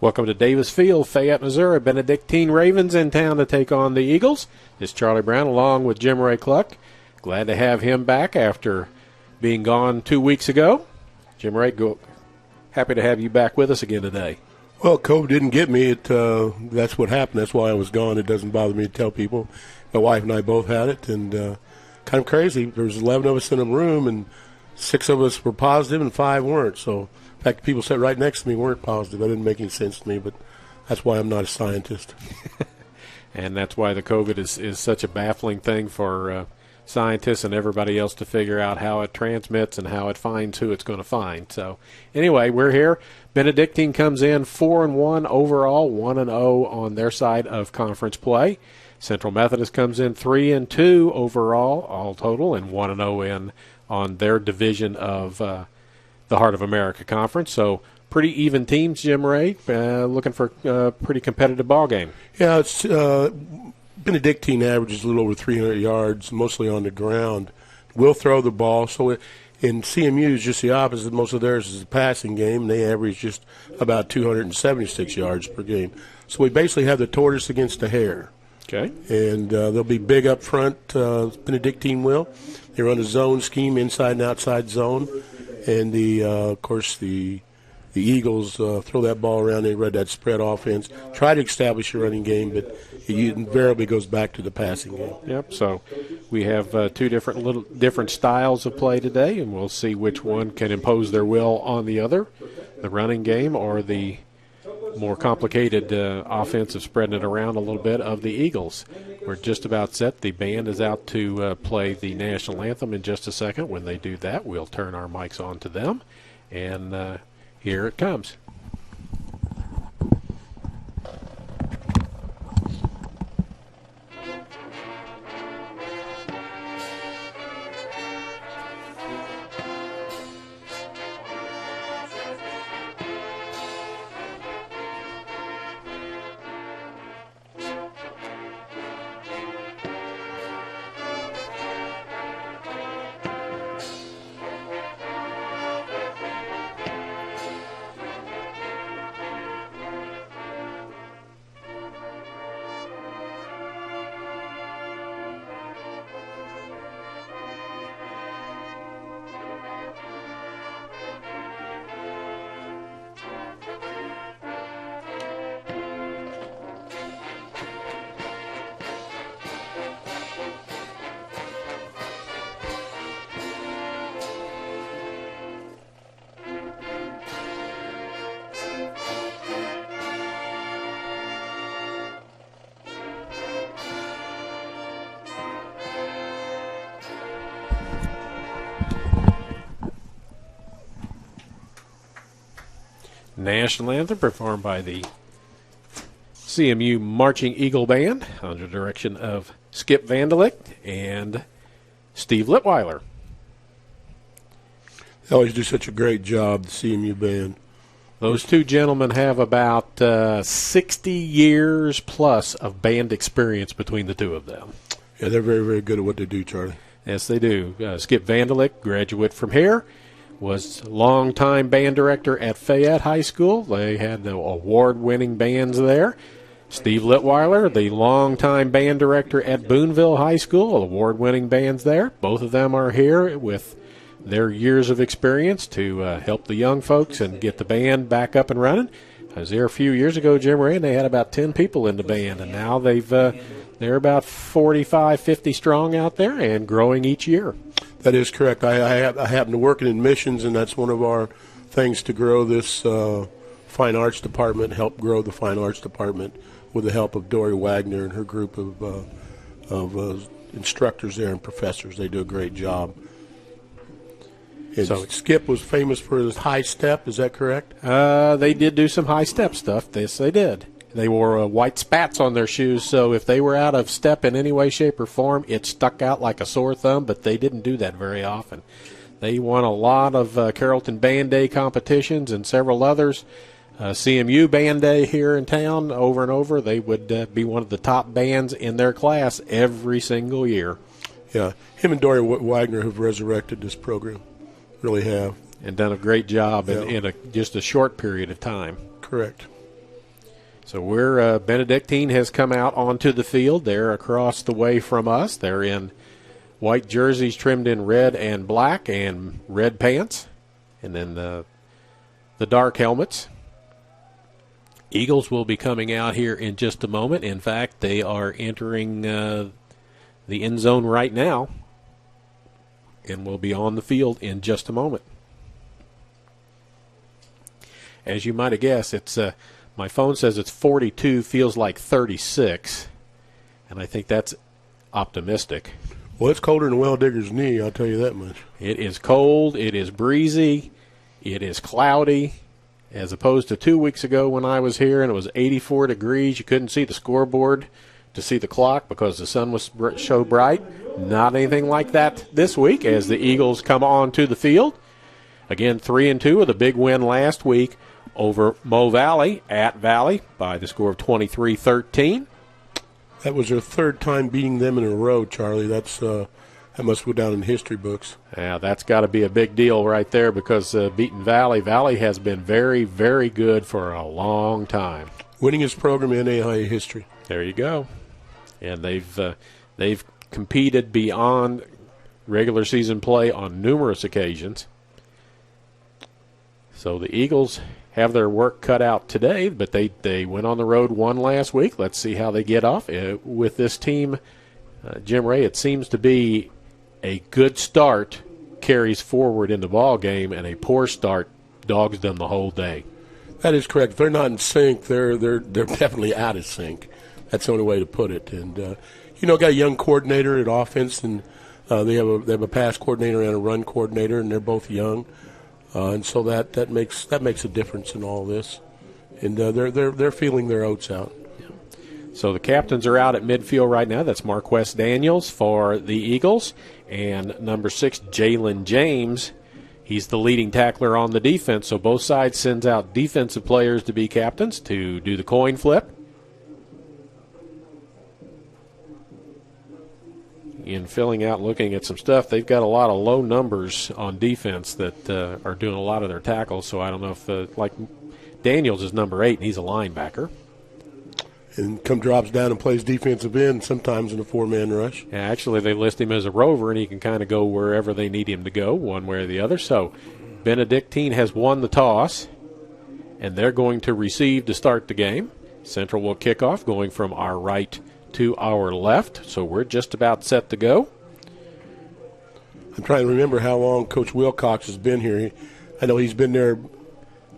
Welcome to Davis Field, Fayette, Missouri. Benedictine Ravens in town to take on the Eagles. This is Charlie Brown along with Jim Ray Cluck. Glad to have him back after being gone 2 weeks ago. Jim Ray, happy to have you back with us again today. Well, COVID didn't get me. That's what happened. That's why I was gone. It doesn't bother me to tell people. My wife and I both had it, and kind of crazy. There was 11 of us in a room, and 6 of us were positive and 5 weren't. So, in fact, the people sat right next to me weren't positive. That didn't make any sense to me, but that's why I'm not a scientist. And that's why the COVID is such a baffling thing for scientists and everybody else to figure out how it transmits and how it finds who it's going to find. So, anyway, we're here. Benedictine comes in 4-1 overall, 1-0 on their side of conference play. Central Methodist comes in 3-2 overall, all total, and 1-0 in on their division of the Heart of America Conference. So pretty even teams, Jim Ray, looking for a pretty competitive ball game. Yeah, it's Benedictine averages a little over 300 yards, mostly on the ground. Will throw the ball. So in CMU is just the opposite. Most of theirs is a passing game. They average just about 276 yards per game. So we basically have the tortoise against the hare. Okay. And they'll be big up front. Benedictine will. They run a zone scheme, inside and outside zone. And, of course, the Eagles throw that ball around. They run that spread offense. Try to establish a running game, but it invariably goes back to the passing game. Yep, so we have two different styles of play today, and we'll see which one can impose their will on the other, the running game or the more complicated offense of spreading it around a little bit of the Eagles. We're just about set. The band is out to play the national anthem in just a second. When they do that, we'll turn our mics on to them, and here it comes. National anthem performed by the CMU Marching Eagle Band under direction of Skip Vandelick and Steve Litweiler. They always do such a great job, the CMU band. Those two gentlemen have about 60 years plus of band experience between the two of them. Yeah, they're very, very good at what they do, Charlie. Yes, they do. Skip Vandelick, graduate from here, was longtime band director at Fayette High School. They had the award-winning bands there. Steve Litweiler, the longtime band director at Boonville High School, award-winning bands there. Both of them are here with their years of experience to help the young folks and get the band back up and running. I was there a few years ago, Jim Ray, and they had about 10 people in the band, and now they're about 45, 50 strong out there and growing each year. That is correct. I happen to work in admissions, and that's one of our things to grow this fine arts department, help grow the fine arts department with the help of Dory Wagner and her group of instructors there and professors. They do a great job. And so Skip was famous for his high step. Is that correct? They did do some high step stuff. Yes, they did. They wore white spats on their shoes, so if they were out of step in any way, shape, or form, it stuck out like a sore thumb, but they didn't do that very often. They won a lot of Carrollton Band Day competitions and several others. CMU Band Day here in town, over and over. They would be one of the top bands in their class every single year. Yeah, him and Dory Wagner have resurrected this program. Really have. And done a great job in just a short period of time. Correct. So we're Benedictine has come out onto the field. They're across the way from us. They're in white jerseys trimmed in red and black and red pants, and then the dark helmets. Eagles will be coming out here in just a moment. In fact, they are entering the end zone right now and will be on the field in just a moment. As you might have guessed, it's my phone says it's 42, feels like 36, and I think that's optimistic. Well, it's colder than Well Digger's knee, I'll tell you that much. It is cold, it is breezy, it is cloudy, as opposed to 2 weeks ago when I was here and it was 84 degrees. You couldn't see the scoreboard to see the clock because the sun was so bright. Not anything like that this week as the Eagles come on to the field. Again, 3-2 with a big win last week over Mo Valley at Valley by the score of 23-13. That was their third time beating them in a row, Charlie. That must go down in history books. Yeah, that's got to be a big deal right there because beating Valley. Valley has been very, very good for a long time. Winningest program in NAIA history. There you go. And they've competed beyond regular season play on numerous occasions. So the Eagles have their work cut out today, but they went on the road, won last week. Let's see how they get off. With this team, Jim Ray, it seems to be a good start carries forward in the ball game, and a poor start dogs them the whole day. That is correct. If they're not in sync, they're definitely out of sync. That's the only way to put it. And got a young coordinator at offense, and they have a pass coordinator and a run coordinator, and they're both young. And so that makes a difference in all this, and they're feeling their oats out. Yeah. So the captains are out at midfield right now. That's Marquess Daniels for the Eagles, and number 6, Jalen James. He's the leading tackler on the defense. So both sides sends out defensive players to be captains to do the coin flip. In filling out, looking at some stuff, they've got a lot of low numbers on defense that are doing a lot of their tackles. So I don't know if, like Daniels is number 8, and he's a linebacker. And drops down and plays defensive end sometimes in a 4-man rush. Yeah, actually, they list him as a rover, and he can kind of go wherever they need him to go, one way or the other. So Benedictine has won the toss, and they're going to receive to start the game. Central will kick off, going from our right to our left, so we're just about set to go. I'm trying to remember how long Coach Wilcox has been here. I know he's been there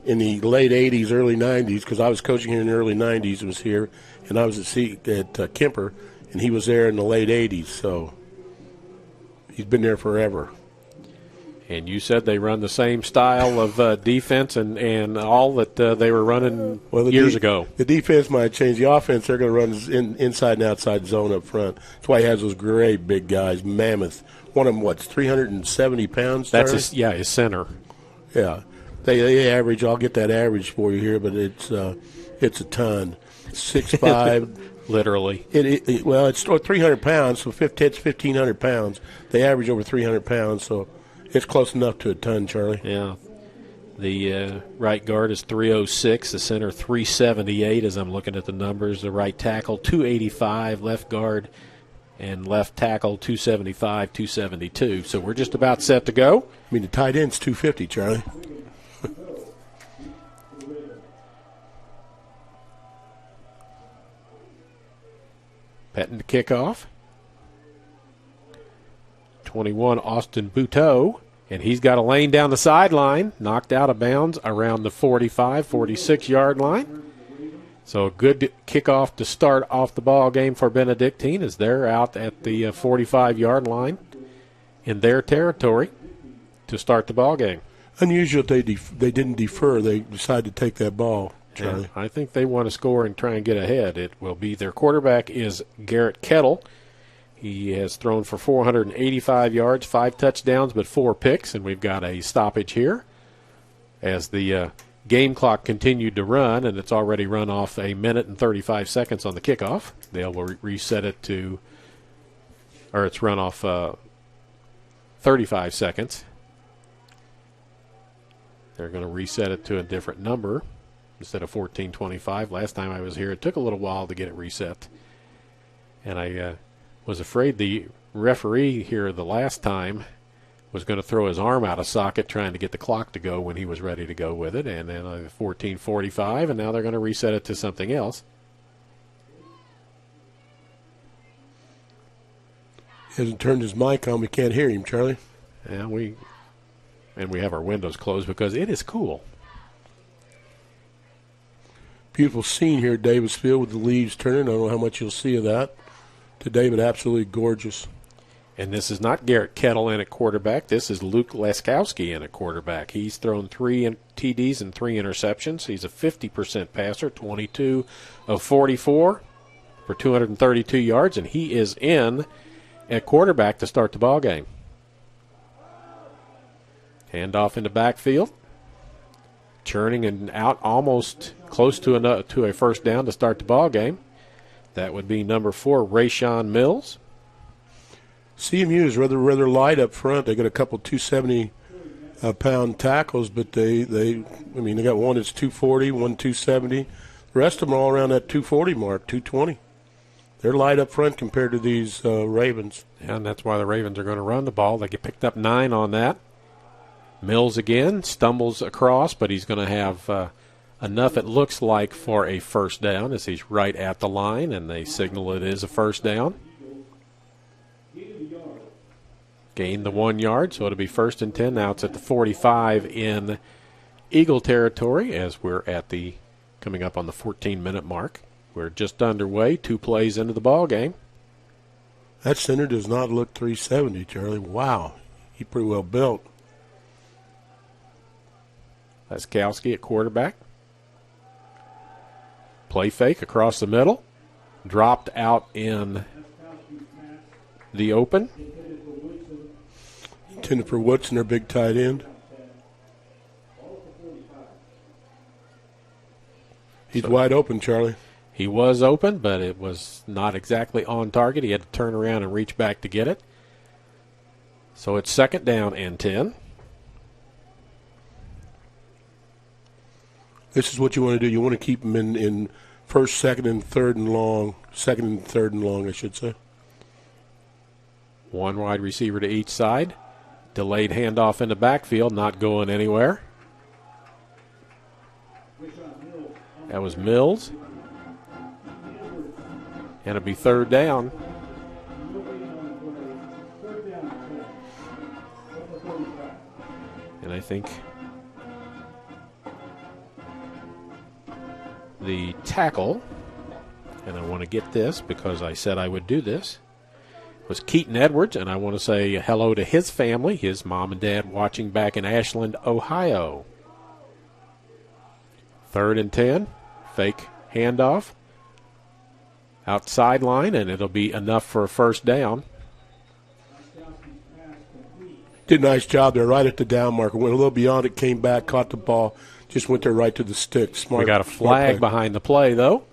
in the late 80s, early 90s, because I was coaching here in the early 90s, was here, and I was at Kemper, and he was there in the late 80s, so he's been there forever. And you said they run the same style of defense and all that they were running years ago. The defense might change. The offense, they're going to run inside and outside zone up front. That's why he has those great big guys, mammoth. One of them, 370 pounds? That's his center. Yeah. They average, I'll get that average for you here, but it's a ton. 6'5". Literally. It's 300 pounds, so it's 1,500 pounds. They average over 300 pounds, so it's close enough to a ton, Charlie. Yeah. The right guard is 306, the center 378 as I'm looking at the numbers. The right tackle 285, left guard and left tackle 275, 272. So we're just about set to go. I mean, the tight end's 250, Charlie. Petting to kick off. 21, Austin Buteau. And he's got a lane down the sideline, knocked out of bounds around the 45, 46-yard line. So a good kickoff to start off the ball game for Benedictine as they're out at the 45-yard line in their territory to start the ball game. Unusual they didn't defer. They decided to take that ball, Charlie. Yeah, I think they want to score and try and get ahead. It will be their quarterback is Garrett Kettle. He has thrown for 485 yards, 5 touchdowns, but 4 picks, and we've got a stoppage here as the game clock continued to run, and it's already run off 1 minute and 35 seconds on the kickoff. They'll reset it to, or it's run off 35 seconds. They're going to reset it to a different number. instead of 14:25. Last time I was here, it took a little while to get it reset. And I was afraid the referee here the last time was going to throw his arm out of socket trying to get the clock to go when he was ready to go with it. And then 14:45, and now they're going to reset it to something else. He hasn't turned his mic on. We can't hear him, Charlie. And we have our windows closed because it is cool. Beautiful scene here at Davisfield with the leaves turning. I don't know how much you'll see of that today, but absolutely gorgeous. And this is not Garrett Kettle in at quarterback. This is Luke Laskowski in at quarterback. He's thrown 3 TDs and 3 interceptions. He's a 50% passer, 22 of 44 for 232 yards, and he is in at quarterback to start the ball game. Handoff in the backfield. Churning and out almost close to a first down to start the ball game. That would be number 4, Rayshawn Mills. CMU is rather light up front. They got a couple 270-pound tackles, but they got one that's 240, one 270. The rest of them are all around that 240 mark, 220. They're light up front compared to these Ravens. And that's why the Ravens are going to run the ball. They get picked up 9 on that. Mills again stumbles across, but he's going to have enough, it looks like, for a first down as he's right at the line, and they signal it is a first down. Gained the 1 yard, so it'll be 1st and 10. Now it's at the 45 in Eagle territory as we're at coming up on the 14-minute mark. We're just underway, 2 plays into the ball game. That center does not look 370, Charlie. Wow, he's pretty well built. Laskowski at quarterback. Play fake across the middle. Dropped out in the open. Intended for Woodson, their big tight end. He's wide open, Charlie. He was open, but it was not exactly on target. He had to turn around and reach back to get it. So it's 2nd down and 10. This is what you want to do. You want to keep them in 1st, 2nd, and 3rd and long. 2nd and 3rd and long, I should say. 1 wide receiver to each side. Delayed handoff in the backfield, not going anywhere. That was Mills. And it'll be 3rd down. And I think the tackle, and I want to get this because I said I would do this, was Keaton Edwards, and I want to say hello to his family, his mom and dad watching back in Ashland, Ohio. 3rd and 10, fake handoff, outside line, and it'll be enough for a first down. Did a nice job there, right at the down marker. Went a little beyond it, came back, caught the ball, just went there right to the stick. Smart. We got a flag behind the play, though.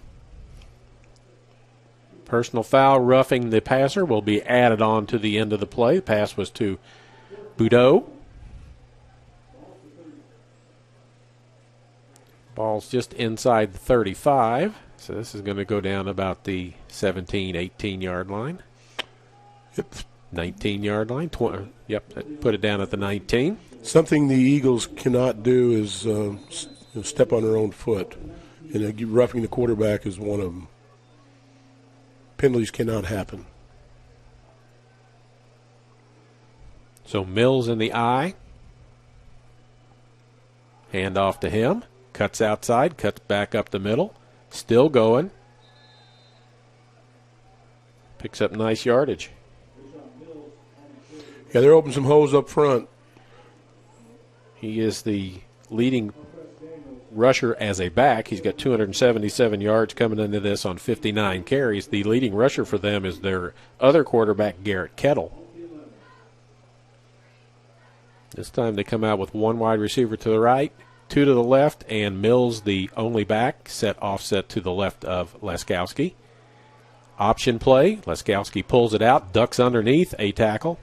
Personal foul, roughing the passer, will be added on to the end of the play. The pass was to Boudreaux. Ball's just inside the 35, so this is going to go down about the 17, 18-yard line. Yep. 19-yard line. Put it down at the 19. Something the Eagles cannot do is step on their own foot, and roughing the quarterback is one of them. Penalties cannot happen. So Mills in the eye. Hand off to him. Cuts outside, cuts back up the middle. Still going. Picks up nice yardage. Yeah, they're opening some holes up front. He is the leading rusher as a back. He's got 277 yards coming into this on 59 carries. The leading rusher for them is their other quarterback, Garrett Kettle. This time they come out with 1 wide receiver to the right, 2 to the left, and Mills, the only back, set offset to the left of Laskowski. Option play. Laskowski pulls it out, ducks underneath a tackle.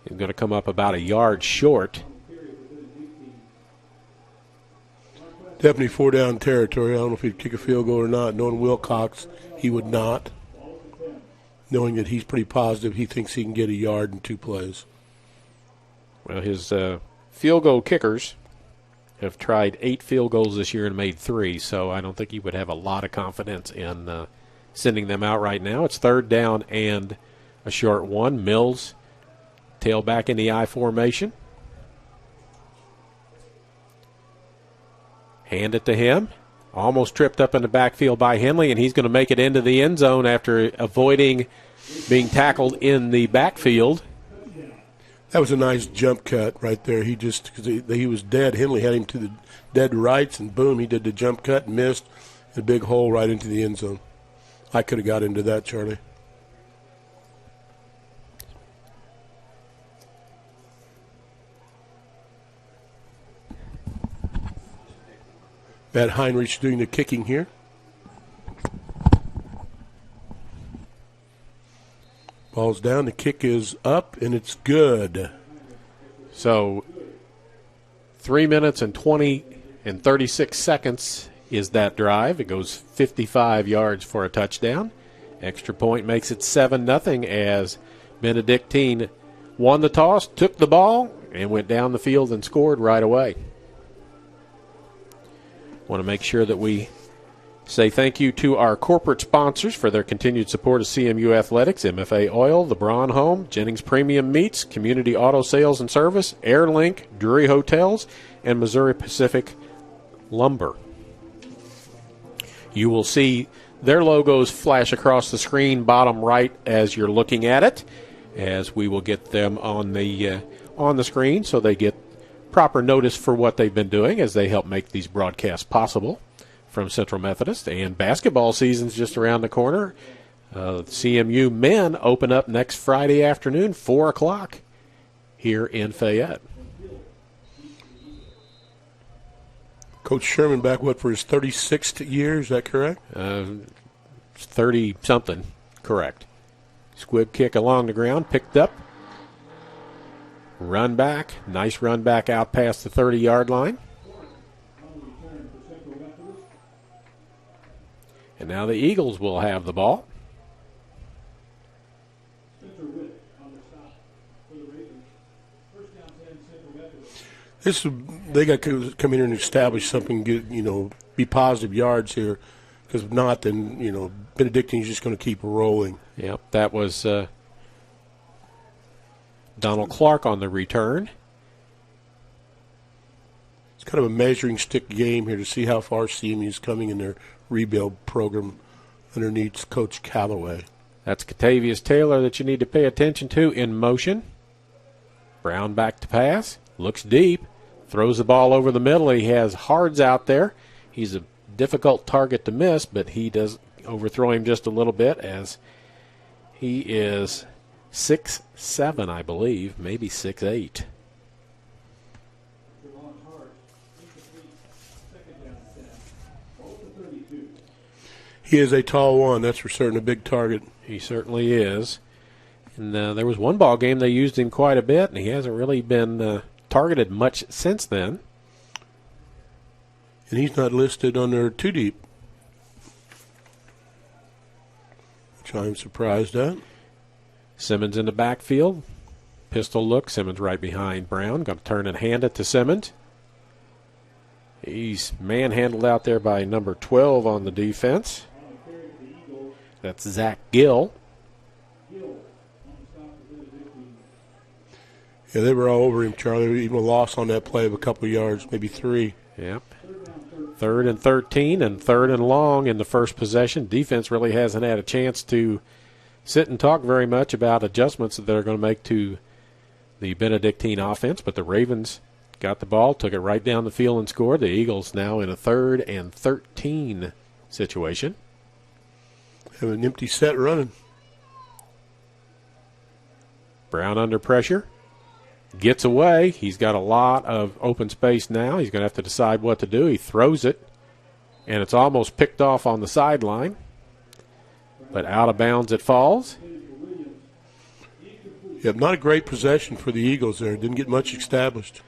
He's going to come up about a yard short. Definitely 4-down territory. I don't know if he'd kick a field goal or not. Knowing Wilcox, he would not. Knowing that he's pretty positive, he thinks he can get a yard in 2 plays. Well, his field goal kickers have tried 8 field goals this year and made 3, so I don't think he would have a lot of confidence in sending them out right now. It's 3rd down and a short one. Mills, tailback in the I formation. Hand it to him. Almost tripped up in the backfield by Henley, and he's going to make it into the end zone after avoiding being tackled in the backfield. That was a nice jump cut right there. He just, because he was dead. Henley had him to the dead rights, and boom, he did the jump cut, missed, a big hole right into the end zone. I could have got into that, Charlie. Matt Heinrich doing the kicking here. Ball's down, the kick is up, and it's good. So 3 minutes and 20 and 36 seconds is that drive. It goes 55 yards for a touchdown. Extra point makes it 7-0 as Benedictine won the toss, took the ball, and went down the field and scored right away. Want to make sure that we say thank you to our corporate sponsors for their continued support of CMU Athletics: MFA Oil, the Braun Home, Jennings Premium Meats, Community Auto Sales and Service, Airlink, Drury Hotels, and Missouri Pacific Lumber. You will see their logos flash across the screen bottom right as you're looking at it, as we will get them on the screen so they get proper notice for what they've been doing as they help make these broadcasts possible from Central Methodist. And basketball season's just around the corner. CMU men open up next Friday afternoon, 4 o'clock here in Fayette. Coach Sherman back, for his 36th year, is that correct? 30-something, correct. Squib kick along the ground, picked up. Run back, nice run back out past the 30-yard line. And now the Eagles will have the ball. They got to come in here and establish something, be positive yards here. Because if not, then, Benedictine's just going to keep rolling. Yep, that was Donald Clark on the return. It's kind of a measuring stick game here to see how far CMU is coming in their rebuild program underneath Coach Callaway. That's Catavius Taylor that you need to pay attention to in motion. Brown back to pass. Looks deep. Throws the ball over the middle. He has Hards out there. He's a difficult target to miss, but he does overthrow him just a little bit as he is 6'7", I believe, maybe 6'8". He is a tall one, that's for certain, a big target. He certainly is. And there was one ball game they used him quite a bit, and he hasn't really been targeted much since then. And he's not listed on their 2 deep, which I'm surprised at. Simmons in the backfield. Pistol look. Simmons right behind Brown. Going to turn and hand it to Simmons. He's manhandled out there by number 12 on the defense. That's Zach Gill. Yeah, they were all over him, Charlie. Even a loss on that play of a couple of yards, maybe 3. Yep. 3rd and 13 and 3rd and long in the first possession. Defense really hasn't had a chance to sit and talk very much about adjustments that they're going to make to the Benedictine offense, but the Ravens got the ball, took it right down the field and scored. The Eagles now in a 3rd and 13 situation. Have an empty set running. Brown under pressure. Gets away. He's got a lot of open space now. He's going to have to decide what to do. He throws it, and it's almost picked off on the sideline. But out of bounds it falls. Yeah, not a great possession for the Eagles there. Didn't get much established.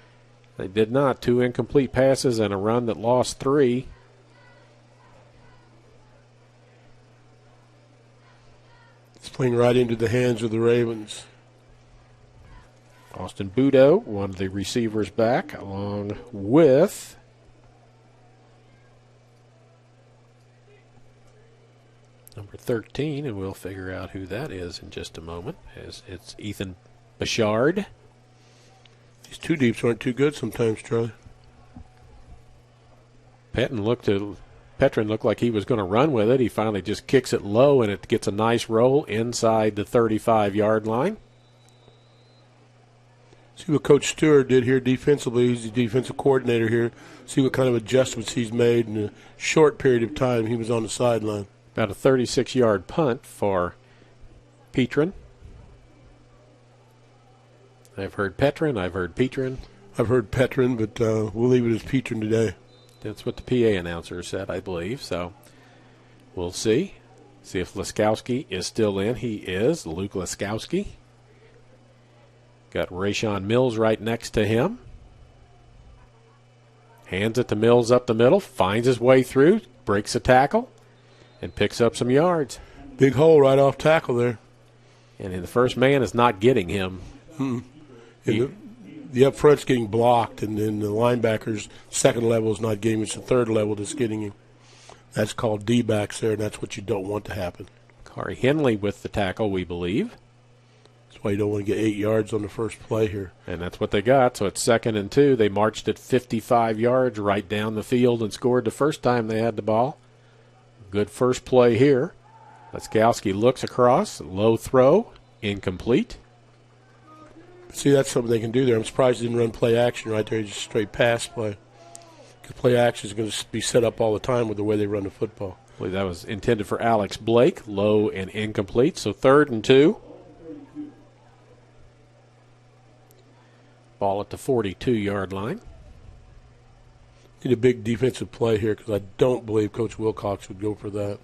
They did not. 2 incomplete passes and a run that lost 3. It's playing right into the hands of the Ravens. Austin Budo, one of the receivers back, along with number 13, and we'll figure out who that is in just a moment, as it's Ethan Bouchard. These 2 deeps aren't too good sometimes, Charlie. Petrin looked like he was going to run with it. He finally just kicks it low, and it gets a nice roll inside the 35-yard line. See what Coach Stewart did here defensively. He's the defensive coordinator here. See what kind of adjustments he's made in a short period of time he was on the sideline. About a 36-yard punt for Petrin. I've heard Petrin. I've heard Petrin. I've heard Petrin, but we'll leave it as Petrin today. That's what the PA announcer said, I believe. So we'll see. See if Laskowski is still in. He is. Luke Laskowski. Got Rayshawn Mills right next to him. Hands it to Mills up the middle. Finds his way through. Breaks a tackle. And picks up some yards. Big hole right off tackle there. And the first man is not getting him. The up front's getting blocked, and then the linebacker's second level is not getting him. It's the third level that's getting him. That's called D-backs there, and that's what you don't want to happen. Corey Henley with the tackle, we believe. That's why you don't want to get 8 yards on the first play here. And that's what they got. So it's 2nd and 2. They marched it 55 yards right down the field and scored the first time they had the ball. Good first play here. Laskowski looks across. Low throw. Incomplete. See, that's something they can do there. I'm surprised they didn't run play action right there, just straight pass play. Because play action is going to be set up all the time with the way they run the football. I believe that was intended for Alex Blake. Low and incomplete. So 3rd and 2. Ball at the 42-yard line. Need a big defensive play here because I don't believe Coach Wilcox would go for that.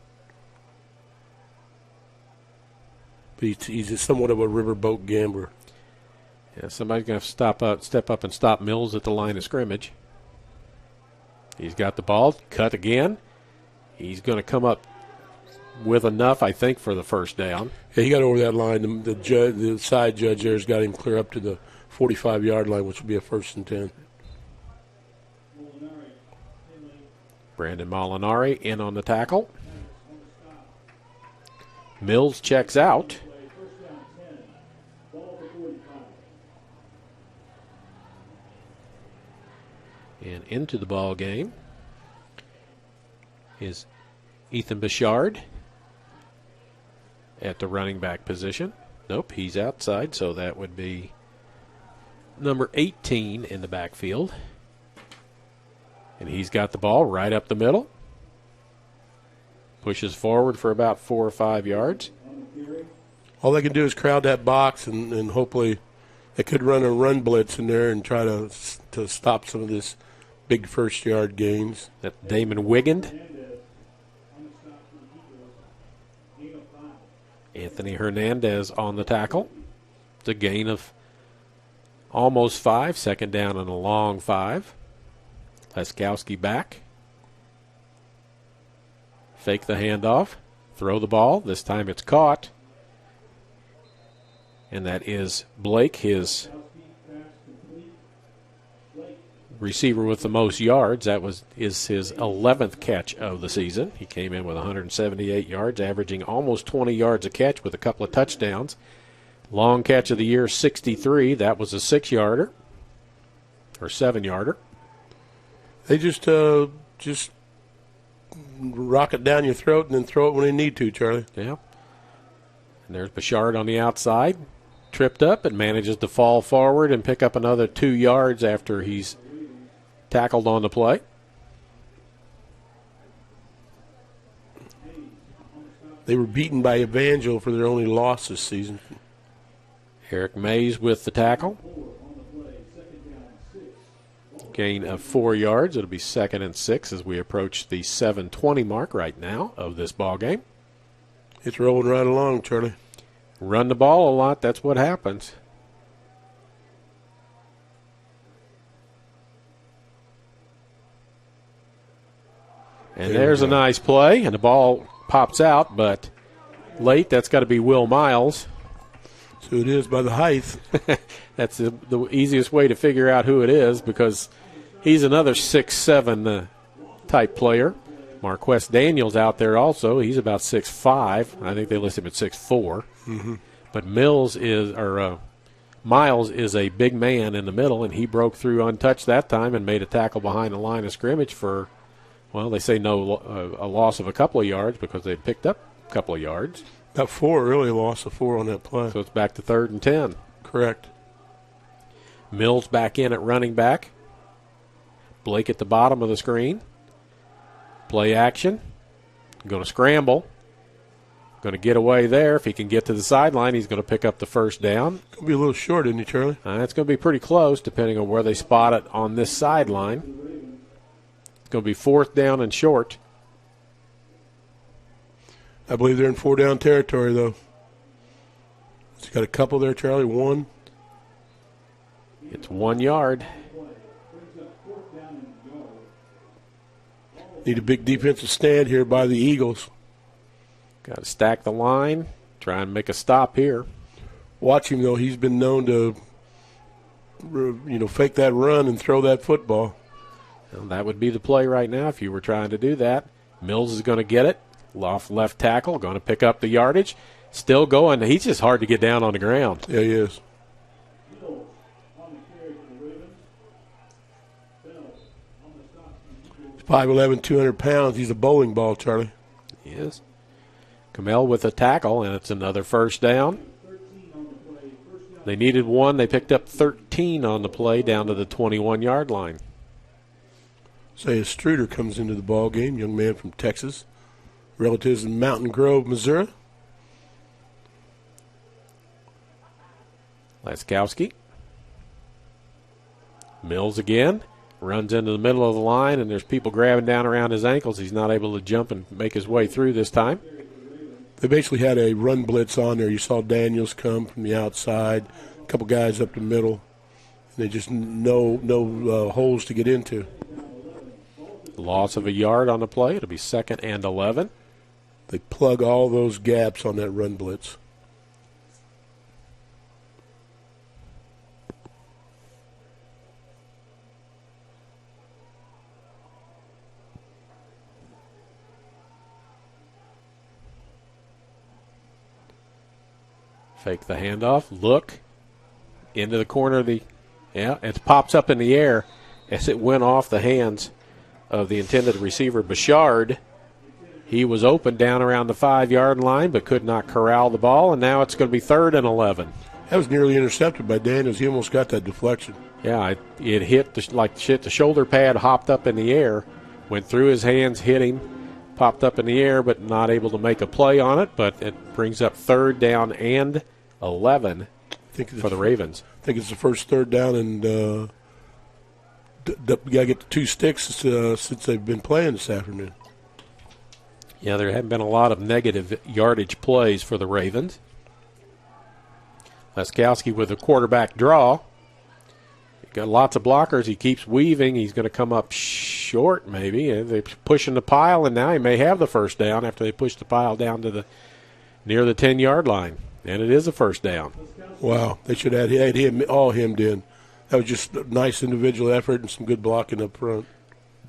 But he's somewhat of a riverboat gambler. Yeah, somebody's going to step up and stop Mills at the line of scrimmage. He's got the ball, cut again. He's going to come up with enough, I think, for the first down. Yeah, he got over that line. The side judge there has got him clear up to the 45-yard line, which would be a 1st and 10. Brandon Molinari in on the tackle. Mills checks out. And into the ball game is Ethan Bouchard at the running back position. Nope, he's outside, so that would be number 18 in the backfield. And he's got the ball right up the middle. Pushes forward for about 4 or 5 yards. All they can do is crowd that box, and hopefully they could run a run blitz in there and try to stop some of this big first-yard gains. That's Damon Wigand. Anthony Hernandez on the tackle. It's a gain of almost 5. 2nd down and a long 5. Laskowski back. Fake the handoff. Throw the ball. This time it's caught. And that is Blake, his receiver with the most yards. That is his 11th catch of the season. He came in with 178 yards, averaging almost 20 yards a catch with a couple of touchdowns. Long catch of the year, 63. That was a 6-yarder or 7-yarder. They just rock it down your throat and then throw it when they need to, Charlie. Yeah. And there's Bouchard on the outside. Tripped up and manages to fall forward and pick up another 2 yards after he's tackled on the play. They were beaten by Evangel for their only loss this season. Eric Mays with the tackle. Gain of 4 yards. It'll be 2nd and 6 as we approach the 7:20 mark right now of this ball game. It's rolling right along, Charlie. Run the ball a lot. That's what happens. And there's a nice play, and the ball pops out, but late, that's got to be Will Miles. So it is by the height. That's the easiest way to figure out who it is because he's another 6'7" type player. Marquess Daniels out there also. He's about 6'5". I think they list him at 6'4". Mm-hmm. But Miles is a big man in the middle, and he broke through untouched that time and made a tackle behind the line of scrimmage for, well, they say a loss of a couple of yards because they picked up a couple of yards. About 4, really, a loss of 4 on that play. So it's back to 3rd and 10. Correct. Mills back in at running back. Blake at the bottom of the screen. Play action. Going to scramble. Going to get away there. If he can get to the sideline, he's going to pick up the first down. Going to be a little short, isn't he, Charlie? That's going to be pretty close, depending on where they spot it on this sideline. It's going to be 4th down and short. I believe they're in 4-down territory, though. He's got a couple there, Charlie. 1. It's 1 yard. Need a big defensive stand here by the Eagles. Got to stack the line, try and make a stop here. Watch him, though. He's been known to, fake that run and throw that football. Well, that would be the play right now if you were trying to do that. Mills is going to get it. Off left tackle, going to pick up the yardage. Still going. He's just hard to get down on the ground. Yeah, he is. 5'11", 200 pounds. He's a bowling ball, Charlie. He is. Kamel with a tackle, and it's another first down. They needed 1. They picked up 13 on the play down to the 21-yard line. Say Struder comes into the ball game, young man from Texas. Relatives in Mountain Grove, Missouri. Laskowski. Mills again. Runs into the middle of the line, and there's people grabbing down around his ankles. He's not able to jump and make his way through this time. They basically had a run blitz on there. You saw Daniels come from the outside, a couple guys up the middle. And they just no holes to get into. Loss of a yard on the play. It'll be 2nd and 11. They plug all those gaps on that run blitz. Fake the handoff. Look into the corner of the. Yeah, it pops up in the air as it went off the hands of the intended receiver, Bouchard. He was open down around the 5-yard line but could not corral the ball, and now it's going to be 3rd and 11. That was nearly intercepted by Daniels. He almost got that deflection. Yeah, it hit the shoulder pad, hopped up in the air, went through his hands, hit him, popped up in the air, but not able to make a play on it. But it brings up 3rd down and 11 for the Ravens. I think it's the first 3rd down, and you got to get the 2 sticks since they've been playing this afternoon. Yeah, there haven't been a lot of negative yardage plays for the Ravens. Laskowski with a quarterback draw. Got lots of blockers. He keeps weaving. He's going to come up short maybe. They're pushing the pile, and now he may have the first down after they push the pile down to near the 10-yard line. And it is a first down. Wow, they should have had him all hemmed in. That was just a nice individual effort and some good blocking up front.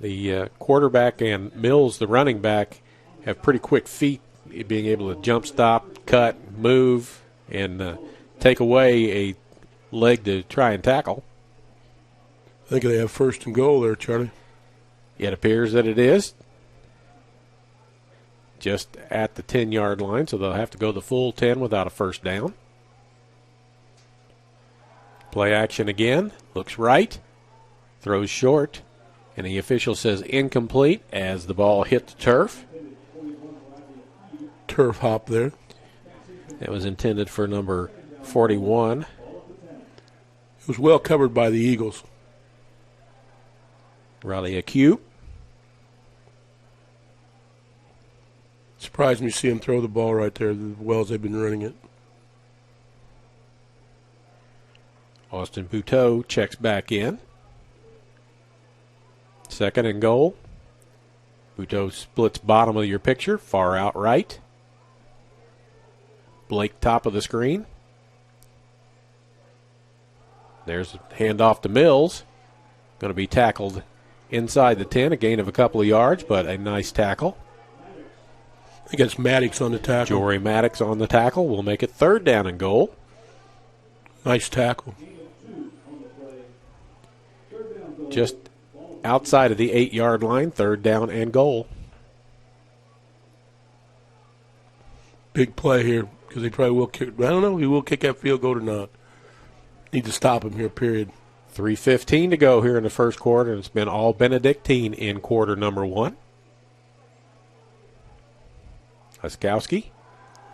The quarterback and Mills, the running back, have pretty quick feet, being able to jump stop, cut, move, and take away a leg to try and tackle. I think they have 1st and goal there, Charlie. It appears that it is. Just at the 10-yard line, so they'll have to go the full 10 without a first down. Play action again. Looks right. Throws short. And the official says incomplete as the ball hit the turf. Turf hop there. That was intended for number 41. It was well covered by the Eagles. Riley Acute. Surprised me to see him throw the ball right there, as well as they've been running it. Austin Bouteau checks back in. 2nd and goal. Buteau splits bottom of your picture, far out right. Blake top of the screen. There's a handoff to Mills. Going to be tackled inside the 10, a gain of a couple of yards, but a nice tackle. I think it's Maddox on the tackle. Jory Maddox on the tackle will make it 3rd down and goal. Nice tackle. Just outside of the 8-yard line, 3rd down and goal. Big play here because they probably will kick. I don't know if he will kick that field goal or not. Need to stop him here, period. 3:15 to go here in the first quarter, and it's been all Benedictine in quarter number 1. Huskowski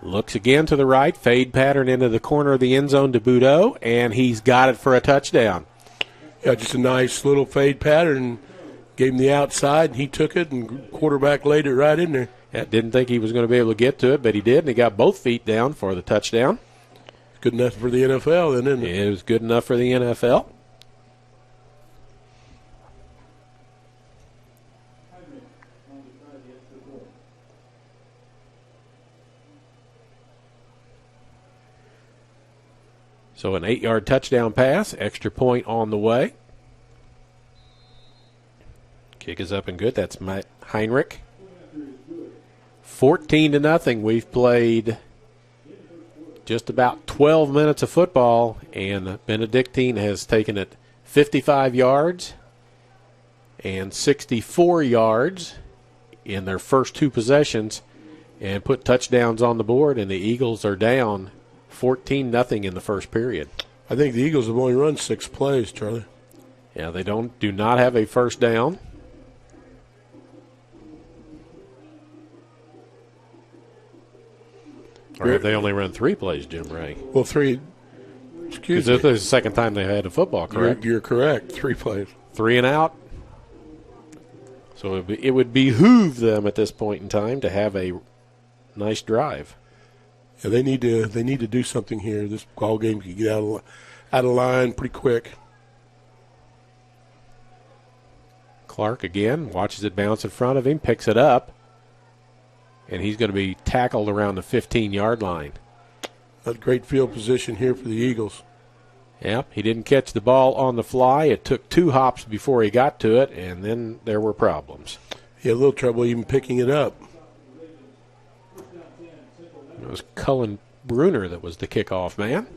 looks again to the right, fade pattern into the corner of the end zone to Buteau, and he's got it for a touchdown. Yeah, just a nice little fade pattern. Gave him the outside, and he took it, and quarterback laid it right in there. Yeah, didn't think he was going to be able to get to it, but he did, and he got both feet down for the touchdown. Good enough for the NFL, then, isn't it? It was good enough for the NFL. So an 8-yard touchdown pass, extra point on the way. Kick is up and good. That's Matt Heinrich. 14-0. We've played just about 12 minutes of football, and Benedictine has taken it 55 yards and 64 yards in their first 2 possessions and put touchdowns on the board, and the Eagles are down 14-0 in the first period. I think the Eagles have only run 6 plays, Charlie. Yeah, they do not have a first down. Or have they only run 3 plays, Jim Ray? Well, 3. Excuse me. This is the second time they've had a football, correct? You're correct. 3 plays. 3 and out. So it would behoove them at this point in time to have a nice drive. Yeah, they need to do something here. This ball game can get out of line pretty quick. Clark again watches it bounce in front of him, picks it up, and he's going to be tackled around the 15-yard line. A great field position here for the Eagles. Yep, he didn't catch the ball on the fly. It took 2 hops before he got to it, and then there were problems. He had a little trouble even picking it up. It was Cullen Bruner that was the kickoff man.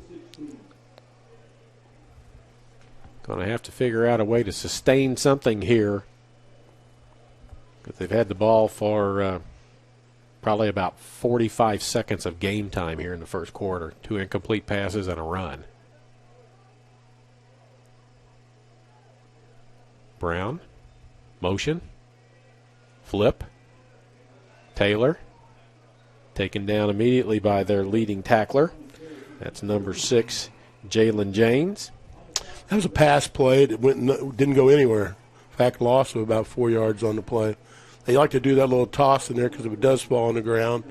Going to have to figure out a way to sustain something here, because they've had the ball for probably about 45 seconds of game time here in the first quarter. 2 incomplete passes and a run. Brown, motion, flip, Taylor, taken down immediately by their leading tackler. That's number 6, Jalen James. That was a pass play that didn't go anywhere. In fact, loss of about 4 yards on the play. They like to do that little toss in there because if it does fall on the ground,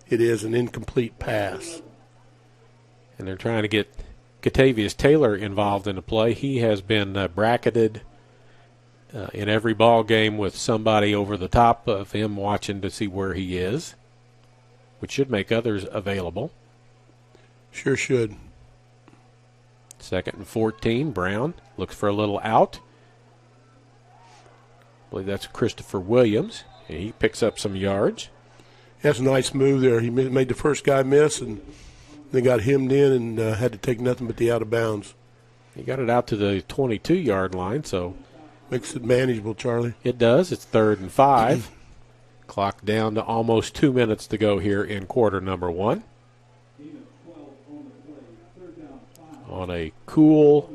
it is an incomplete pass. And they're trying to get Catavius Taylor involved in the play. He has been bracketed in every ball game with somebody over the top of him watching to see where he is, which should make others available. Sure should. 2nd and 14. Brown looks for a little out. I believe that's Christopher Williams. And he picks up some yards. That's a nice move there. He made the first guy miss, and they got hemmed in and had to take nothing but the out of bounds. He got it out to the 22-yard line, so makes it manageable, Charlie. It does. It's 3rd and 5. Clock down to almost 2 minutes to go here in quarter number 1. On a cool,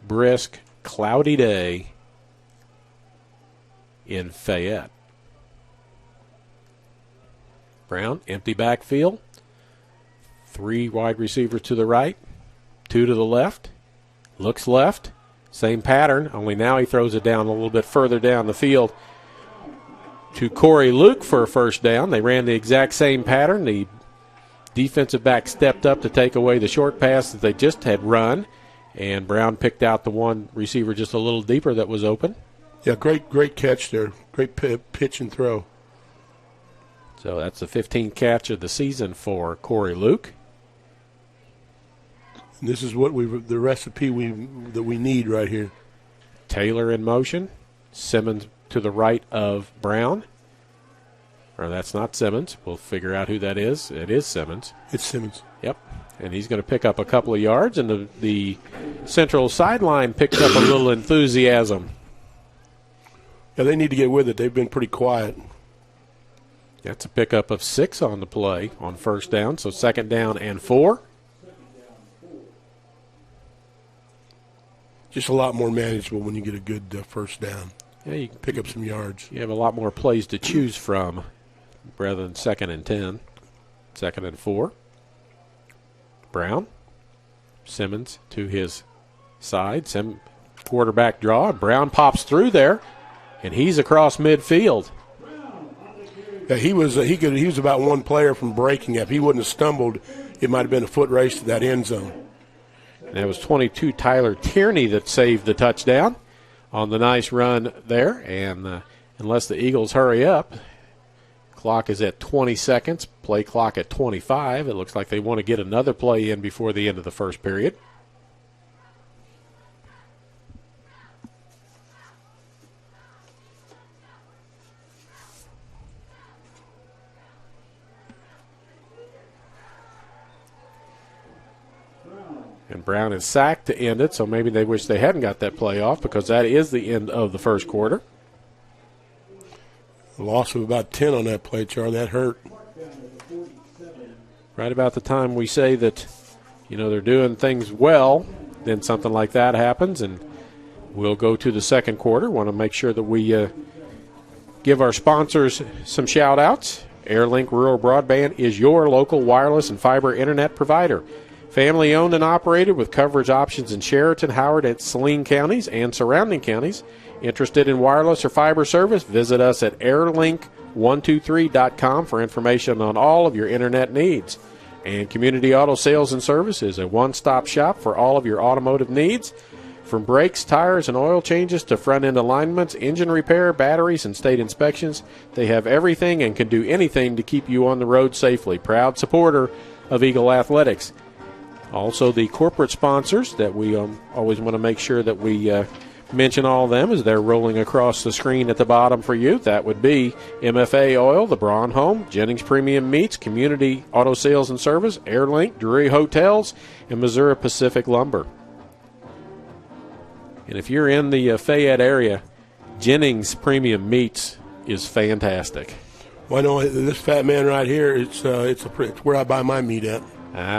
brisk, cloudy day in Fayette. Brown, empty backfield. 3 wide receivers to the right, 2 to the left. Looks left. Same pattern, only now he throws it down a little bit further down the field to Corey Luke for a first down. They ran the exact same pattern. The defensive back stepped up to take away the short pass that they just had run, and Brown picked out the one receiver just a little deeper that was open. Yeah, great catch there. Great pitch and throw. So that's the 15th catch of the season for Corey Luke. And this is what the recipe that we need right here. Taylor in motion. Simmons to the right of Brown. Or that's not Simmons. We'll figure out who that is. It is Simmons. It's Simmons. Yep. And he's going to pick up a couple of yards, and the central sideline picked up a little enthusiasm. Yeah, they need to get with it. They've been pretty quiet. That's a pickup of 6 on the play on first down, so 2nd down and 4. Just a lot more manageable when you get a good first down. Yeah, you pick up some yards. You have a lot more plays to choose from rather than 2nd and 10. 2nd and 4. Brown. Simmons to his side. Quarterback draw. Brown pops through there, and he's across midfield. Yeah, he was about one player from breaking. If he wouldn't have stumbled, it might have been a foot race to that end zone. And that was 22 Tyler Tierney that saved the touchdown on the nice run there. And unless the Eagles hurry up, clock is at 20 seconds, play clock at 25. It looks like they want to get another play in before the end of the first period. And Brown is sacked to end it, so maybe they wish they hadn't got that play off because that is the end of the first quarter. A loss of about 10 on that play, Charlie. That hurt. Right about the time we say that, they're doing things well, then something like that happens, and we'll go to the second quarter. Want to make sure that we give our sponsors some shout-outs. AirLink Rural Broadband is your local wireless and fiber internet provider. Family owned and operated with coverage options in Sheraton, Howard, and Saline counties and surrounding counties. Interested in wireless or fiber service? Visit us at airlink123.com for information on all of your internet needs. And Community Auto Sales and Service is a one-stop shop for all of your automotive needs. From brakes, tires, and oil changes to front-end alignments, engine repair, batteries, and state inspections, they have everything and can do anything to keep you on the road safely. Proud supporter of Eagle Athletics. Also, the corporate sponsors that we always want to make sure that we mention all of them as they're rolling across the screen at the bottom for you. That would be MFA Oil, the Braun Home, Jennings Premium Meats, Community Auto Sales and Service, AirLink, Drury Hotels, and Missouri Pacific Lumber. And if you're in the Fayette area, Jennings Premium Meats is fantastic. Well, I know this fat man right here, it's where I buy my meat at.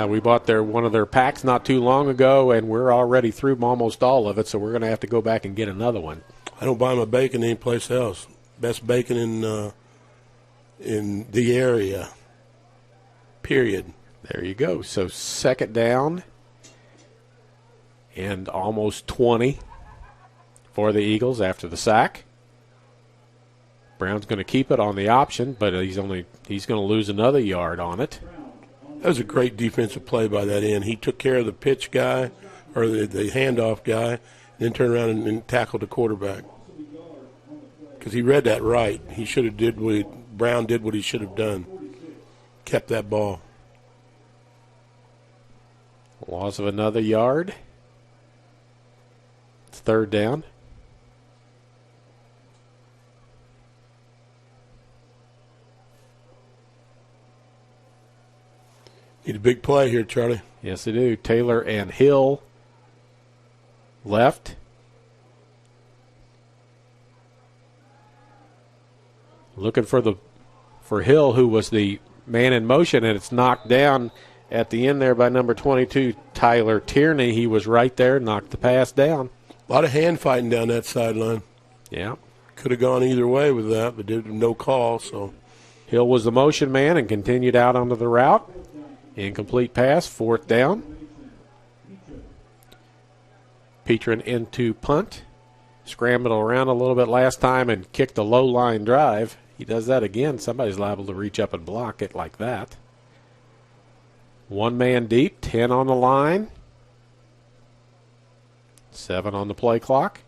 We bought one of their packs not too long ago, and we're already through almost all of it, so we're going to have to go back and get another one. I don't buy my bacon anyplace else. Best bacon in the area, period. There you go. So 2nd down and almost 20 for the Eagles after the sack. Brown's going to keep it on the option, but he's going to lose another yard on it. That was a great defensive play by that end. He took care of the pitch guy or the handoff guy and then turned around and tackled the quarterback. Because he read that right. He should have Brown did what he should have done. Kept that ball. Loss of another yard. It's 3rd down. Need a big play here, Charlie. Yes, they do. Taylor and Hill left. Looking for Hill, who was the man in motion, and it's knocked down at the end there by number 22, Tyler Tierney. He was right there, knocked the pass down. A lot of hand fighting down that sideline. Yeah. Could have gone either way with that, but did no call. So Hill was the motion man and continued out onto the route. Incomplete pass, 4th down. Petrin into punt. Scrambled around a little bit last time and kicked a low line drive. He does that again. Somebody's liable to reach up and block it like that. 1 man deep, 10 on the line. 7 on the play clock.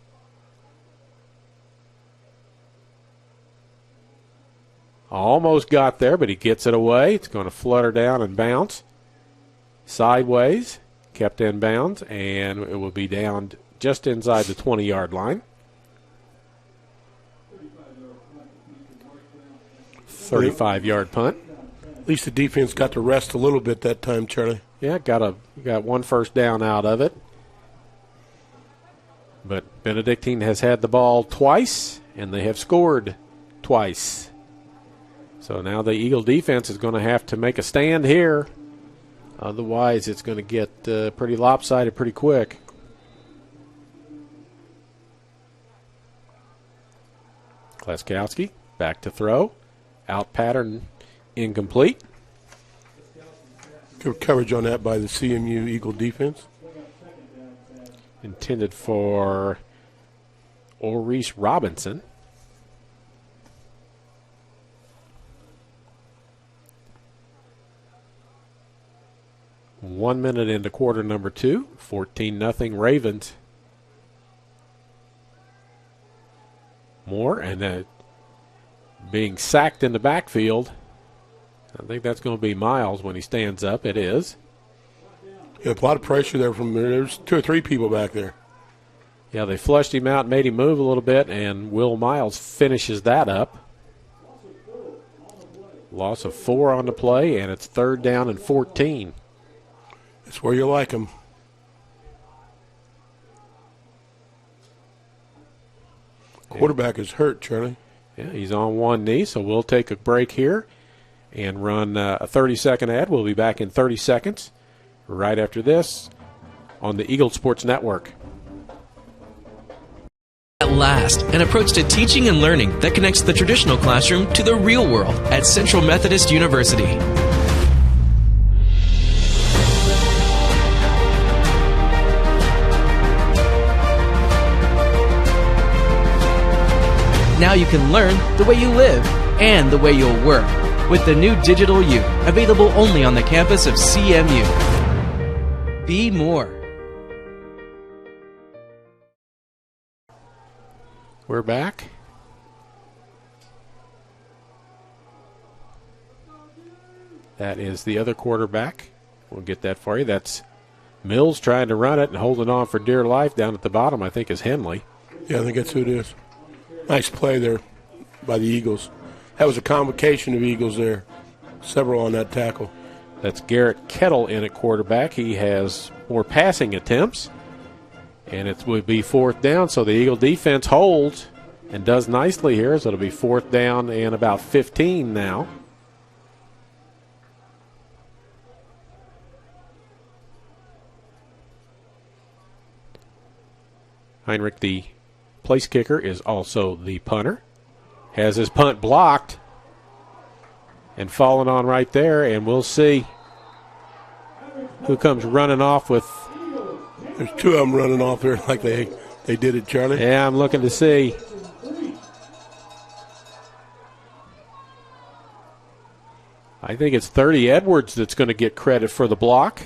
Almost got there, but he gets it away. It's going to flutter down and bounce sideways, kept in bounds, and it will be down just inside the 20-yard line. 35-yard punt. At least the defense got to rest a little bit that time, Charlie. Yeah, got one first down out of it. But Benedictine has had the ball twice, and they have scored twice. So now the Eagle defense is going to have to make a stand here. Otherwise, it's going to get pretty lopsided pretty quick. Klaskowski back to throw. Out pattern incomplete. Good coverage on that by the CMU Eagle defense. Intended for Ulrich Robinson. One minute into quarter number 2, 14-0 Ravens. Moore and being sacked in the backfield. I think that's going to be Miles when he stands up. It is. Yeah, a lot of pressure there from there. There's 2 or 3 people back there. Yeah, they flushed him out, made him move a little bit, and Will Miles finishes that up. Loss of 4 on the play, and it's 3rd down and 14. That's where you like them. Quarterback is hurt, Charlie. Yeah, he's on one knee, so we'll take a break here and run a 30-second ad. We'll be back in 30 seconds right after this on the Eagle Sports Network. At last, an approach to teaching and learning that connects the traditional classroom to the real world at Central Methodist University. Now you can learn the way you live and the way you'll work with the new Digital U, available only on the campus of CMU. Be more. We're back. That is the other quarterback. We'll get that for you. That's Mills trying to run it and holding on for dear life. Down at the bottom, I think, is Henley. Yeah, I think that's who it is. Nice play there by the Eagles. That was a convocation of Eagles there. Several on that tackle. That's Garrett Kettle in at quarterback. He has more passing attempts. And it would be 4th down, so the Eagle defense holds and does nicely here. So it'll be 4th down and about 15 now. Heinrich, the place kicker, is also the punter. Has his punt blocked and fallen on right there, and we'll see who comes running off with. There's 2 of them running off there like they did it, Charlie. Yeah, I'm looking to see. I think it's 30 Edwards that's going to get credit for the block.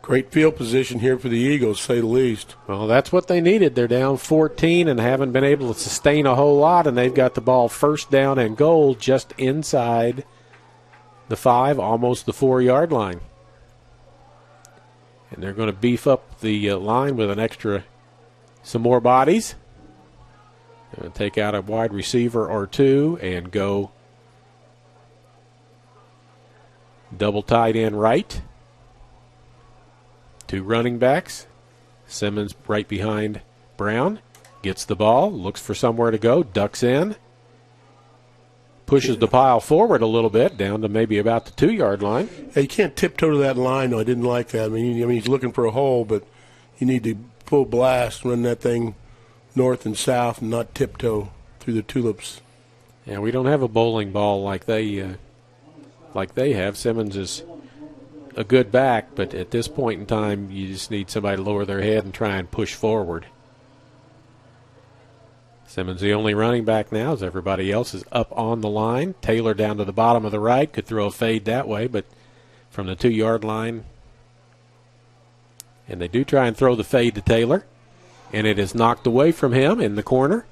Great field position here for the Eagles, say the least. Well, that's what they needed. They're down 14 and haven't been able to sustain a whole lot, and they've got the ball 1st down and goal just inside the 5, almost the 4-yard line. And they're going to beef up the line with some more bodies. They're going to take out a wide receiver or 2 and go double tight end right. 2 running backs. Simmons right behind Brown. Gets the ball, looks for somewhere to go, ducks in. Pushes the pile forward a little bit, down to maybe about the 2-yard line. Yeah, you can't tiptoe to that line. No, I didn't like that. I mean, he's looking for a hole, but you need to full blast, run that thing north and south, and not tiptoe through the tulips. Yeah, we don't have a bowling ball like they have. Simmons is a good back, but at this point in time, you just need somebody to lower their head and try and push forward. Simmons the only running back now, as everybody else is up on the line. Taylor down to the bottom of the right, could throw a fade that way, but from the 2-yard line. And they do try and throw the fade to Taylor, and it is knocked away from him in the corner.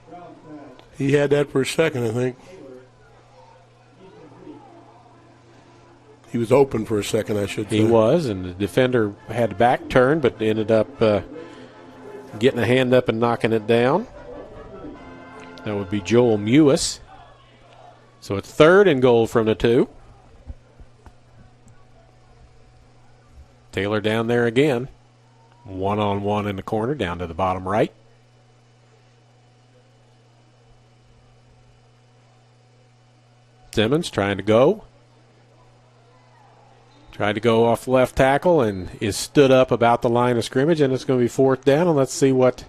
He had that for a second, I think. He was open for a second, I should say. He was, and the defender had back turned, but ended up getting a hand up and knocking it down. That would be Joel Mewis. So it's 3rd and goal from the 2. Taylor down there again. 1-on-1 in the corner, down to the bottom right. Simmons trying to go. Tried to go off left tackle and is stood up about the line of scrimmage, and it's going to be 4th down, and let's see what.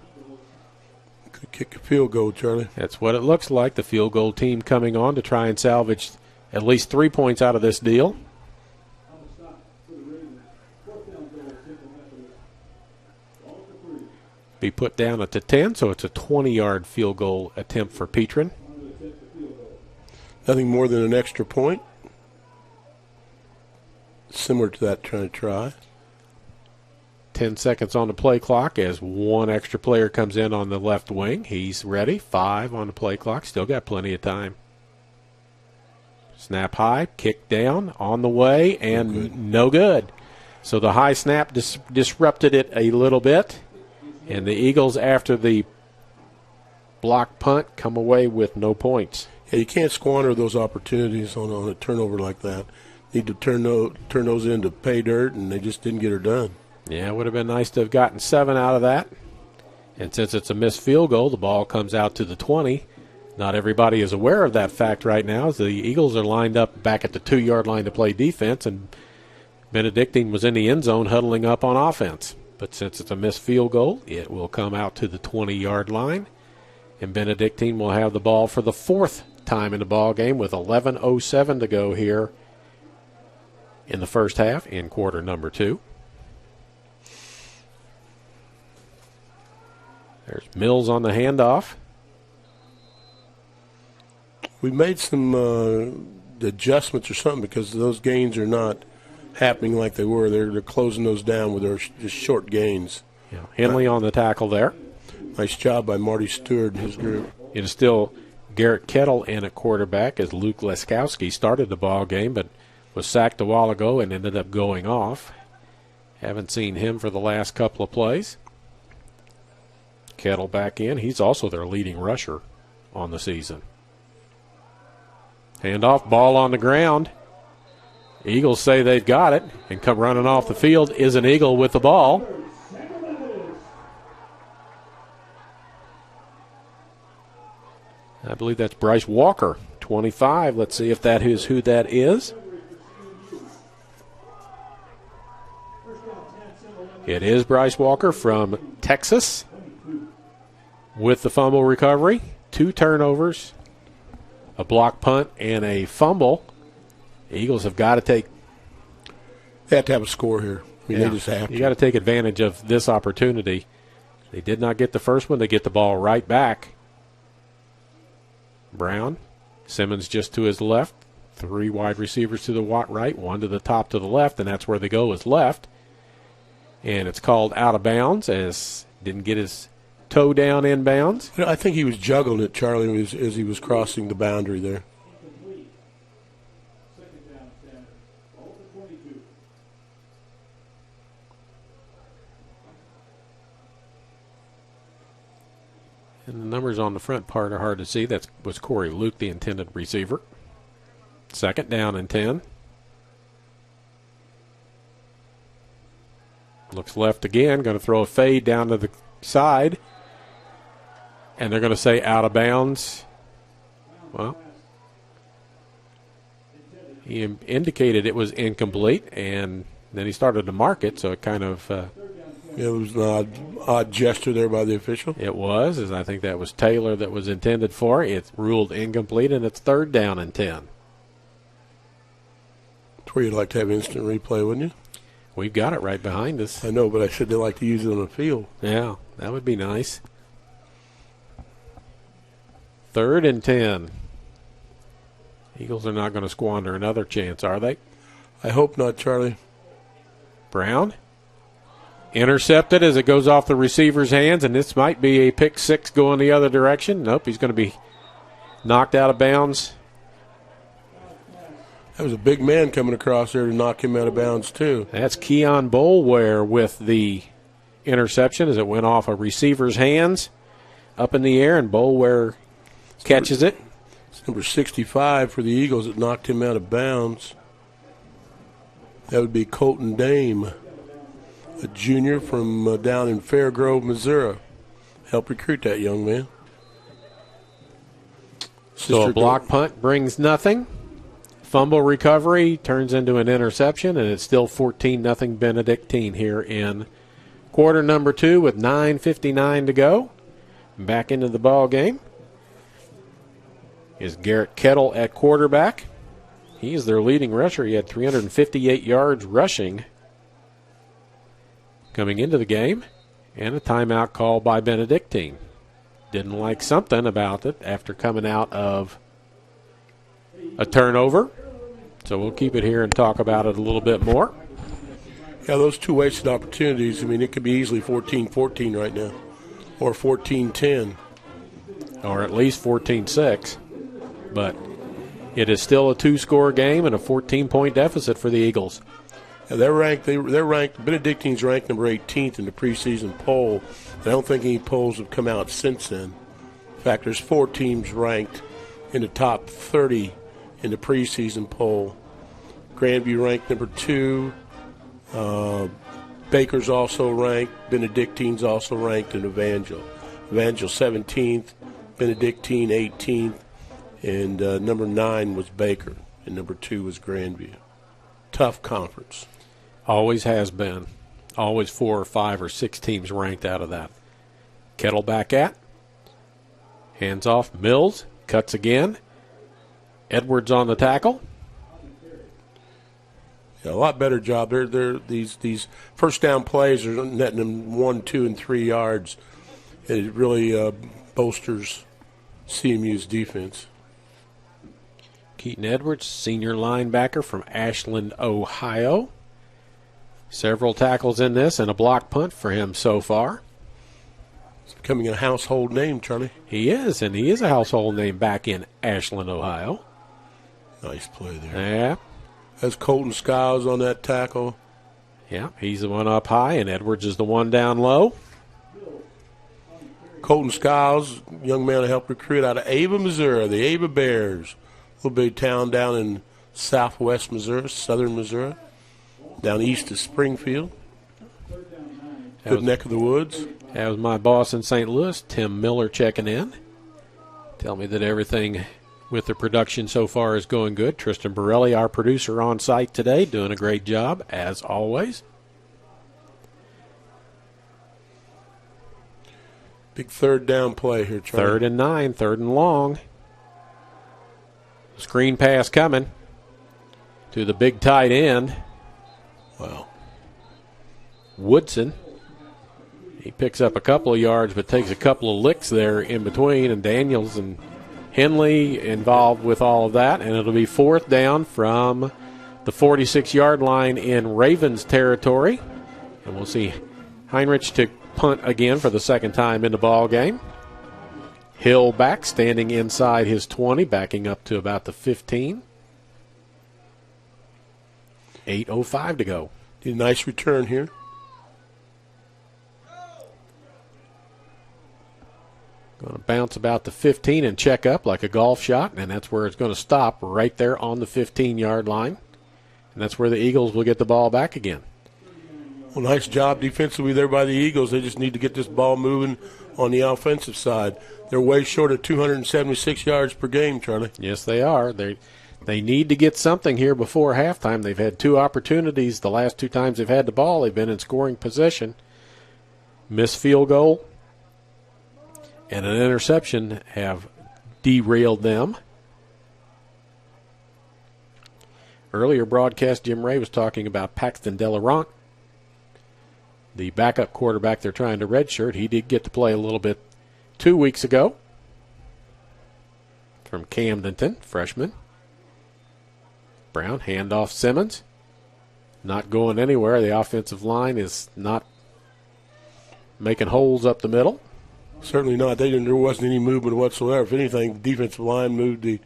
Could kick a field goal, Charlie. That's what it looks like. The field goal team coming on to try and salvage at least 3 points out of this deal. Be put down at the 10, so it's a 20-yard field goal attempt for Petrin. Nothing more than an extra point. Similar to that trying to try. 10 seconds on the play clock as one extra player comes in on the left wing. He's ready. 5 on the play clock. Still got plenty of time. Snap high, kick down, on the way, and no good. So the high snap disrupted it a little bit. And the Eagles, after the block punt, come away with no points. Yeah, you can't squander those opportunities on a turnover like that. Need to turn those into pay dirt, and they just didn't get her done. Yeah, it would have been nice to have gotten 7 out of that. And since it's a missed field goal, the ball comes out to the 20. Not everybody is aware of that fact right now, as the Eagles are lined up back at the 2-yard line to play defense, and Benedictine was in the end zone huddling up on offense. But since it's a missed field goal, it will come out to the 20-yard line, and Benedictine will have the ball for the 4th time in the ball game with 11:07 to go here in the first half in quarter number 2. There's Mills on the handoff. We made some adjustments or something because those gains are not happening like they were. They're closing those down with their just short gains. Yeah. Henley on the tackle there. Nice job by Marty Stewart and his group. It is still Garrett Kettle in at quarterback as Luke Leskowski started the ball game, but was sacked a while ago and ended up going off. Haven't seen him for the last couple of plays. Kettle back in. He's also their leading rusher on the season. Handoff, ball on the ground. Eagles say they've got it and come running off the field is an Eagle with the ball. I believe that's Bryce Walker, 25. Let's see if that is who that is. It is Bryce Walker from Texas with the fumble recovery. 2 turnovers, a block punt, and a fumble. The Eagles have got to take. They have to have a score here. I mean, they just have to. You got to take advantage of this opportunity. They did not get the first one. They get the ball right back. Brown, Simmons just to his left. 3 wide receivers to the right, 1 to the top to the left, and that's where they go is left. And it's called out of bounds as didn't get his toe down inbounds. I think he was juggling it, Charlie, as he was crossing the boundary there. And the numbers on the front part are hard to see. That was Corey Luke, the intended receiver. 2nd down and 10. Looks left again. Going to throw a fade down to the side. And they're going to say out of bounds. Well, he indicated it was incomplete, and then he started to mark it, so it kind of... it was an odd gesture there by the official. It was, as I think that was Taylor that was intended for. It's ruled incomplete, and it's 3rd down and 10. That's where you'd like to have instant replay, wouldn't you? We've got it right behind us. I know, but I said they'd like to use it on the field. Yeah, that would be nice. 3rd and 10. Eagles are not going to squander another chance, are they? I hope not, Charlie. Brown. Intercepted as it goes off the receiver's hands, and this might be a pick 6 going the other direction. Nope, he's going to be knocked out of bounds. That was a big man coming across there to knock him out of bounds, too. That's Keon Bolware with the interception as it went off a receiver's hands up in the air, and Bolware catches it. It's number 65 for the Eagles that knocked him out of bounds. That would be Colton Dame, a junior from down in Fairgrove, Missouri. Helped recruit that young man. So a block punt brings nothing. Fumble recovery turns into an interception, and it's still 14-0 Benedictine here in quarter number 2 with 9:59 to go. Back into the ball game is Garrett Kettle at quarterback. He's their leading rusher. He had 358 yards rushing coming into the game, and a timeout call by Benedictine. Didn't like something about it after coming out of a turnover. So we'll keep it here and talk about it a little bit more. Yeah, those two wasted opportunities, I mean, it could be easily 14-14 right now, or 14-10. Or at least 14-6. But it is still a 2-score game and a 14-point deficit for the Eagles. Yeah, they're ranked. Benedictine's ranked number 18th in the preseason poll. I don't think any polls have come out since then. In fact, there's 4 teams ranked in the top 30 in the preseason poll. Grandview ranked number 2. Baker's also ranked. Benedictine's also ranked, and Evangel 17th, Benedictine 18th, and number 9 was Baker, and number 2 was Grandview. Tough conference. Always has been. Always 4 or 5 or 6 teams ranked out of that. Kettle back at. Hands off. Mills cuts again. Edwards on the tackle. Yeah, a lot better job. These first down plays are netting them 1, 2, and 3 yards. It really bolsters CMU's defense. Keaton Edwards, senior linebacker from Ashland, Ohio. Several tackles in this and a block punt for him so far. He's becoming a household name, Charlie. He is, and he is a household name back in Ashland, Ohio. Nice play there. Yeah. That's Colton Skiles on that tackle. Yeah, he's the one up high, and Edwards is the one down low. Colton Skiles, young man I helped recruit out of Ava, Missouri, the Ava Bears. A little big town down in southwest Missouri, southern Missouri, down east of Springfield. Good neck of the woods. That was my boss in St. Louis, Tim Miller, checking in. Tell me that everything with the production so far is going good. Tristan Borelli, our producer, on site today, doing a great job, as always. Big third down play here, Charlie. 3rd and 9, 3rd and long. Screen pass coming to the big tight end. Wow. Woodson. He picks up a couple of yards but takes a couple of licks there in between, and Daniels and Henley involved with all of that, and it'll be 4th down from the 46-yard line in Ravens territory. And we'll see Heinrich to punt again for the second time in the ball game. Hill back, standing inside his 20, backing up to about the 15. 8:05 to go. Did a nice return here. Going to bounce about the 15 and check up like a golf shot, and that's where it's going to stop, right there on the 15-yard line. And that's where the Eagles will get the ball back again. Well, nice job defensively there by the Eagles. They just need to get this ball moving on the offensive side. They're way short of 276 yards per game, Charlie. Yes, they are. They need to get something here before halftime. They've had 2 opportunities. The last 2 times they've had the ball, they've been in scoring position. Missed field goal and an interception have derailed them. Earlier broadcast, Jim Ray was talking about Paxton Delarant, the backup quarterback they're trying to redshirt. He did get to play a little bit 2 weeks ago from Camdenton, freshman. Brown, handoff Simmons. Not going anywhere. The offensive line is not making holes up the middle. Certainly not. There wasn't any movement whatsoever. If anything, the defensive line moved the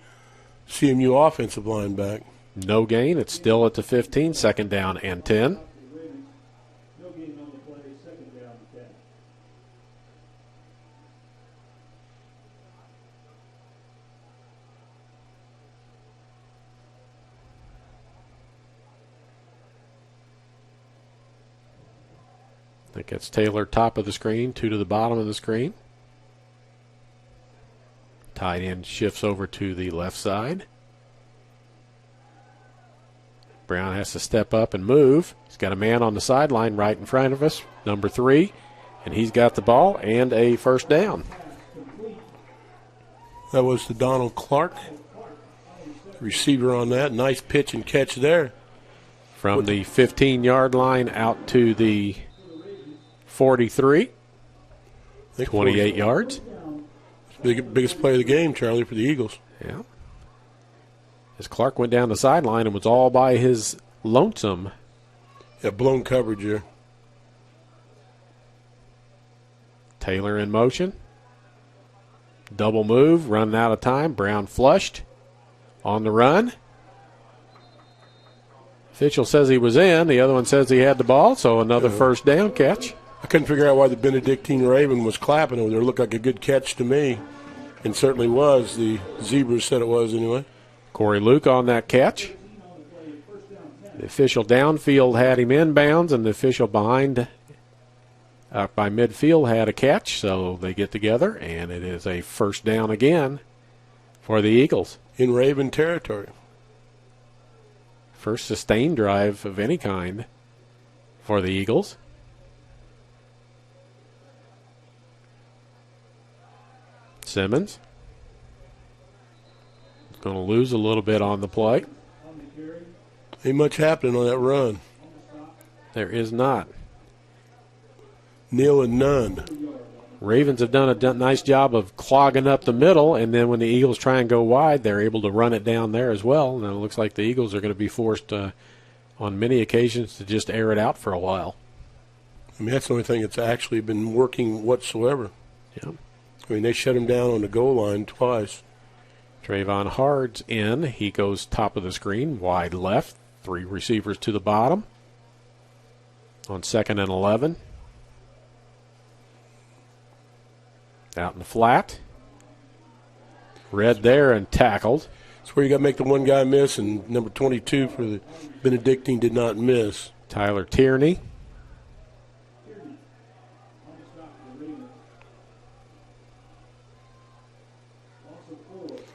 CMU offensive line back. No gain. It's still at the 15, second down and 10. I think it's Taylor top of the screen, 2 to the bottom of the screen. Tight end shifts over to the left side. Brown has to step up and move. He's got a man on the sideline right in front of us, number 3, and he's got the ball and a first down. That was to Donald Clark, receiver on that. Nice pitch and catch there. From the 15-yard line out to the 43, 28 yards. Biggest play of the game, Charlie, for the Eagles. Yeah. As Clark went down the sideline and was all by his lonesome. Yeah, blown coverage here. Taylor in motion. Double move, running out of time. Brown flushed. On the run. Official says he was in. The other one says he had the ball, so another first down catch. I couldn't figure out why the Benedictine Raven was clapping over there. It looked like a good catch to me, and certainly was. The Zebras said it was anyway. Corey Luke on that catch. The official downfield had him inbounds, and the official behind by midfield had a catch, so they get together, and it is a first down again for the Eagles. In Raven territory. First sustained drive of any kind for the Eagles. Simmons is going to lose a little bit on the play. Ain't much happening on that run. There is not. Nil and none. Ravens have done a nice job of clogging up the middle, and then when the Eagles try and go wide, they're able to run it down there as well. And it looks like the Eagles are going to be forced on many occasions to just air it out for a while. I mean, that's the only thing that's actually been working whatsoever. Yeah. I mean, they shut him down on the goal line twice. Trayvon Hard's in. He goes top of the screen, wide left. 3 receivers to the bottom. On 2nd and 11. Out in the flat. Read there and tackled. That's where you got to make the one guy miss, and number 22 for the Benedictine did not miss. Tyler Tierney.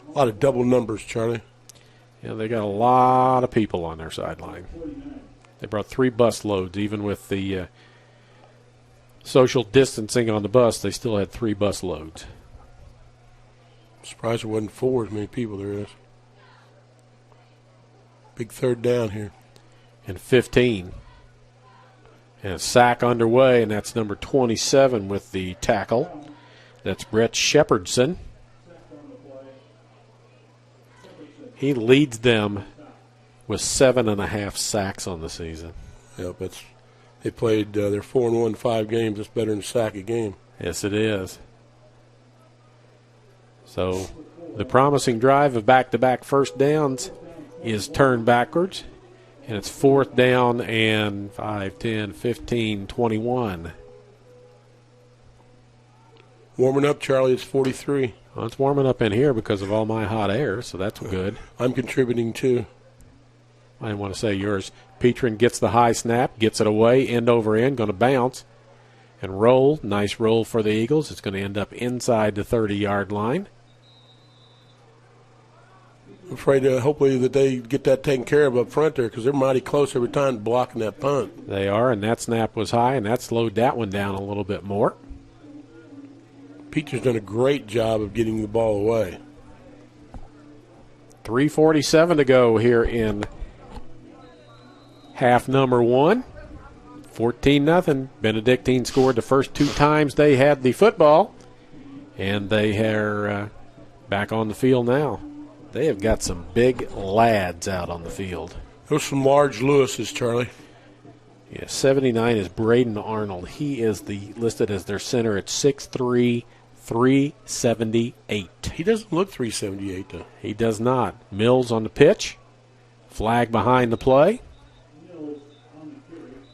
A lot of double numbers, Charlie. Yeah, they got a lot of people on their sideline. They brought 3 bus loads, even with the social distancing on the bus. They still had 3 bus loads. I'm surprised there wasn't 4 as many people there is. Big third down here. And 15. And a sack underway, and that's number 27 with the tackle. That's Brett Shepherdson. He leads them with 7.5 sacks on the season. Yep, they played their 4-1 5 games. That's better than a sack a game. Yes, it is. So the promising drive of back-to-back first downs is turned backwards, and it's 4th down and 5, 10, 15, 21. Warming up, Charlie. It's 43. Well, it's warming up in here because of all my hot air, so that's good. I'm contributing too. I didn't want to say yours. Petrin gets the high snap, gets it away, end over end, going to bounce and roll. Nice roll for the Eagles. It's going to end up inside the 30-yard line. I'm afraid hopefully that they get that taken care of up front there because they're mighty close every time blocking that punt. They are, and that snap was high, and that slowed that one down a little bit more. Petrin's done a great job of getting the ball away. 3:47 to go here in half number 1. 14-0. Benedictine scored the first 2 times they had the football, and they are back on the field now. They have got some big lads out on the field. Those some large Lewises, Charlie. Yeah, 79 is Braden Arnold. He is listed as their center at 6'3", 378. He doesn't look 378, though. He does not. Mills on the pitch. Flag behind the play.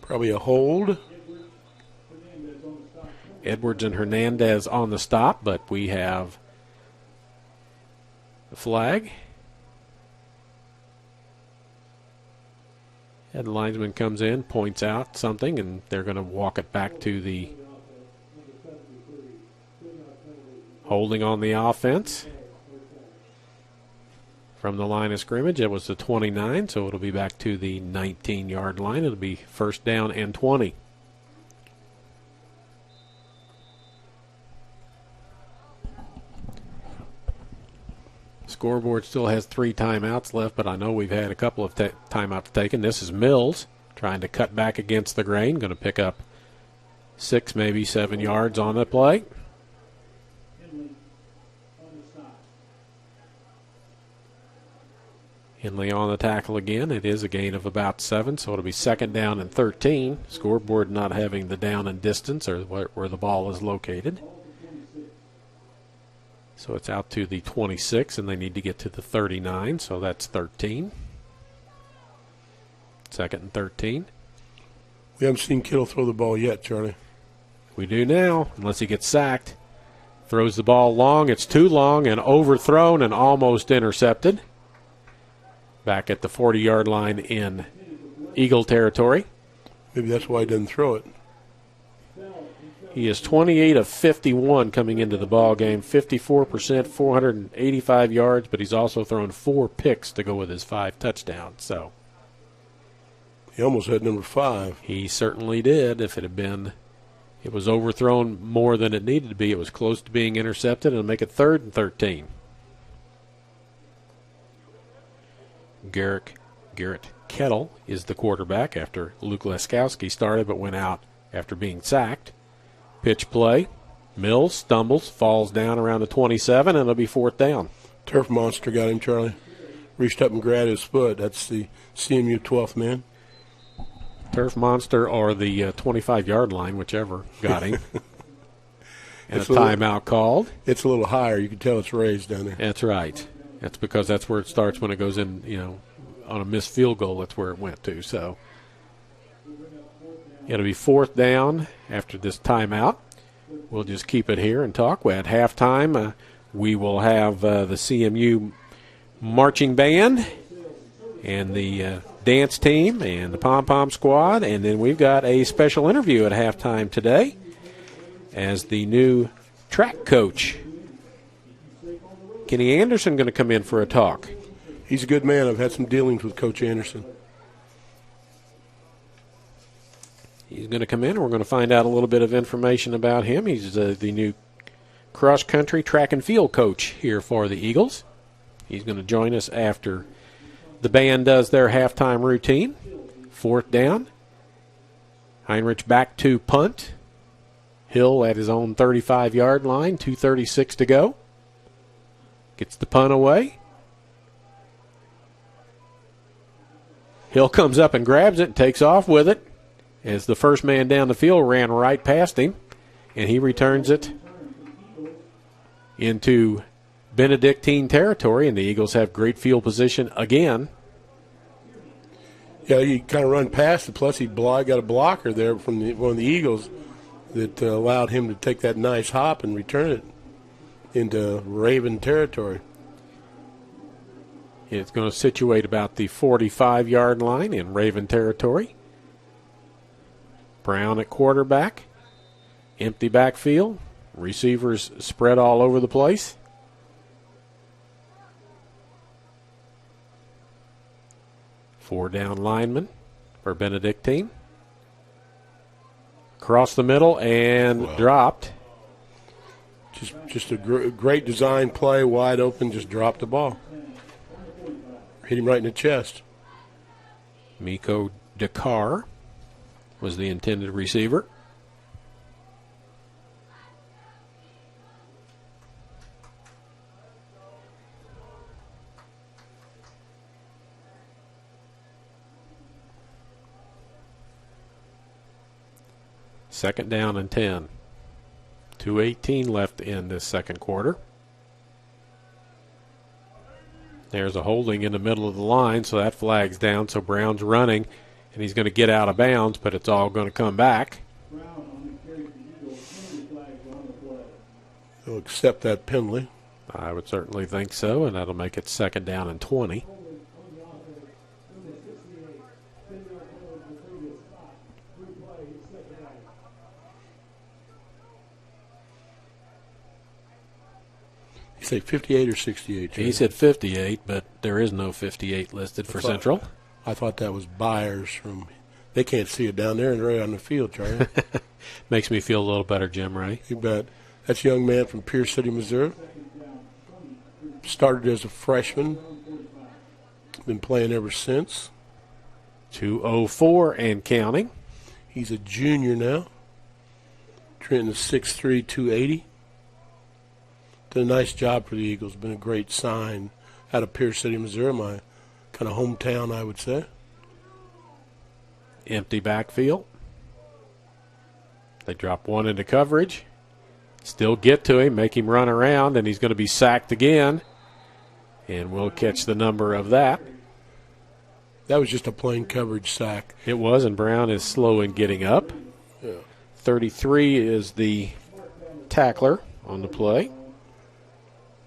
Probably a hold. Edwards and Hernandez on the stop, but we have the flag. And the linesman comes in, points out something, and they're going to walk it back to the holding on the offense. From the line of scrimmage, it was the 29, so it'll be back to the 19-yard line. It'll be first down and 20. Scoreboard still has 3 timeouts left, but I know we've had a couple of timeouts taken. This is Mills trying to cut back against the grain, going to pick up 6, maybe 7 yards on the play. Henley on the tackle again. It is a gain of about 7, so it'll be second down and 13. Scoreboard not having the down and distance or where the ball is located. So it's out to the 26, and they need to get to the 39, so that's 13. Second and 13. We haven't seen Kittle throw the ball yet, Charlie. We do now, unless he gets sacked. Throws the ball long. It's too long and overthrown and almost intercepted. Back at the 40-yard line in Eagle territory. Maybe that's why he didn't throw it. He is 28 of 51 coming into the ball game, 54%, 485 yards, but he's also thrown 4 picks to go with his 5 touchdowns. So he almost had number 5. He certainly did. If it had been, it was overthrown more than it needed to be. It was close to being intercepted, and it'll make it 3rd and 13. Garrett Kettle is the quarterback after Luke Leskowski started but went out after being sacked. Pitch play. Mills stumbles, falls down around the 27, and it'll be 4th down. Turf Monster got him, Charlie. Reached up and grabbed his foot. That's the CMU 12th man. Turf Monster or the 25-yard line, whichever, got him. And a timeout called. It's a little higher. You can tell it's raised down there. That's right. That's because that's where it starts when it goes in, on a missed field goal. That's where it went to. So it'll be 4th down after this timeout. We'll just keep it here and talk. At halftime, we will have the CMU marching band and the dance team and the pom-pom squad. And then we've got a special interview at halftime today as the new track coach, Kenny Anderson, going to come in for a talk. He's a good man. I've had some dealings with Coach Anderson. He's going to come in, and we're going to find out a little bit of information about him. He's the new cross-country track and field coach here for the Eagles. He's going to join us after the band does their halftime routine. 4th down. Heinrich back to punt. Hill at his own 35-yard line, 2:36 to go. Gets the punt away. Hill comes up and grabs it and takes off with it as the first man down the field ran right past him, and he returns it into Benedictine territory, and the Eagles have great field position again. Yeah, he kind of run past it, plus he got a blocker there from one of the Eagles that allowed him to take that nice hop and return it into Raven territory. It's going to situate about the 45-yard line in Raven territory. Brown at quarterback. Empty backfield. Receivers spread all over the place. Four down linemen for Benedictine. Across the middle and dropped. Just a great design play, wide open, just dropped the ball. Hit him right in the chest. Miko Dakar was the intended receiver. Second down and 10. 2:18 left in this second quarter. There's a holding in the middle of the line, so that flag's down. So Brown's running, and he's going to get out of bounds, but it's all going to come back. He'll accept that penalty. I would certainly think so, and that'll make it 2nd down and 20. You say 58 or 68? He said 58, but there is no 58 listed for Central. I thought that was Byers from. They can't see it down there and right on the field, Charlie. Makes me feel a little better, Jim Ray. You bet. That's a young man from Pierce City, Missouri. Started as a freshman. Been playing ever since. 204 and counting. He's a junior now. Trenton is 6'3", 280. Did a nice job for the Eagles. Been a great sign out of Pierce City, Missouri, my kind of hometown, I would say. Empty backfield. They drop one into coverage. Still get to him, make him run around, and he's going to be sacked again. And we'll catch the number of that. That was just a plain coverage sack. It was, and Brown is slow in getting up. Yeah. 33 is the tackler on the play.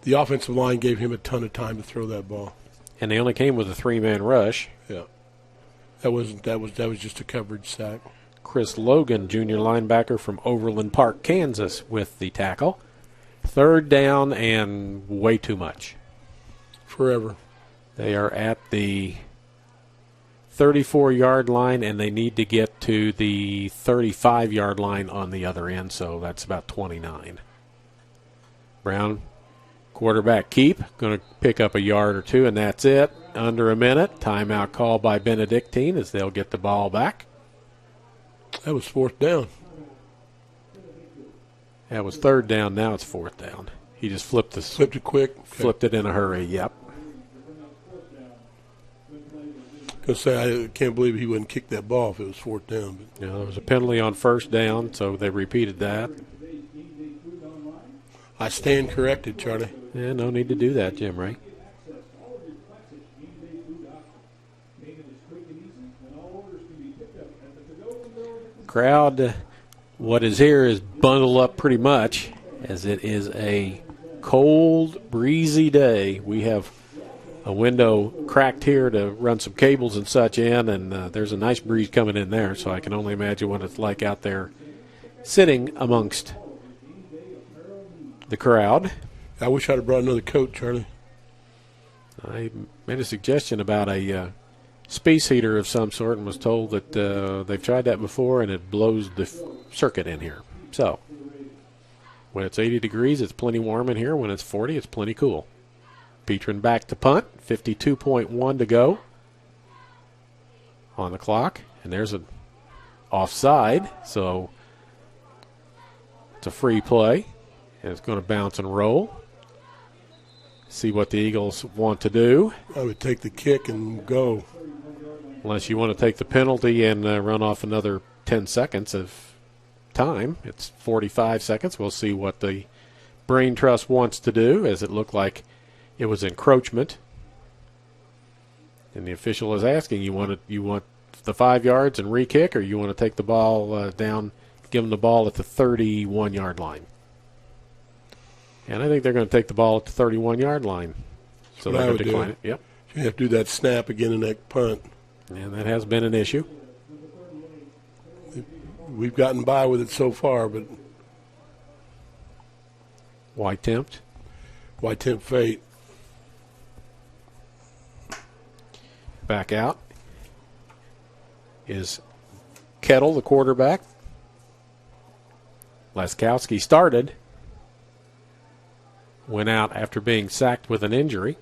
The offensive line gave him a ton of time to throw that ball. And they only came with a 3-man rush. Yeah. That was just a coverage sack. Chris Logan, junior linebacker from Overland Park, Kansas, with the tackle. 3rd down and way too much. Forever. They are at the 34-yard line, and they need to get to the 35-yard line on the other end, so that's about 29. Brown, quarterback keep, going to pick up a yard or two, and that's it. Under a minute. Timeout call by Benedictine as they'll get the ball back. That was 4th down. That was 3rd down. Now it's 4th down. He just flipped it quick. Okay. Flipped it in a hurry. Yep. I say I can't believe he wouldn't kick that ball if it was 4th down. But. Yeah, there was a penalty on 1st down, so they repeated that. I stand corrected, Charlie. Yeah, no need to do that, Jim Ray. Crowd, what is here is bundled up pretty much, as it is a cold, breezy day. We have a window cracked here to run some cables and such in, and there's a nice breeze coming in there, so I can only imagine what it's like out there sitting amongst the crowd. I wish I'd have brought another coat, Charlie. I made a suggestion about a space heater of some sort and was told that they've tried that before and it blows the circuit in here. So when it's 80 degrees, it's plenty warm in here. When it's 40, it's plenty cool. Petrin back to punt, 52.1 to go on the clock. And there's an offside, so it's a free play. And it's going to bounce and roll. See what the Eagles want to do. I would take the kick and go. Unless you want to take the penalty and run off another 10 seconds of time. It's 45 seconds. We'll see what the Brain Trust wants to do, as it looked like it was encroachment. And the official is asking, you want the 5 yards and re-kick, or you want to take the ball down, give them the ball at the 31-yard line? And I think they're going to take the ball at the 31-yard line. So they're going to decline it. Yep. You have to do that snap again in that punt. And that has been an issue. We've gotten by with it so far, but why tempt? Why tempt fate? Back out is Kettle, the quarterback. Laskowski started. Went out after being sacked with an injury.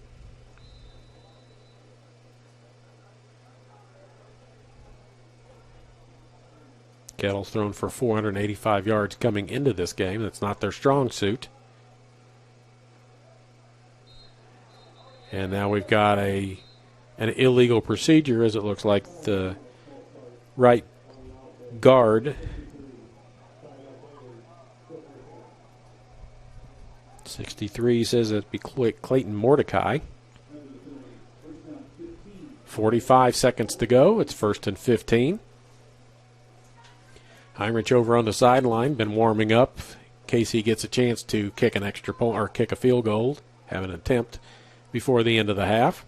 Kettle's thrown for 485 yards coming into this game. That's not their strong suit. And now we've got an illegal procedure, as it looks like the right guard, 63, says it'd be Clayton Mordecai. 45 seconds to go. It's 1st and 15. Heinrich over on the sideline, been warming up in case he gets a chance to kick an extra point or kick a field goal, have an attempt before the end of the half.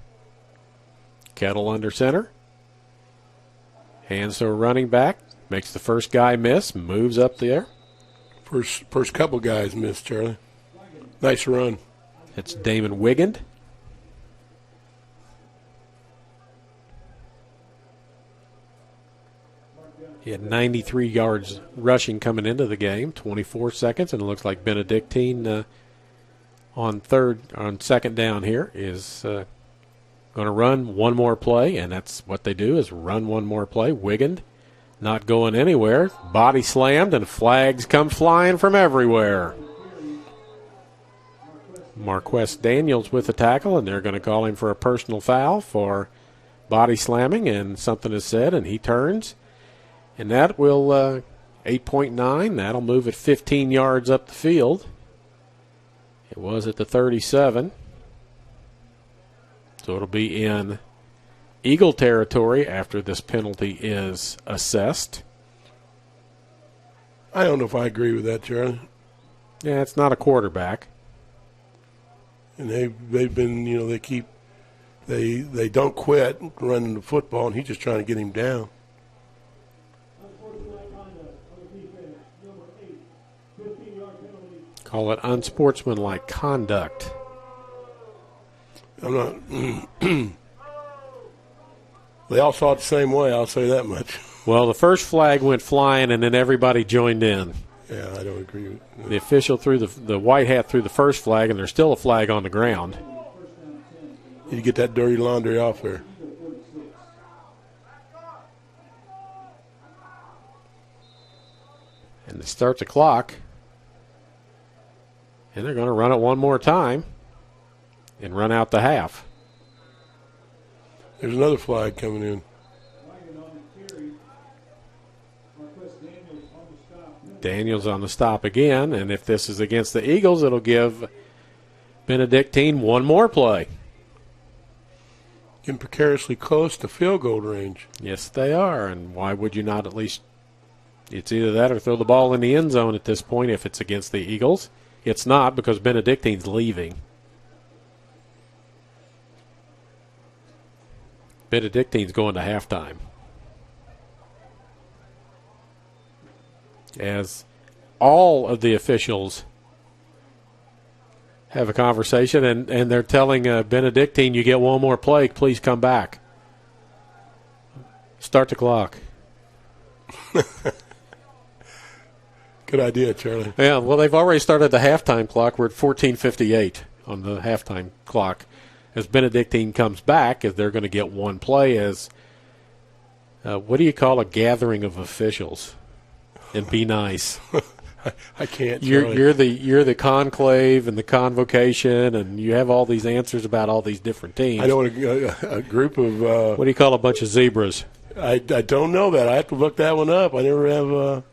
Kettle under center. Hands to a running back. Makes the first guy miss. Moves up there. First couple guys missed, Charlie. Nice run. It's Damon Wigand. He had 93 yards rushing coming into the game, 24 seconds, and it looks like Benedictine on second down here is going to run one more play, and that's what they do is run one more play. Wigand not going anywhere. Body slammed, and flags come flying from everywhere. Marquess Daniels with the tackle, and they're going to call him for a personal foul for body slamming, and something is said, and he turns. And that will, 8.9, that'll move it 15 yards up the field. It was at the 37. So it'll be in Eagle territory after this penalty is assessed. I don't know if I agree with that, Charlie. Yeah, it's not a quarterback. And they've been, they don't quit running the football, and he's just trying to get him down. Call it unsportsmanlike conduct. I'm not. They all saw it the same way, I'll say that much. Well, the first flag went flying, and then everybody joined in. Yeah, I don't agree with that. The official threw the white hat threw the first flag, and there's still a flag on the ground. You get that dirty laundry off there. And they start the clock. And they're going to run it one more time and run out the half. There's another flag coming in. Daniels on the stop again, and if this is against the Eagles, it'll give Benedictine one more play. Getting precariously close to field goal range. Yes, they are, and why would you not at least – it's either that or throw the ball in the end zone at this point if it's against the Eagles. It's not because Benedictine's leaving. Benedictine's going to halftime. As all of the officials have a conversation, and they're telling Benedictine, you get one more play, please come back. Start the clock. Good idea, Charlie. Yeah, well, they've already started the halftime clock. We're at 14:58 on the halftime clock. As Benedictine comes back, as they're going to get one play as, what do you call a gathering of officials? And be nice. I can't. You're the conclave and the convocation, and you have all these answers about all these different teams. I know a group of. What do you call a bunch of zebras? I don't know that. I have to look that one up. I never have.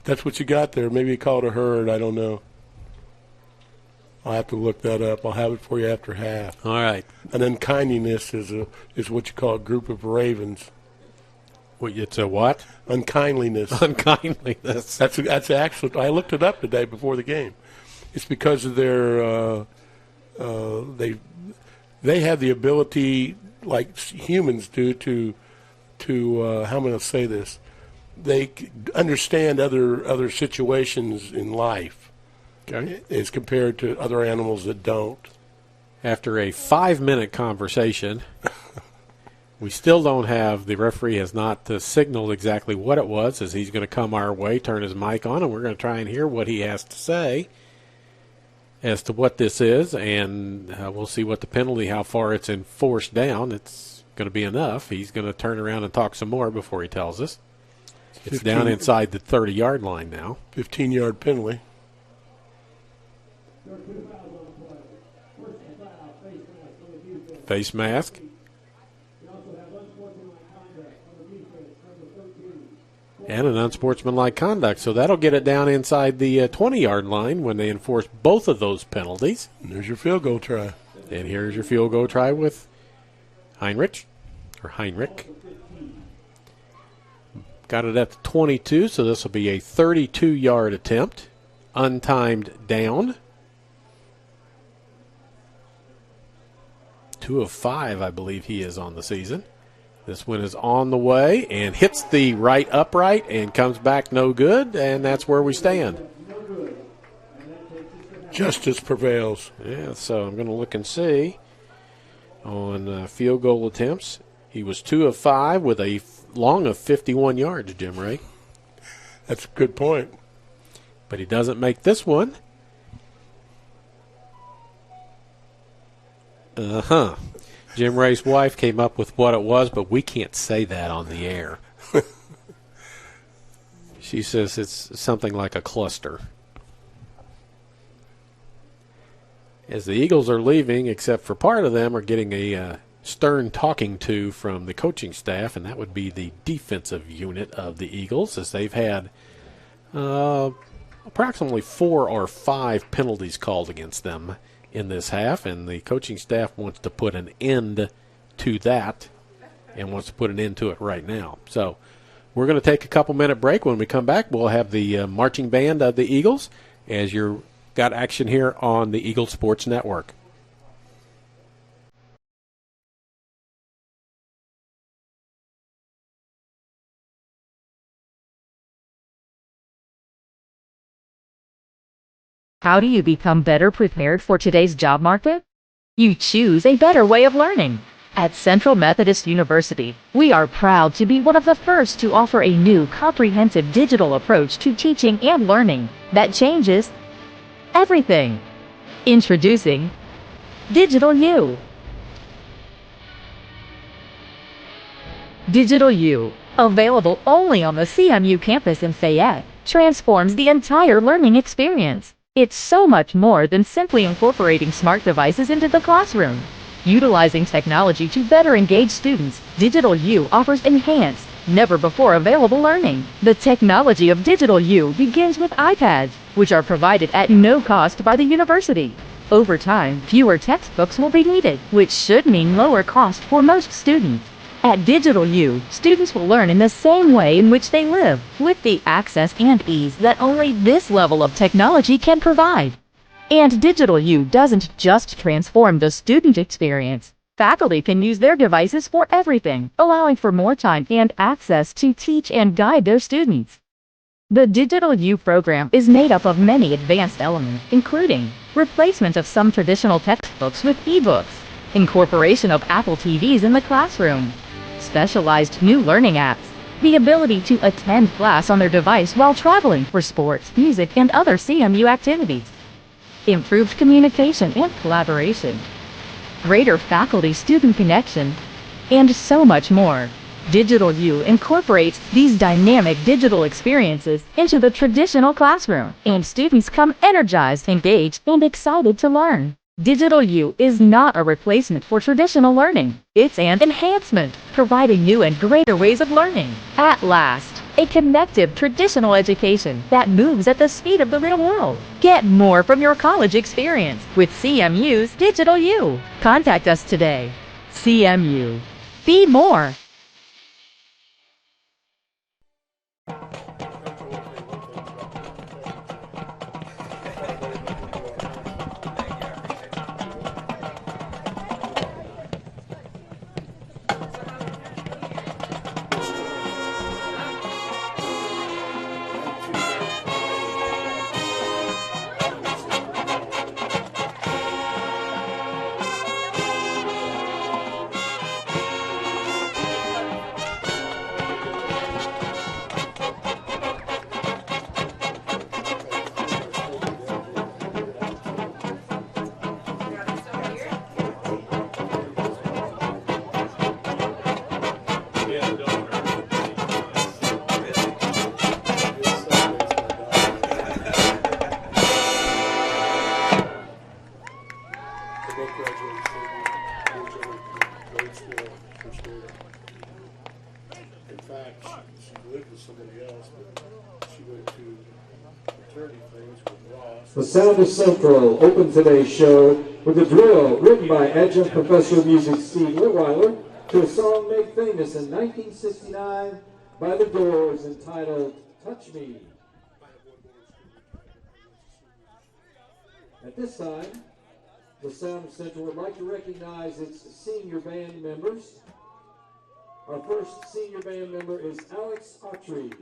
That's what you got there. Maybe you call it a herd. I don't know. I'll have to look that up. I'll have it for you after half. All right. And then kindliness is what you call a group of ravens. It's a what? Unkindliness. Unkindliness. That's actually. I looked it up today before the game. It's because of their they have the ability, like humans do, to how am I going to say this? They understand other situations in life, okay, as compared to other animals that don't. After a 5-minute conversation. We still don't have, the referee has not signaled exactly what it was, as he's going to come our way, turn his mic on, and we're going to try and hear what he has to say as to what this is, and we'll see what the penalty, how far it's enforced down. It's going to be enough. He's going to turn around and talk some more before he tells us. It's down inside the 30-yard line now. 15-yard penalty. Face mask. And an unsportsmanlike conduct. So that'll get it down inside the 20-yard line when they enforce both of those penalties. And there's your field goal try. And here's your field goal try with Heinrich. for Heinrich. Got it at the 22, so this will be a 32-yard attempt. Untimed down. 2 of 5, I believe he is on the season. This one is on the way and hits the right upright and comes back no good, and that's where we stand. Justice prevails. Yeah, so I'm going to look and see on field goal attempts. He was 2 of 5 with a long of 51 yards, Jim Ray. That's a good point. But he doesn't make this one. Jim Ray's wife came up with what it was, but we can't say that on the air. She says it's something like a cluster. As the Eagles are leaving, except for part of them, are getting a stern talking to from the coaching staff, and that would be the defensive unit of the Eagles, as they've had approximately 4 or 5 penalties called against them in this half, and the coaching staff wants to put an end to that and wants to put an end to it right now. So we're going to take a couple-minute break. When we come back, we'll have the marching band of the Eagles as you've got action here on the Eagle Sports Network. How do you become better prepared for today's job market? You choose a better way of learning. At Central Methodist University, we are proud to be one of the first to offer a new comprehensive digital approach to teaching and learning that changes everything. Introducing Digital U. Digital U, available only on the CMU campus in Fayette, transforms the entire learning experience. It's so much more than simply incorporating smart devices into the classroom. Utilizing technology to better engage students, Digital U offers enhanced, never-before-available learning. The technology of Digital U begins with iPads, which are provided at no cost by the university. Over time, fewer textbooks will be needed, which should mean lower cost for most students. At Digital U, students will learn in the same way in which they live, with the access and ease that only this level of technology can provide. And Digital U doesn't just transform the student experience. Faculty can use their devices for everything, allowing for more time and access to teach and guide their students. The Digital U program is made up of many advanced elements, including replacement of some traditional textbooks with ebooks, incorporation of Apple TVs in the classroom, specialized new learning apps, the ability to attend class on their device while traveling for sports, music, and other CMU activities, improved communication and collaboration, greater faculty-student connection, and so much more. Digital U incorporates these dynamic digital experiences into the traditional classroom, and students come energized, engaged, and excited to learn. Digital U is not a replacement for traditional learning. It's an enhancement, providing new and greater ways of learning. At last, a connected traditional education that moves at the speed of the real world. Get more from your college experience with CMU's Digital U. Contact us today. CMU. Be more. The Sound of Central opened today's show with a drill written by Adjunct Professor of Music Steve Litweiler to a song made famous in 1969 by The Doors entitled Touch Me. At this time, the Sound of Central would like to recognize its senior band members. Our first senior band member is Alex Autry.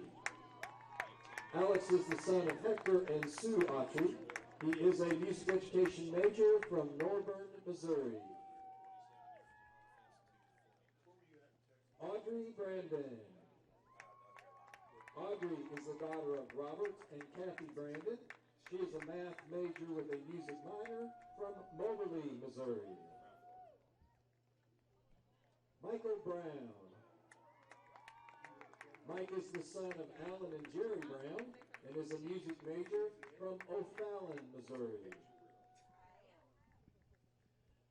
Alex is the son of Hector and Sue Autry. He is a music education major from Norburn, Missouri. Audrey Brandon. Audrey is the daughter of Robert and Kathy Brandon. She is a math major with a music minor from Moberly, Missouri. Michael Brown. Mike is the son of Alan and Jerry Brown and is a music major from O'Fallon, Missouri.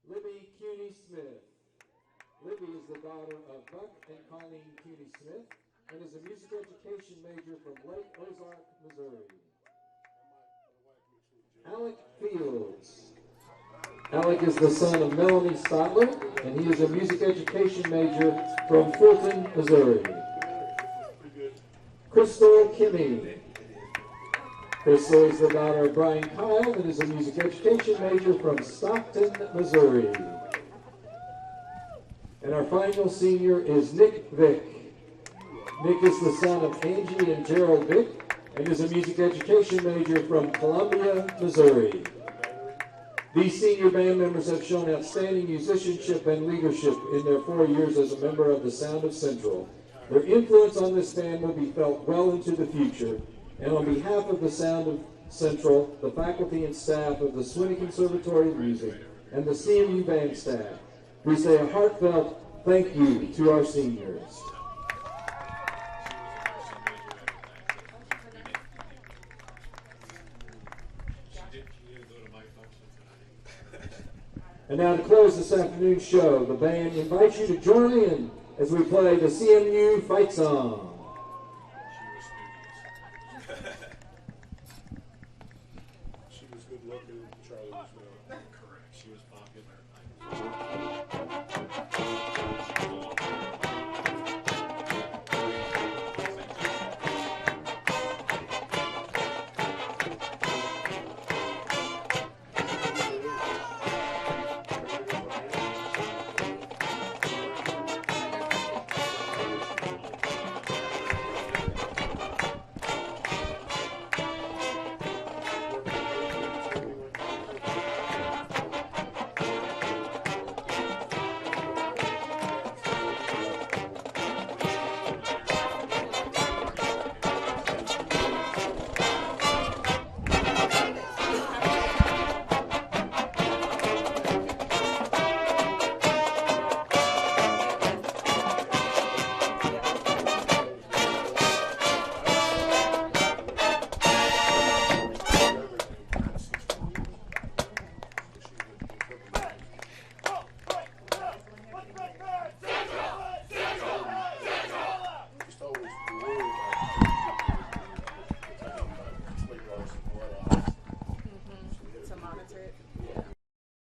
Libby Cuny Smith. Libby is the daughter of Buck and Colleen Cuny Smith and is a music education major from Lake Ozark, Missouri. Alec Fields. Alec is the son of Melanie Stotler, and he is a music education major from Fulton, Missouri. Crystal Kimmy. Crystal is the daughter of Brian Kyle and is a music education major from Stockton, Missouri. And our final senior is Nick Vick. Nick is the son of Angie and Gerald Vick and is a music education major from Columbia, Missouri. These senior band members have shown outstanding musicianship and leadership in their 4 years as a member of the Sound of Central. Their influence on this band will be felt well into the future, and on behalf of the Sound of Central, the faculty and staff of the Swinney Conservatory of Music, and the CMU band staff, we say a heartfelt thank you to our seniors. And now to close this afternoon's show, the band invites you to join in as we play the CMU fight song. She was good looking, Charlie was well. Correct. She was popular.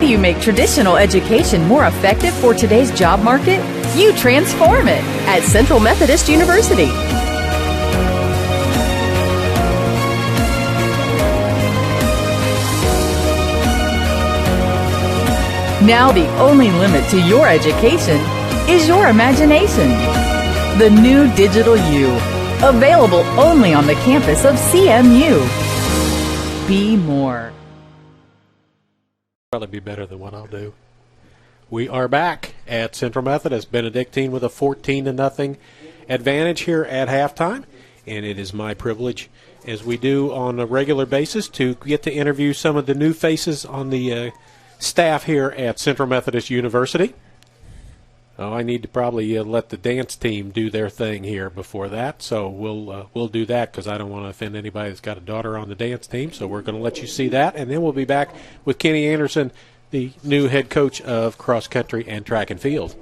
You make traditional education more effective for today's job market? You transform it at Central Methodist University. Now the only limit to your education is your imagination. The new Digital U, available only on the campus of CMU. Be more. Probably be better than what I'll do. We are back at Central Methodist. Benedictine with a 14-0 advantage here at halftime, and it is my privilege, as we do on a regular basis, to get to interview some of the new faces on the staff here at Central Methodist University. Oh, I need to probably let the dance team do their thing here before that, so we'll do that because I don't want to offend anybody that's got a daughter on the dance team, so we're going to let you see that, and then we'll be back with Kenny Anderson, the new head coach of cross country and track and field.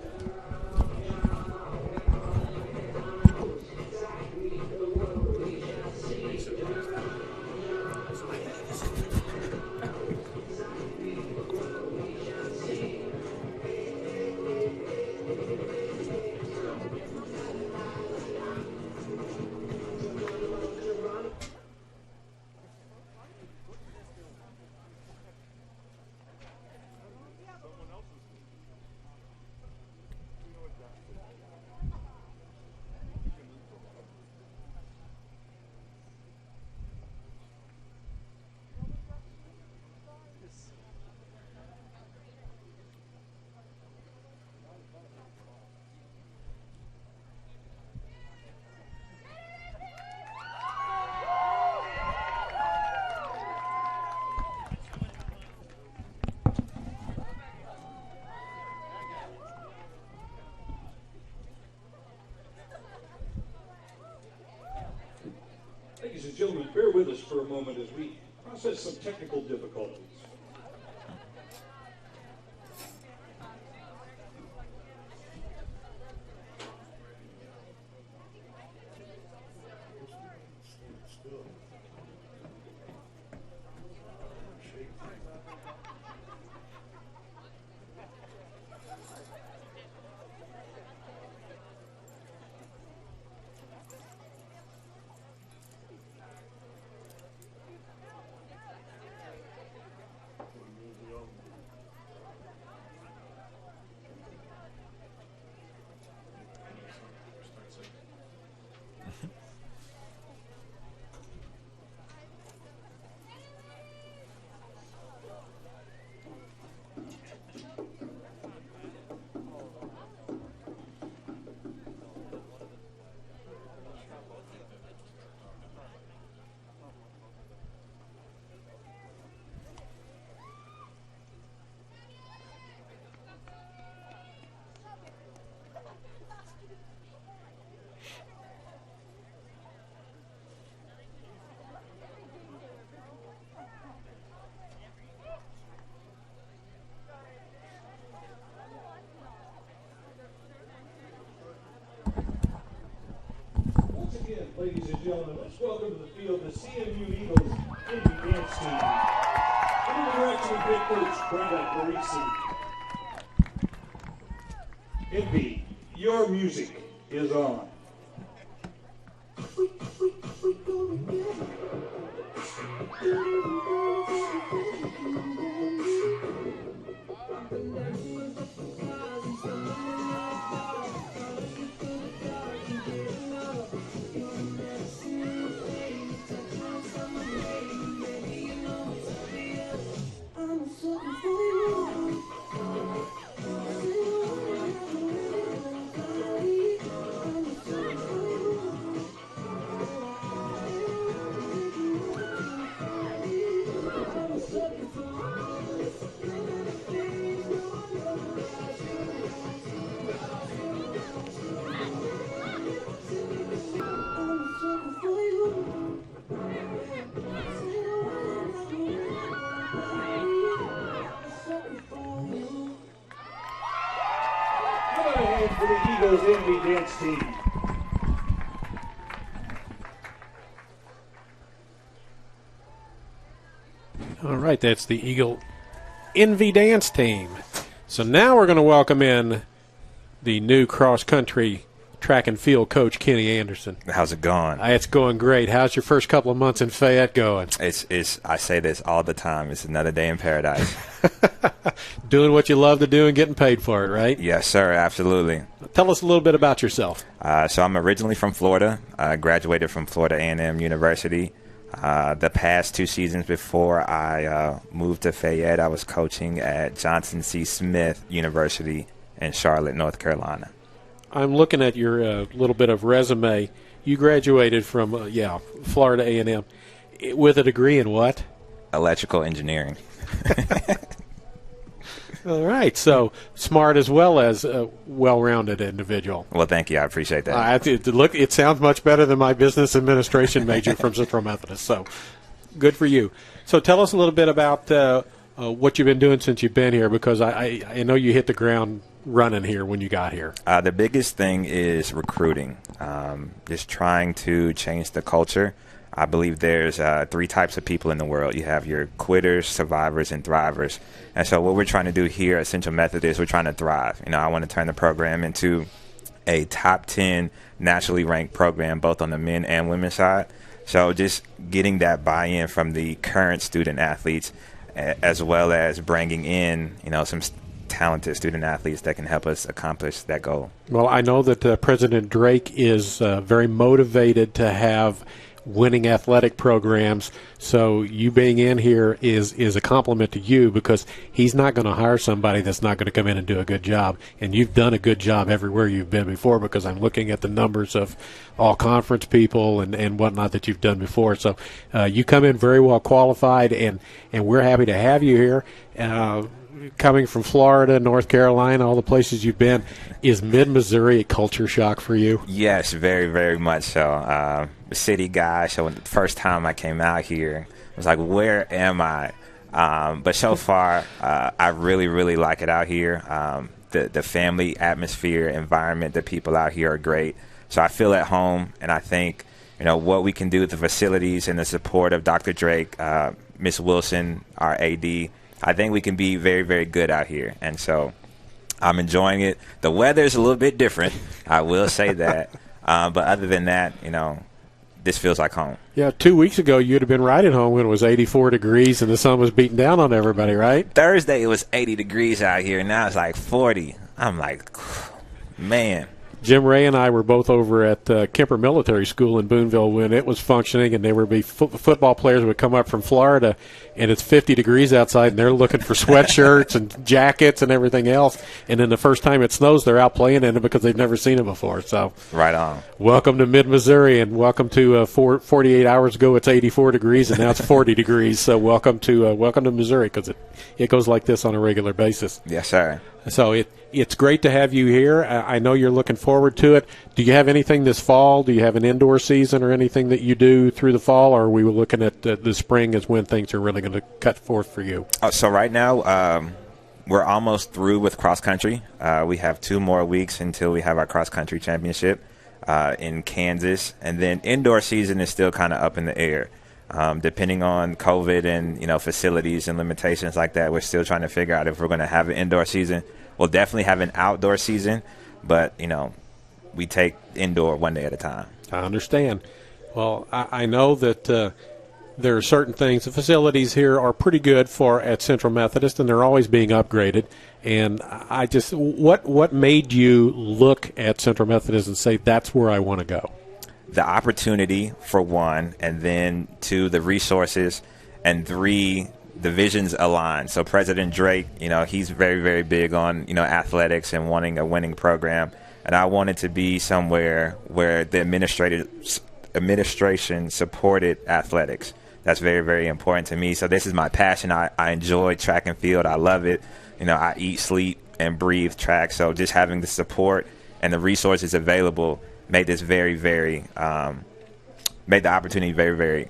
gentlemen, bear with us for a moment as we process some technical difficulties. Ladies and gentlemen, let's welcome to the field the CMU Eagles Indy Dance Team. Under the direction of head coach Brenda Parisi. Indy, your music is on. For the Eagles Indy Dance Team. All right, that's the Eagle Envy Dance Team. So now we're going to welcome in the new cross-country track and field coach, Kenny Anderson. How's it going? It's going great. How's your first couple of months in Fayette going? It's. I say this all the time. It's another day in paradise. Doing what you love to do and getting paid for it, right? Yes, sir. Absolutely. Tell us a little bit about yourself. So I'm originally from Florida. I graduated from Florida A&M University. The past 2 seasons before I moved to Fayette, I was coaching at Johnson C. Smith University in Charlotte, North Carolina. I'm looking at your little bit of resume. You graduated from, Florida A&M with a degree in what? Electrical engineering. All right, so smart as well as a well-rounded individual. Well, thank you. I appreciate that. It sounds much better than my business administration major from Central Methodist, so good for you. So tell us a little bit about what you've been doing since you've been here, because I know you hit the ground running here when you got here. The biggest thing is recruiting, just trying to change the culture. I believe there's 3 types of people in the world. You have your quitters, survivors, and thrivers. And so what we're trying to do here at Central Methodist, we're trying to thrive. I want to turn the program into a top 10 nationally ranked program, both on the men and women's side. So just getting that buy-in from the current student athletes, as well as bringing in, some talented student athletes that can help us accomplish that goal. Well, I know that President Drake is very motivated to have winning athletic programs, so you being in here is a compliment to you, because he's not going to hire somebody that's not going to come in and do a good job, and you've done a good job everywhere you've been before, because I'm looking at the numbers of all conference people and whatnot that you've done before. So you come in very well qualified, and we're happy to have you here. coming from Florida, North Carolina, all the places you've been, is mid-Missouri a culture shock for you? Yes, very, very much so. A city guy, so the first time I came out here, I was like, where am I? But so far, I really, really like it out here. The family atmosphere, environment, the people out here are great. So I feel at home, and I think, what we can do with the facilities and the support of Dr. Drake, Miss Wilson, our AD, I think we can be very, very good out here. And so I'm enjoying it. The weather is a little bit different, I will say that. But other than that, this feels like home. Yeah, 2 weeks ago you'd have been right at home when it was 84 degrees and the sun was beating down on everybody, right? Thursday it was 80 degrees out here, and now it's like 40. I'm like, man. Jim Ray and I were both over at Kemper Military School in Boonville when it was functioning, and there would be football players would come up from Florida, and it's 50 degrees outside, and they're looking for sweatshirts and jackets and everything else. And then the first time it snows, they're out playing in it because they've never seen it before. So, right on. Welcome to mid-Missouri, and welcome to 48 hours ago it's 84 degrees, and now it's 40 degrees. So welcome to Missouri, because it goes like this on a regular basis. Yes, sir. So it's great to have you here. I know you're looking forward to it. Do you have anything this fall? Do you have an indoor season or anything that you do through the fall, or are we looking at the spring as when things are really going to cut forth for you? So right now we're almost through with cross-country. We have 2 more weeks until we have our cross-country championship in Kansas. And then indoor season is still kind of up in the air. Depending on COVID and, facilities and limitations like that, we're still trying to figure out if we're going to have an indoor season. We'll definitely have an outdoor season, but, we take indoor one day at a time. I understand. Well, I know that there are certain things. The facilities here are pretty good at Central Methodist, and they're always being upgraded. And I just, what made you look at Central Methodist and say, that's where I want to go? The opportunity, for one, and then 2, the resources, and 3, the visions align. So President Drake, he's very, very big on, athletics and wanting a winning program. And I wanted to be somewhere where the administration supported athletics. That's very, very important to me. So this is my passion. I enjoy track and field. I love it. I eat, sleep, and breathe track. So just having the support and the resources available made this very, very made the opportunity very, very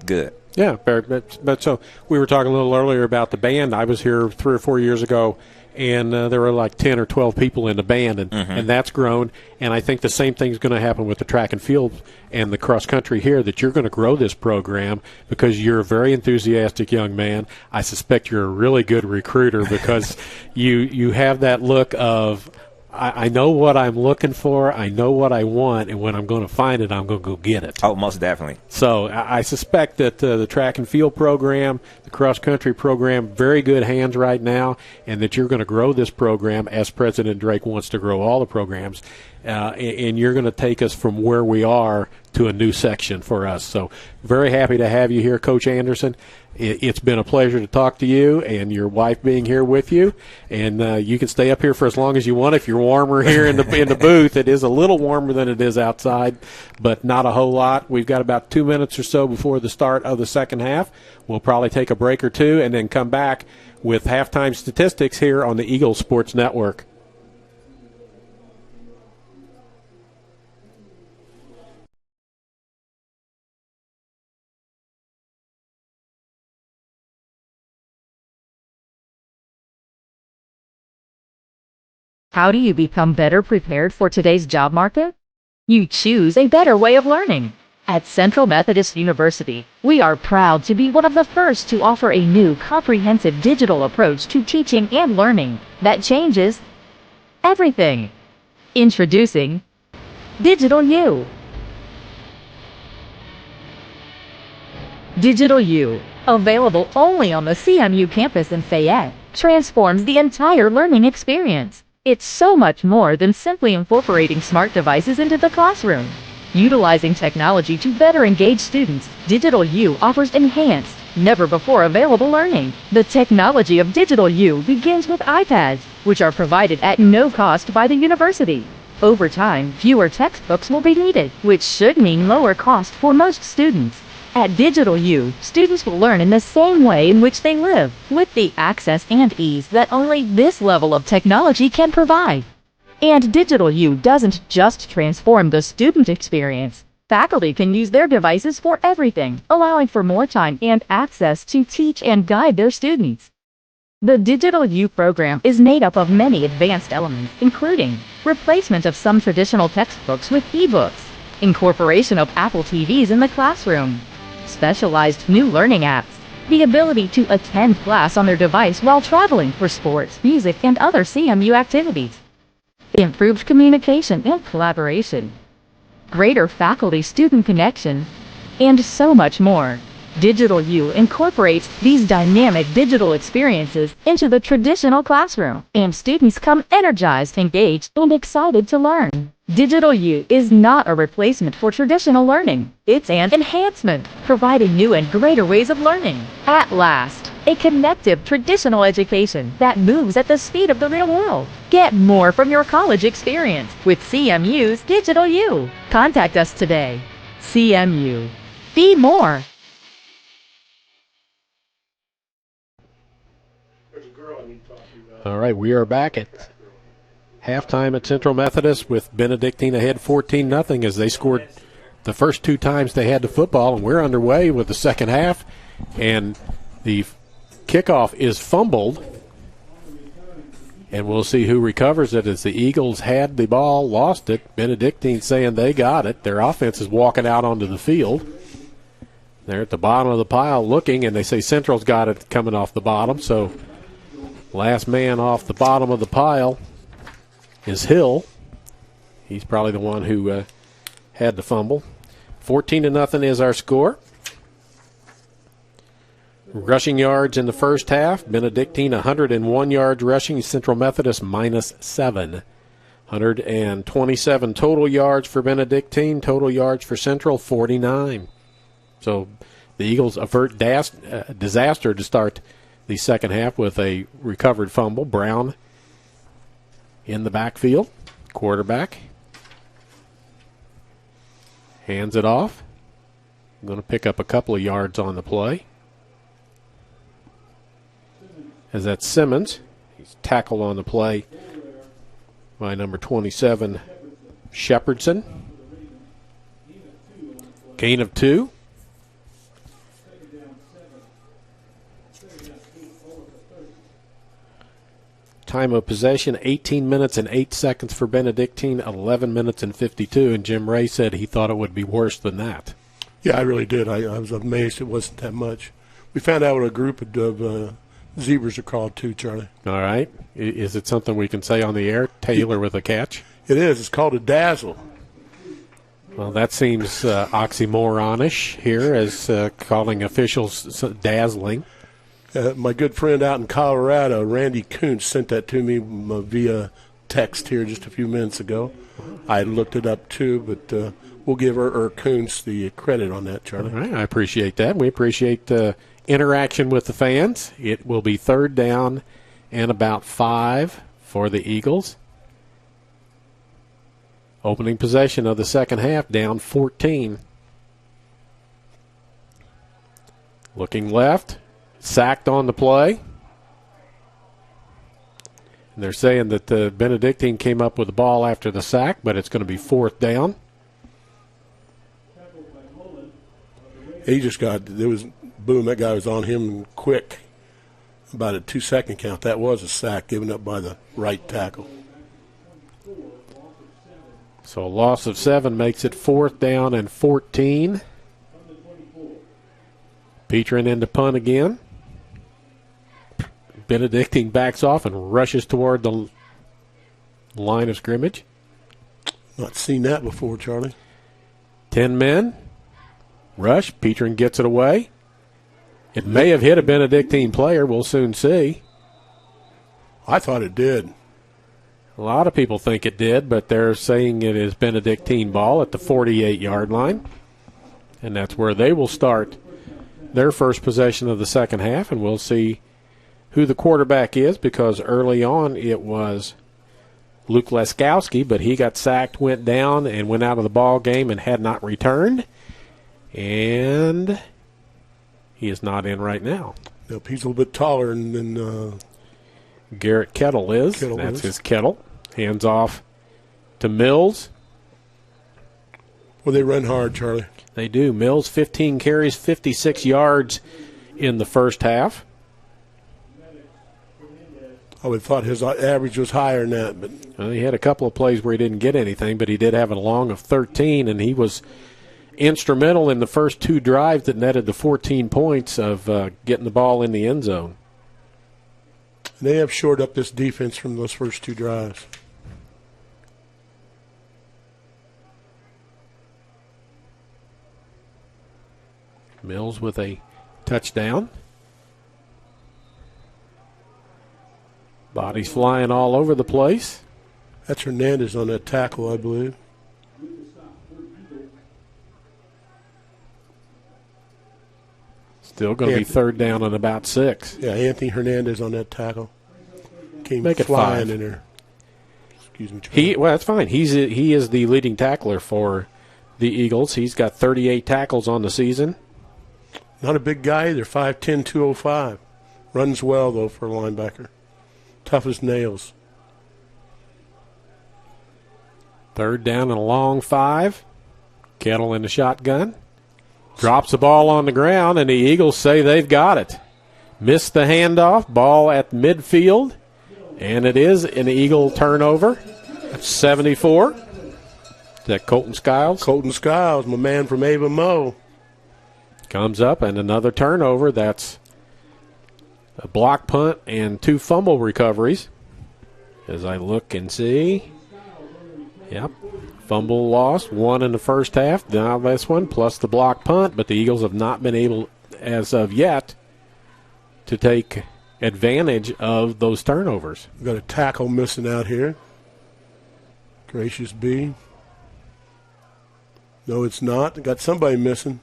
good. Yeah, but so we were talking a little earlier about the band. I was here 3 or 4 years ago, and there were like 10 or 12 people in the band, and that's grown. And I think the same thing is going to happen with the track and field and the cross country here, that you're going to grow this program because you're a very enthusiastic young man. I suspect you're a really good recruiter because you have that look of, I know what I'm looking for, I know what I want, and when I'm going to find it, I'm going to go get it. Oh, most definitely. So I suspect that the track and field program, the cross-country program, very good hands right now, and that you're going to grow this program as President Drake wants to grow all the programs, and you're going to take us from where we are to a new section for us. So very happy to have you here, Coach Anderson. It's been a pleasure to talk to you and your wife being here with you. And you can stay up here for as long as you want. If you're warmer here in the booth, it is a little warmer than it is outside, but not a whole lot. We've got about 2 minutes or so before the start of the second half. We'll probably take a break or two and then come back with halftime statistics here on the Eagles Sports Network. How do you become better prepared for today's job market? You choose a better way of learning. At Central Methodist University, we are proud to be one of the first to offer a new comprehensive digital approach to teaching and learning that changes everything. Introducing Digital U. Digital U, available only on the CMU campus in Fayette, transforms the entire learning experience. It's so much more than simply incorporating smart devices into the classroom. Utilizing technology to better engage students, Digital U offers enhanced, never-before-available learning. The technology of Digital U begins with iPads, which are provided at no cost by the university. Over time, fewer textbooks will be needed, which should mean lower cost for most students. At Digital U, students will learn in the same way in which they live, with the access and ease that only this level of technology can provide. And Digital U doesn't just transform the student experience. Faculty can use their devices for everything, allowing for more time and access to teach and guide their students. The Digital U program is made up of many advanced elements, including replacement of some traditional textbooks with e-books, incorporation of Apple TVs in the classroom, specialized new learning apps, the ability to attend class on their device while traveling for sports, music, and other CMU activities, improved communication and collaboration, greater faculty-student connection, and so much more. Digital U incorporates these dynamic digital experiences into the traditional classroom, and students come energized, engaged, and excited to learn. Digital U is not a replacement for traditional learning. It's an enhancement, providing new and greater ways of learning. At last, a connective traditional education that moves at the speed of the real world. Get more from your college experience with CMU's Digital U. Contact us today. CMU. Be more. All right, we are back at halftime at Central Methodist with Benedictine ahead 14-0 as they scored the first two times they had the football, and we're underway with the second half, and the kickoff is fumbled, and we'll see who recovers it as the Eagles had the ball, lost it. Benedictine saying they got it. Their offense is walking out onto the field. They're at the bottom of the pile looking, and they say Central's got it coming off the bottom, so last man off the bottom of the pile is Hill. He's probably the one who had the fumble. 14-0 is our score. Rushing yards in the first half. Benedictine 101 yards rushing. Central Methodist -7. 127 total yards for Benedictine. Total yards for Central 49. So the Eagles avert disaster to start the second half with a recovered fumble. Brown in the backfield. Quarterback hands it off. Going to pick up a couple of yards on the play. As that's Simmons. He's tackled on the play by number 27, Shepherdson. Gain of 2. Time of possession, 18 minutes and 8 seconds for Benedictine, 11 minutes and 52, and Jim Ray said he thought it would be worse than that. Yeah, I really did. I was amazed it wasn't that much. We found out what a group of zebras are called too, Charlie. All right. Is it something we can say on the air? Taylor with a catch? It is. It's called a dazzle. Well, that seems oxymoronish here as calling officials dazzling. My good friend out in Colorado, Randy Kuntz, sent that to me via text here just a few minutes ago. I looked it up too, but we'll give Kuntz the credit on that, Charlie. All right, I appreciate that. We appreciate interaction with the fans. It will be third down and about 5 for the Eagles. Opening possession of the second half, down 14. Looking left. Sacked on the play. And they're saying that the Benedictine came up with the ball after the sack, but it's going to be fourth down. He just boom, that guy was on him quick. About a 2-second count. That was a sack given up by the right tackle. So a loss of 7 makes it fourth down and 14. Petrin into punt again. Benedictine backs off and rushes toward the line of scrimmage. Not seen that before, Charlie. 10 men. Rush. Petrin gets it away. It may have hit a Benedictine player. We'll soon see. I thought it did. A lot of people think it did, but they're saying it is Benedictine ball at the 48-yard line. And that's where they will start their first possession of the second half, and we'll see who the quarterback is, because early on it was Luke Leskowski, but he got sacked, went down, and went out of the ball game and had not returned. And he is not in right now. Nope, he's a little bit taller than Garrett Kettle is. That's his Kettle. Hands off to Mills. Well, they run hard, Charlie. They do. Mills, 15 carries, 56 yards in the first half. I would have thought his average was higher than that. But Well, he had a couple of plays where he didn't get anything, but he did have a long of 13, and he was instrumental in the first two drives that netted the 14 points of getting the ball in the end zone. they have shored up this defense from those first two drives. Mills with a touchdown. Bodies flying all over the place. That's Hernandez on that tackle, I believe. Still going to be third down and about 6. Yeah, Anthony Hernandez on that tackle. Came Make it flying 5. in there. Excuse me, Charlie. Well, that's fine. He is the leading tackler for the Eagles. He's got 38 tackles on the season. Not a big guy either, 5'10", 205. Runs well, though, for a linebacker. Tough as nails. Third down and a long 5. Kettle in the shotgun. Drops the ball on the ground, and the Eagles say they've got it. Missed the handoff. Ball at midfield. And it is an Eagle turnover. 74. Is that Colton Skiles? Colton Skiles, my man from Ava Mo. Comes up, and another turnover. That's a block punt and 2 fumble recoveries. As I look and see. Yep. Fumble lost, 1 in the first half. Now this one, plus the block punt. But the Eagles have not been able, as of yet, to take advantage of those turnovers. We've got a tackle missing out here. Gracious be. No, it's not. Got somebody missing.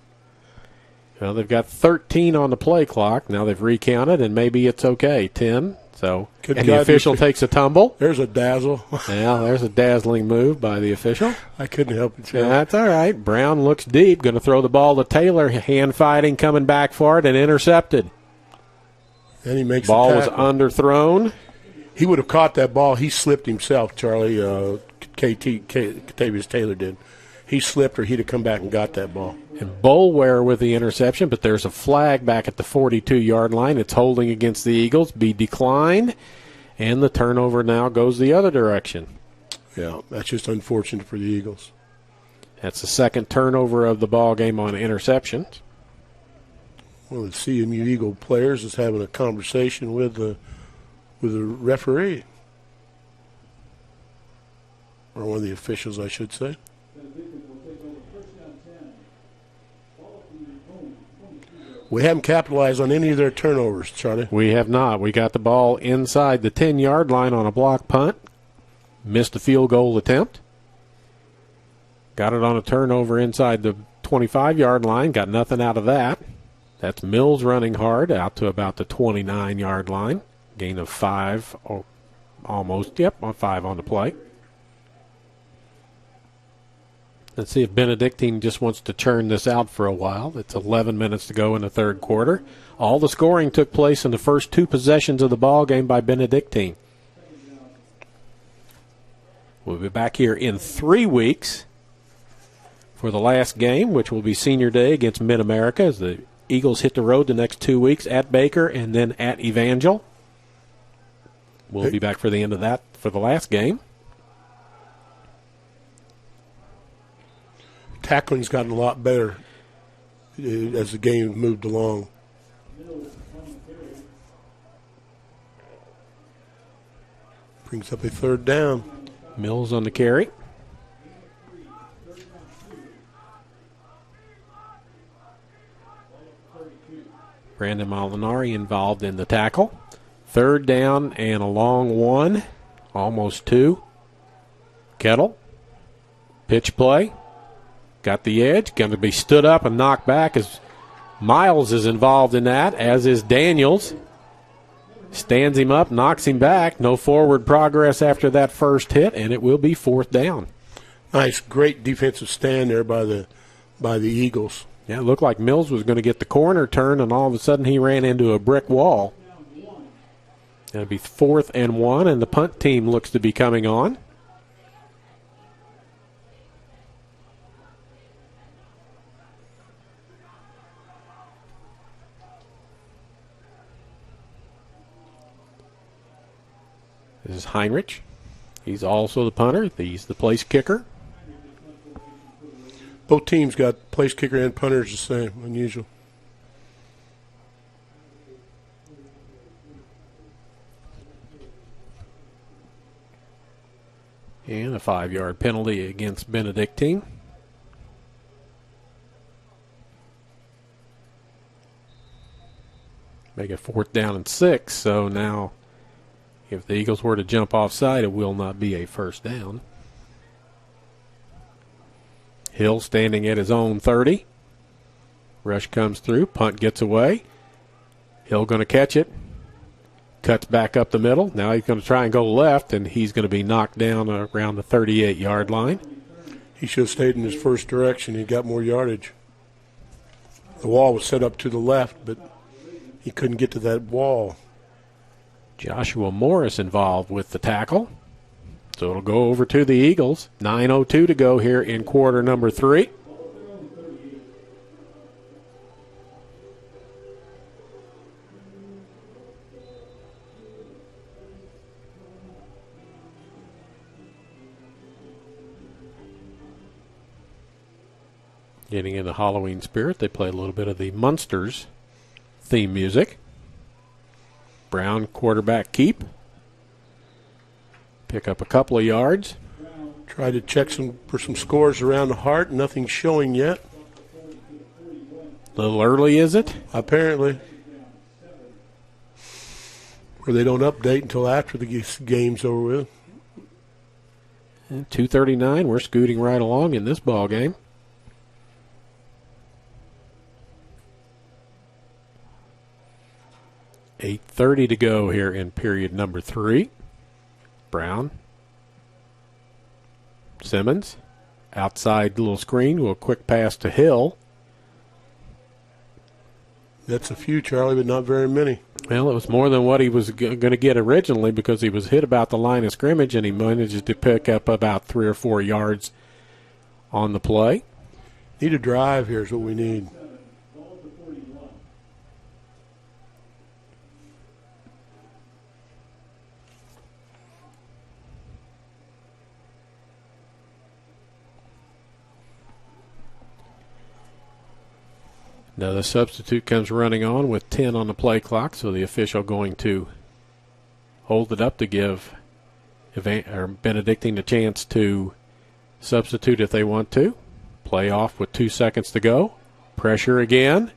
Well, they've got 13 on the play clock. Now they've recounted, and maybe it's okay. 10. So, Good and God, the official takes a tumble. There's a dazzle. Yeah, there's a dazzling move by the official. I couldn't help it, Chad. That's all right. Brown looks deep. Going to throw the ball to Taylor. Hand fighting, coming back for it, and intercepted. And he makes Ball the was tackle. underthrown. He would have caught that ball. He slipped himself, Charlie. Katavius Taylor did. He slipped, or he'd have come back and got that ball. And Bolware with the interception, but there's a flag back at the 42-yard line. It's holding against the Eagles. Be declined, and the turnover now goes the other direction. Yeah, that's just unfortunate for the Eagles. That's the second turnover of the ball game on interceptions. Well, the CMU Eagle players is having a conversation with the referee, or one of the officials, I should say. We haven't capitalized on any of their turnovers, Charlie. We have not. We got the ball inside the 10-yard line on a block punt. Missed the field goal attempt. Got it on a turnover inside the 25-yard line. Got nothing out of that. That's Mills running hard out to about the 29-yard line. Gain of 5, or almost. Yep, 5 on the play. Let's see if Benedictine just wants to churn this out for a while. It's 11 minutes to go in the third quarter. All the scoring took place in the first 2 possessions of the ball game by Benedictine. We'll be back here in 3 weeks for the last game, which will be Senior Day against Mid-America, as the Eagles hit the road the next 2 weeks at Baker and then at Evangel. We'll be back for the end of that for the last game. Tackling's gotten a lot better as the game moved along. Brings up a third down. Mills on the carry. Brandon Molinari involved in the tackle. Third down and a long 1, almost 2. Kettle. Pitch play. Got the edge. Going to be stood up and knocked back as Miles is involved in that, as is Daniels. Stands him up, knocks him back. No forward progress after that first hit, and it will be 4th down. Nice, great defensive stand there by the Eagles. Yeah, it looked like Mills was going to get the corner turn, and all of a sudden he ran into a brick wall. That'll be 4th and 1, and the punt team looks to be coming on. This is Heinrich. He's also the punter. He's the place kicker. Both teams got place kicker and punters the same, unusual. And a 5-yard penalty against Benedictine. Make it 4th down and 6, so now if the Eagles were to jump offside, it will not be a first down. Hill standing at his own 30. Rush comes through. Punt gets away. Hill going to catch it. Cuts back up the middle. Now he's going to try and go left, and he's going to be knocked down around the 38-yard line. He should have stayed in his first direction. He got more yardage. The wall was set up to the left, but he couldn't get to that wall. Joshua Morris involved with the tackle. So it'll go over to the Eagles. 9:02 to go here in quarter number 3. Getting in the Halloween spirit, they play a little bit of the Munsters theme music. Brown quarterback keep. Pick up a couple of yards. Tried to check for some scores around the heart. Nothing showing yet. A little early, is it? Apparently. Or they don't update until after the game's over with. 2:39. We're scooting right along in this ball game. $8:30 to go here in period number 3. Brown. Simmons. Outside little screen. A quick pass to Hill. That's a few, Charlie, but not very many. Well, it was more than what he was going to get originally because he was hit about the line of scrimmage, and he managed to pick up about 3 or 4 yards on the play. Need a drive here is what we need. Now the substitute comes running on with 10 on the play clock, so the official going to hold it up to give Benedictine a chance to substitute if they want to. Play off with 2 seconds to go. Pressure again.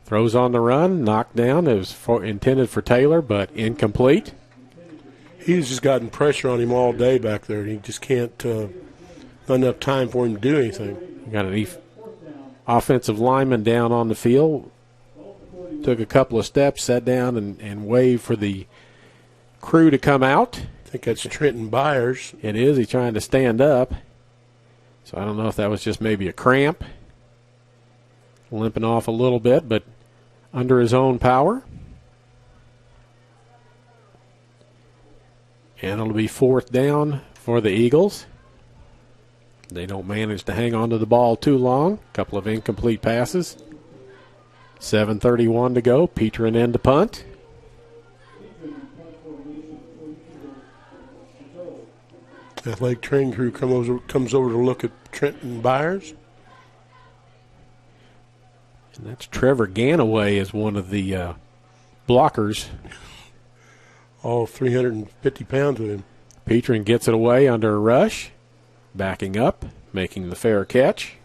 Throws on the run. Knocked down. It was intended for Taylor, but incomplete. He's just gotten pressure on him all day back there. He just can't, not enough time for him to do anything. Got an offensive lineman down on the field. Took a couple of steps, sat down, and waved for the crew to come out. I think that's Trenton Byers. It is. He's trying to stand up. So I don't know if that was just maybe a cramp. Limping off a little bit, but under his own power. And it'll be 4th down for the Eagles. They don't manage to hang on to the ball too long. A couple of incomplete passes. 7:31 to go. Petrin in to punt. Athletic training crew comes over to look at Trenton Byers. And that's Trevor Ganaway is one of the blockers. All 350 pounds of him. Petrin gets it away under a rush. Backing up, making the fair catch,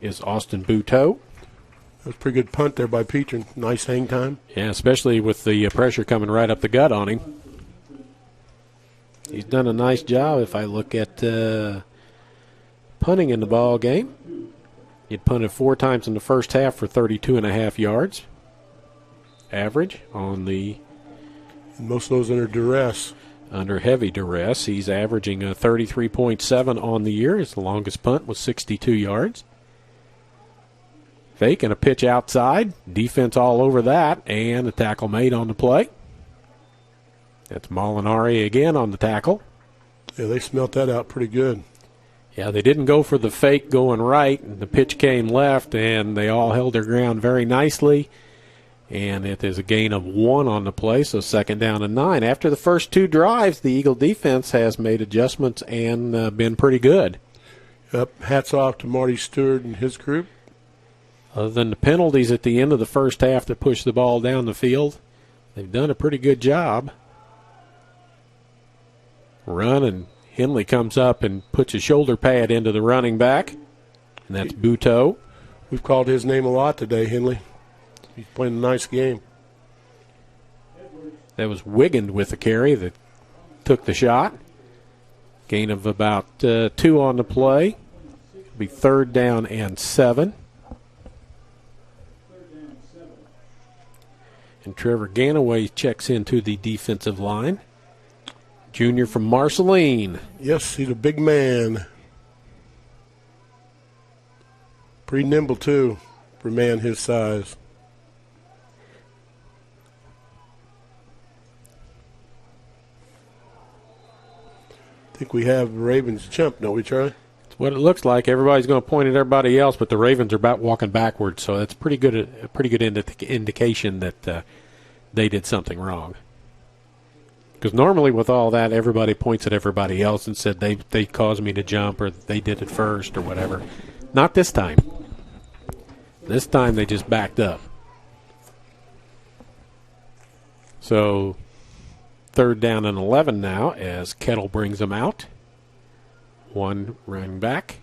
is Austin Buteau. That was a pretty good punt there by Petrin. Nice hang time. Yeah, especially with the pressure coming right up the gut on him. He's done a nice job. If I look at punting in the ball game, he'd punted 4 times in the first half for 32.5 yards. Average on the... And most of those under duress. Under heavy duress. He's averaging a 33.7 on the year. His longest punt was 62 yards. Fake and a pitch outside. Defense all over that, and a tackle made on the play. That's Molinari again on the tackle. Yeah, they smelt that out pretty good. Yeah, they didn't go for the fake going right, and the pitch came left, and they all held their ground very nicely. And it is a gain of 1 on the play, so 2nd down and 9. After the first 2 drives, the Eagle defense has made adjustments and been pretty good. Yep, hats off to Marty Stewart and his group. Other than the penalties at the end of the first half that pushed the ball down the field, they've done a pretty good job. Run, and Henley comes up and puts a shoulder pad into the running back, and that's Buteau. We've called his name a lot today, Henley. He's playing a nice game. That was Wigand with the carry that took the shot. Gain of about 2 on the play. It'll be 3rd down and 7. And Trevor Ganaway checks into the defensive line. Junior from Marceline. Yes, he's a big man. Pretty nimble, too, for a man his size. I think we have Ravens jump, don't we, Charlie? It's what it looks like. Everybody's going to point at everybody else, but the Ravens are about walking backwards, so that's a pretty good indication that they did something wrong. Because normally with all that, everybody points at everybody else and said they caused me to jump or they did it first or whatever. Not this time. This time they just backed up. So 3rd down and 11 now as Kettle brings them out. 1 running back.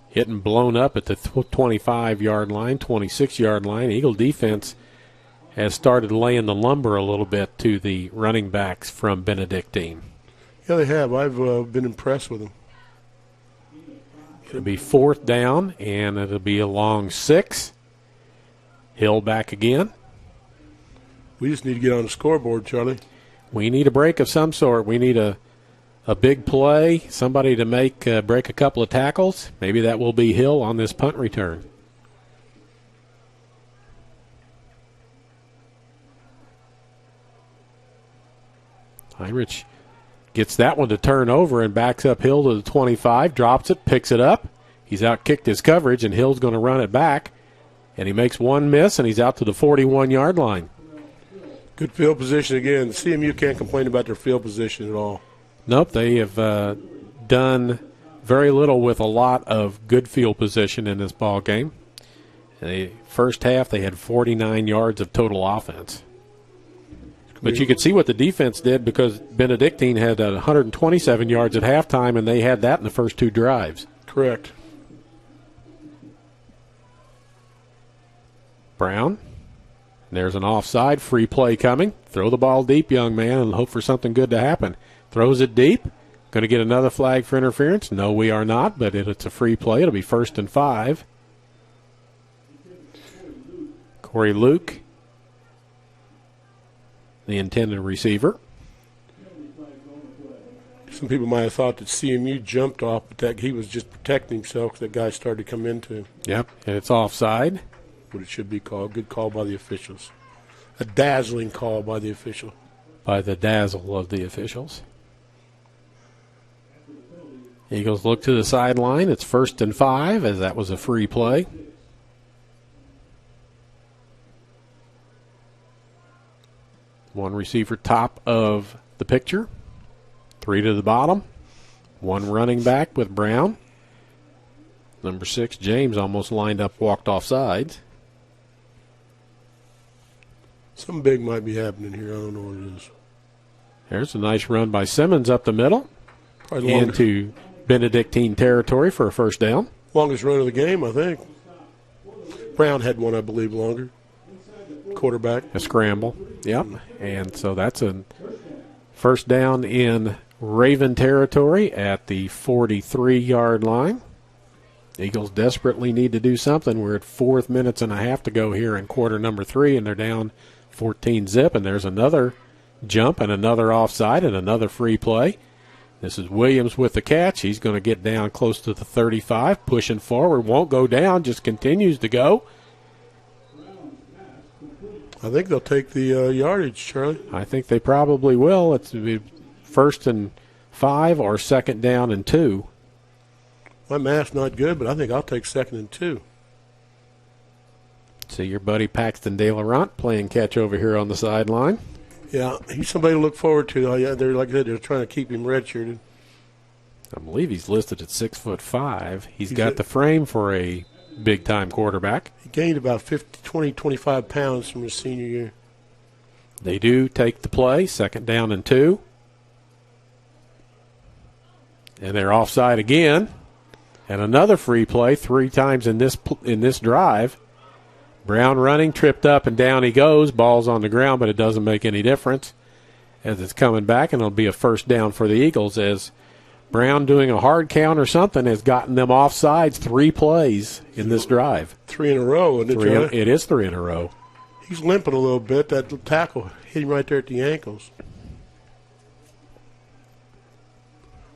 Hit and blown up at the 25-yard line, 26-yard line. Eagle defense has started laying the lumber a little bit to the running backs from Benedictine. Yeah, they have. I've been impressed with them. It'll be 4th down, and it'll be a long 6. Hill back again. We just need to get on the scoreboard, Charlie. We need a break of some sort. We need a big play, somebody to break a couple of tackles. Maybe that will be Hill on this punt return. Heinrich gets that one to turn over and backs up Hill to the 25, drops it, picks it up. He's out-kicked his coverage, and Hill's going to run it back. And he makes one miss, and he's out to the 41-yard line. Good field position again. CMU can't complain about their field position at all. Nope, they have done very little with a lot of good field position in this ball game. In the first half, they had 49 yards of total offense. But you could see what the defense did because Benedictine had 127 yards at halftime, and they had that in the first 2 drives. Correct. Brown. There's an offside, free play coming. Throw the ball deep, young man, and hope for something good to happen. Throws it deep. Going to get another flag for interference? No, we are not, but it's a free play. It'll be 1st and 5. Corey Luke, the intended receiver. Some people might have thought that CMU jumped off, but that he was just protecting himself because that guy started to come into him. Yep, and it's offside. What it should be called. Good call by the officials. A dazzling call by the official. By the dazzle of the officials. Eagles look to the sideline. It's 1st and 5 as that was a free play. One receiver top of the picture. 3 to the bottom. 1 running back with Brown. Number 6, James, almost lined up, walked off sides. Something big might be happening here. I don't know what it is. There's a nice run by Simmons up the middle. Probably into Benedictine territory for a 1st down. Longest run of the game, I think. Brown had one, I believe, longer. Quarterback. A scramble. Yep. And so that's a 1st down in Raven territory at the 43-yard line. Eagles desperately need to do something. We're at 4 minutes and a half to go here in quarter number 3, and they're down 14-zip, and there's another jump and another offside and another free play. This is Williams with the catch. He's going to get down close to the 35, pushing forward. Won't go down, just continues to go. I think they'll take the yardage, Charlie. I think they probably will. It's first and 5 or second down and 2. My math's not good, but I think I'll take second and 2. See your buddy Paxton De Laurent playing catch over here on the sideline. Yeah, he's somebody to look forward to. They're like I said, they're trying to keep him redshirted. I believe he's listed at 6'5". He's got the frame for a big-time quarterback. He gained about 20, 25 pounds from his senior year. They do take the play, second down and 2. And they're offside again. And another free play 3 times in this drive. Brown running, tripped up and down he goes. Ball's on the ground, but it doesn't make any difference as it's coming back, and it'll be a first down for the Eagles as Brown doing a hard count or something has gotten them offsides 3 plays in this drive. 3 in a row, isn't it, Charlie? It is 3 in a row. He's limping a little bit. That tackle hit him right there at the ankles.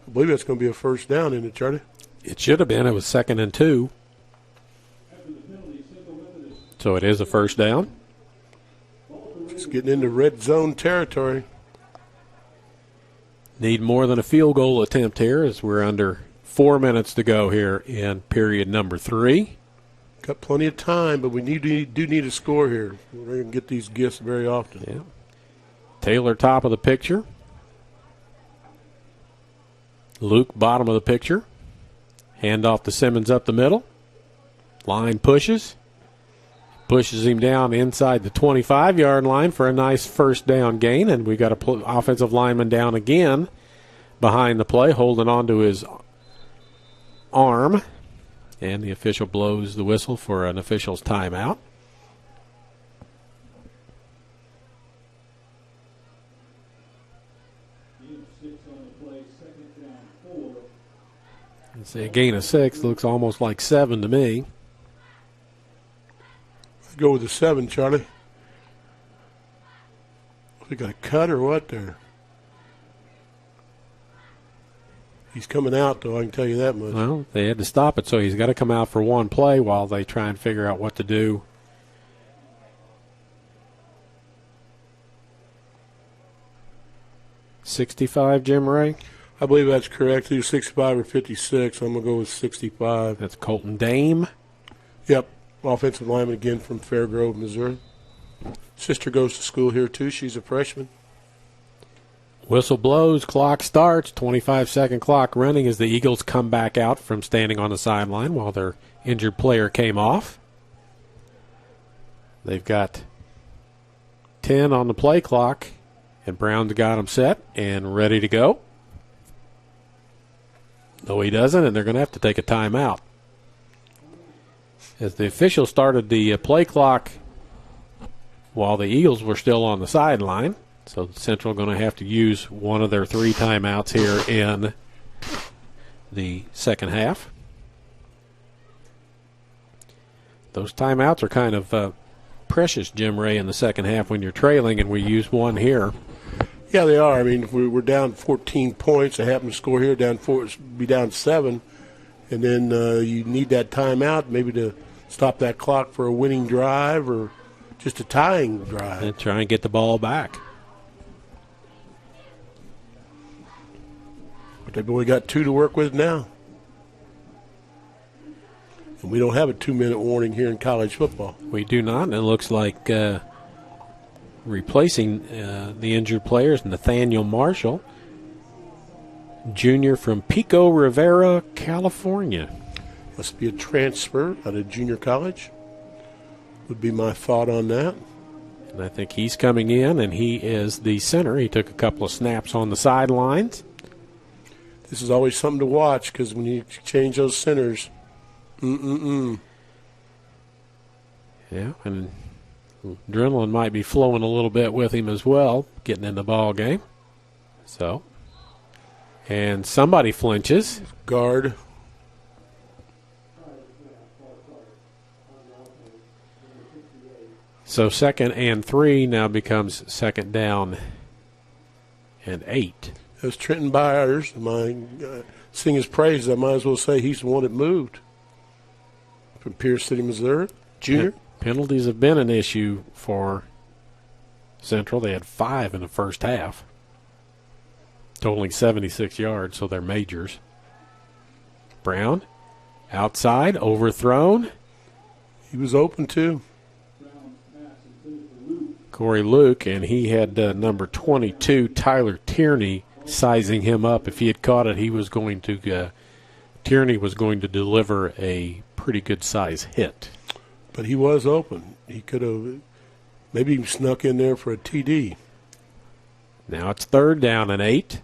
I believe that's going to be a first down, isn't it, Charlie? It should have been. It was second and 2. So it is a first down. Just getting into red zone territory. Need more than a field goal attempt here as we're under 4 minutes to go here in period number 3. Got plenty of time, but we do need a score here. We're going to get these gifts very often. Yeah. Taylor top of the picture. Luke bottom of the picture. Hand off to Simmons up the middle. Line pushes. Pushes him down inside the 25-yard line for a nice first down gain, and we got an offensive lineman down again behind the play, holding on to his arm, and the official blows the whistle for an official's timeout. Let's see, a gain of 6 looks almost like 7 to me. Go with the 7, Charlie. We got a cut or what there? He's coming out, though, I can tell you that much. Well, they had to stop it, so he's got to come out for one play while they try and figure out what to do. $65, Jim Ray? I believe that's correct. Either 65 or 56. I'm going to go with 65. That's Colton Dame. Yep. Offensive lineman again from Fairgrove, Missouri. Sister goes to school here, too. She's a freshman. Whistle blows, clock starts, 25-second clock running as the Eagles come back out from standing on the sideline while their injured player came off. They've got 10 on the play clock, and Brown's got them set and ready to go. No, he doesn't, and they're going to have to take a timeout. As the official started the play clock while the Eagles were still on the sideline. So Central going to have to use one of their 3 timeouts here in the second half. Those timeouts are kind of precious, Jim Ray, in the second half when you're trailing, and we use one here. Yeah, they are. I mean, if we're down 14 points, they happen to score here, be down 7, and then you need that timeout maybe to stop that clock for a winning drive or just a tying drive. And try and get the ball back. But they've only got 2 to work with now. And we don't have a 2-minute warning here in college football. We do not, and it looks like replacing the injured players, Nathaniel Marshall, junior from Pico Rivera, California. Must be a transfer out of junior college, would be my thought on that. And I think he's coming in, and he is the center. He took a couple of snaps on the sidelines. This is always something to watch because when you change those centers, Yeah, and adrenaline might be flowing a little bit with him as well, getting in the ball game. So, and somebody flinches. Guard. So 2nd and 3 now becomes 2nd down and 8. As Trenton Byers, sing his praises, I might as well say he's the one that moved from Pierce City, Missouri. Junior. Penalties have been an issue for Central. They had 5 in the first half, totaling 76 yards, so they're majors. Brown, outside, overthrown. He was open, too. Corey Luke, and he had number 22, Tyler Tierney, sizing him up. If he had caught it, Tierney was going to deliver a pretty good size hit. But he was open. He could have maybe snuck in there for a TD. Now it's 3rd down and 8.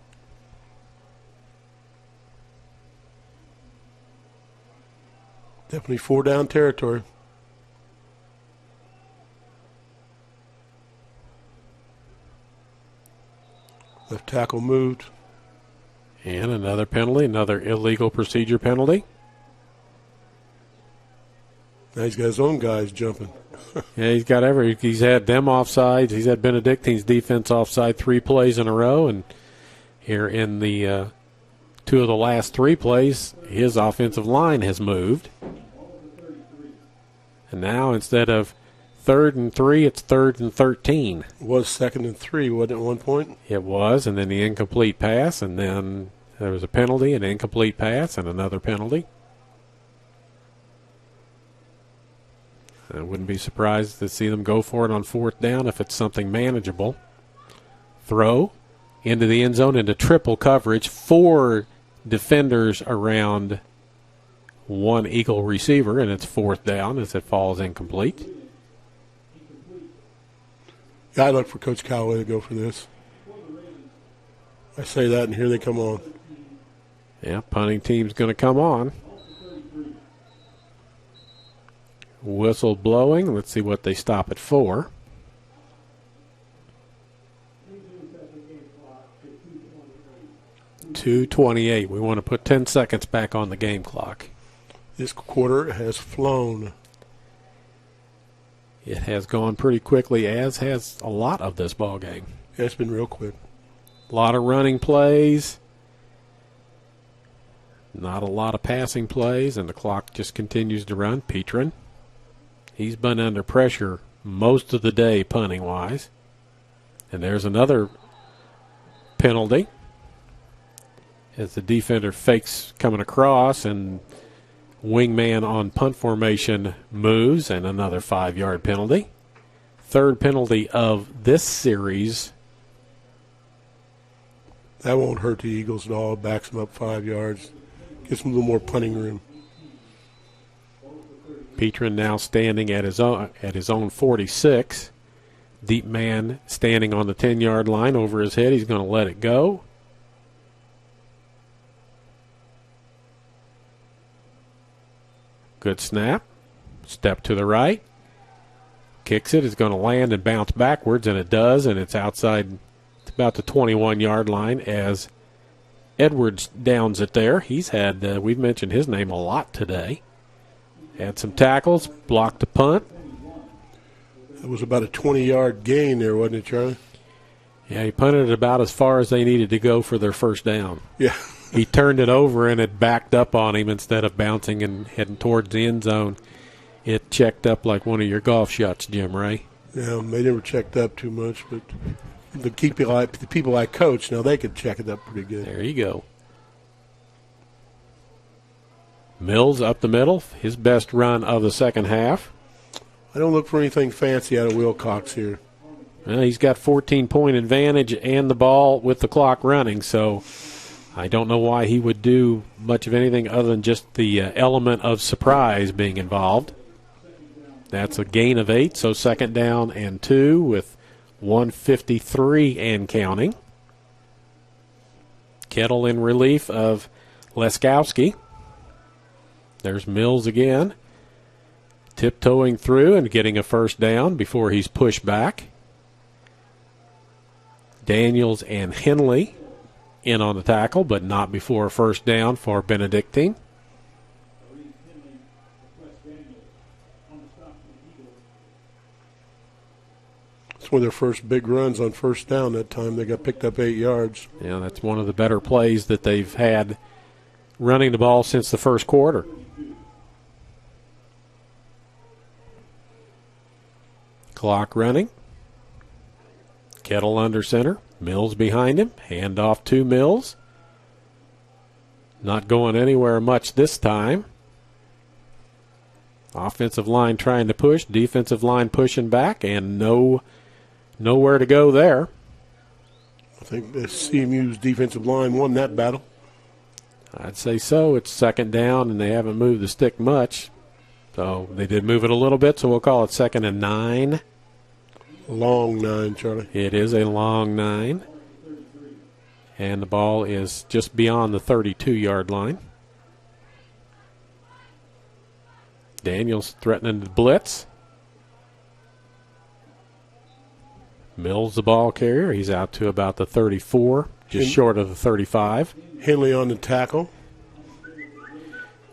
Definitely 4-down territory. Left tackle moved. And another penalty, another illegal procedure penalty. Now he's got his own guys jumping. Yeah, he's had them offsides. He's had Benedictine's defense offside 3 plays in a row, and here in the 2 of the last 3 plays, his offensive line has moved. And now instead of 3rd and 3, it's 3rd and 13. It was 2nd and 3, wasn't it, at one point? It was, and then the incomplete pass, and then there was a penalty, an incomplete pass, and another penalty. I wouldn't be surprised to see them go for it on 4th down if it's something manageable. Throw into the end zone into triple coverage. 4 defenders around 1 Eagle receiver, and it's 4th down as it falls incomplete. Yeah, I'd look for Coach Callaway to go for this. I say that, and here they come on. Yeah, punting team's going to come on. Whistle blowing. Let's see what they stop it for. .228. We want to put 10 seconds back on the game clock. This quarter has flown. It has gone pretty quickly, as has a lot of this ball game. Yeah, it's been real quick. A lot of running plays. Not a lot of passing plays, and the clock just continues to run. Petrin. He's been under pressure most of the day, punting-wise. And there's another penalty as the defender fakes coming across, and wingman on punt formation moves, and another 5-yard penalty. 3rd penalty of this series. That won't hurt the Eagles at all. Backs them up 5 yards. Gives them a little more punting room. Petrin now standing at his own 46. Deep man standing on the 10-yard line over his head. He's going to let it go. Good snap. Step to the right. Kicks it. It's going to land and bounce backwards, and it does, and it's outside. It's about the 21-yard line as Edwards downs it there. He's had, we've mentioned his name a lot today. Had some tackles, blocked a punt. It was about a 20-yard gain there, wasn't it, Charlie? Yeah, he punted it about as far as they needed to go for their 1st down. Yeah. He turned it over, and it backed up on him instead of bouncing and heading towards the end zone. It checked up like one of your golf shots, Jim Ray. Yeah, they never checked up too much, but the people I coach, now they could check it up pretty good. There you go. Mills up the middle, his best run of the second half. I don't look for anything fancy out of Wilcox here. Well, he's got 14-point advantage and the ball with the clock running, so I don't know why he would do much of anything other than just the element of surprise being involved. That's a gain of 8, so 2nd down and 2 with 1:53 and counting. Kettle in relief of Leskowski. There's Mills again, tiptoeing through and getting a 1st down before he's pushed back. Daniels and Henley in on the tackle, but not before a 1st down for Benedictine. It's one of their first big runs on first down that time. They got picked up 8 yards. Yeah, that's one of the better plays that they've had running the ball since the first quarter. Clock running. Kettle under center. Mills behind him. Hand off to Mills. Not going anywhere much this time. Offensive line trying to push. Defensive line pushing back. And nowhere to go there. I think the CMU's defensive line won that battle. I'd say so. It's second down, and they haven't moved the stick much. So they did move it a little bit, so we'll call it 2nd and 9. Long 9, Charlie. It is a long 9. And the ball is just beyond the 32-yard line. Daniels threatening to blitz. Mills the ball carrier. He's out to about the 34, just short of the 35. Henley on the tackle.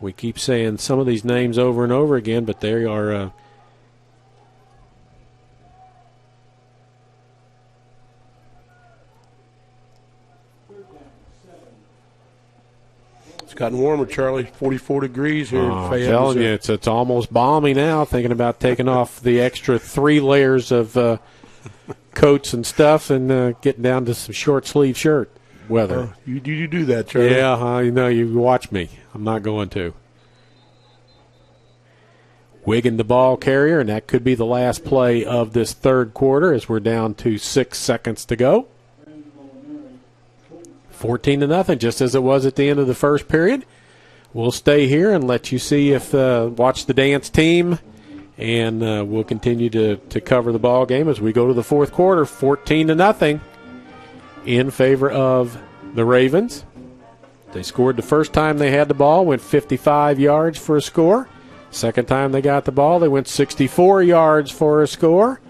We keep saying some of these names over and over again, but they are It's gotten warmer, Charlie. 44 degrees here in Fayette. I'm telling you, it's almost balmy now, thinking about taking off the extra 3 layers of coats and stuff and getting down to some short-sleeve shirt weather. You do that, Charlie. Yeah, I know. You watch me. I'm not going to. Wiggin the ball carrier, and that could be the last play of this third quarter as we're down to 6 seconds to go. 14-0, just as it was at the end of the first period. We'll stay here and let you see if watch the dance team, and we'll continue to cover the ball game as we go to the fourth quarter. 14-0 in favor of the Ravens. They scored the first time they had the ball, went 55 yards for a score. Second time they got the ball, they went 64 yards for a score,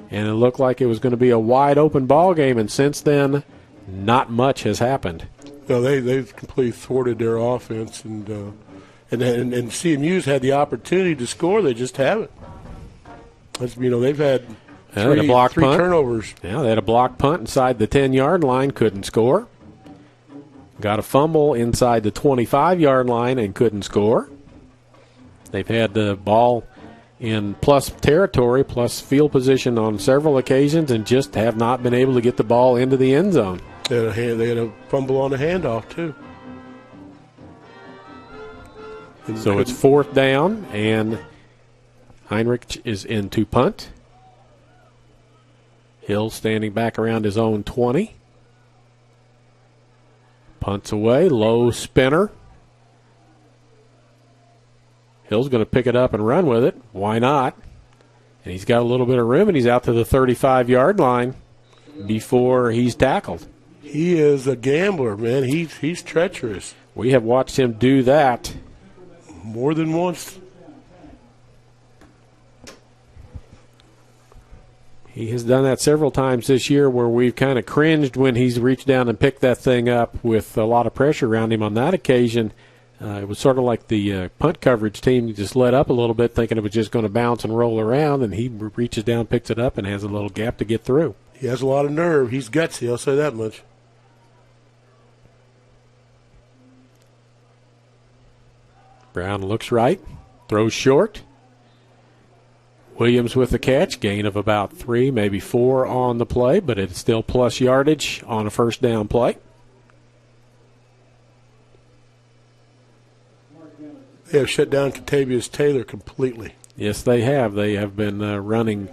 and it looked like it was going to be a wide-open ball game, and since then, not much has happened. No, they've completely thwarted their offense, and CMU's had the opportunity to score. They just haven't. They've had three turnovers. Yeah, they had a block punt inside the 10-yard line, couldn't score. Got a fumble inside the 25-yard line and couldn't score. They've had the ball in plus territory, plus field position on several occasions, and just have not been able to get the ball into the end zone. They had a fumble on a handoff, too. So it's fourth down, and Heinrich is in to punt. Hill standing back around his own 20. Punts away, low spinner. Hill's going to pick it up and run with it. Why not? And he's got a little bit of room, and he's out to the 35-yard line before he's tackled. He is a gambler, man. He's treacherous. We have watched him do that more than once. He has done that several times this year where we've kind of cringed when he's reached down and picked that thing up with a lot of pressure around him. On that occasion, it was sort of like the punt coverage team just let up a little bit, thinking it was just going to bounce and roll around, and he reaches down, picks it up, and has a little gap to get through. He has a lot of nerve. He's gutsy, I'll say that much. Brown looks right, throws short. Williams with the catch, gain of about 3, maybe 4 on the play, but it's still plus yardage on a first down play. They have shut down Catavius Taylor completely. Yes, they have. They have been running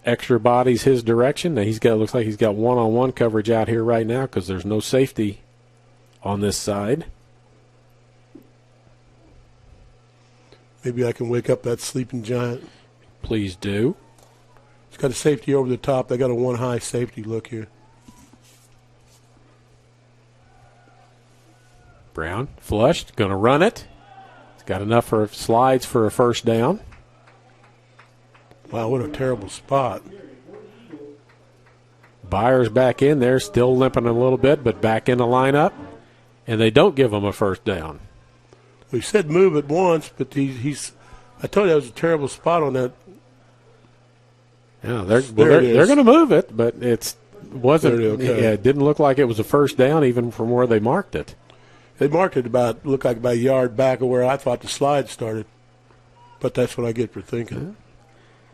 extra bodies his direction. Now looks like he's got one-on-one coverage out here right now because there's no safety on this side. Maybe I can wake up that sleeping giant. Please do. He's got a safety over the top. They got a one-high safety look here. Brown flushed, going to run it. He's got enough for slides for a first down. Wow, what a terrible spot. Byers back in there, still limping a little bit, but back in the lineup. And they don't give him a first down. We said move it once, but he's I told you that was a terrible spot on that. Yeah, they're going to move it, but it didn't look like it was a first down even from where they marked it. They marked it looked like about a yard back of where I thought the slide started. But that's what I get for thinking. Yeah.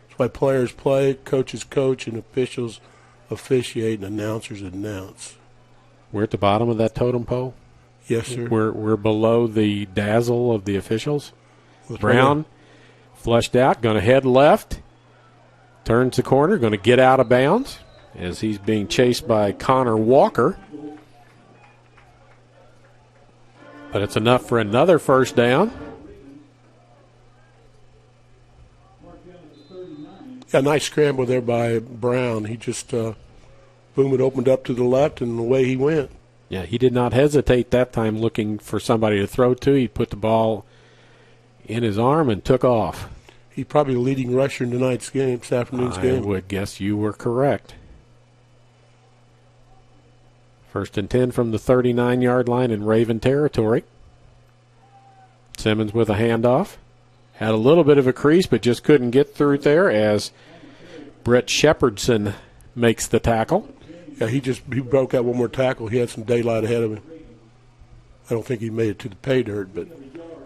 That's why players play, coaches coach, and officials officiate, and announcers announce. We're at the bottom of that totem pole. Yes, sir. We're below the dazzle of the officials. Brown flushed out, going to head left, turns the corner, going to get out of bounds as he's being chased by Connor Walker. But it's enough for another first down. Yeah, nice scramble there by Brown. He just, boom, it opened up to the left, and away he went. Yeah, he did not hesitate that time looking for somebody to throw to. He put the ball in his arm and took off. He's probably the leading rusher in tonight's game, this afternoon's game. I would guess you were correct. First and 10 from the 39-yard line in Raven territory. Simmons with a handoff. Had a little bit of a crease, but just couldn't get through there as Brett Shepherdson makes the tackle. Yeah, he broke out one more tackle. He had some daylight ahead of him. I don't think he made it to the pay dirt, but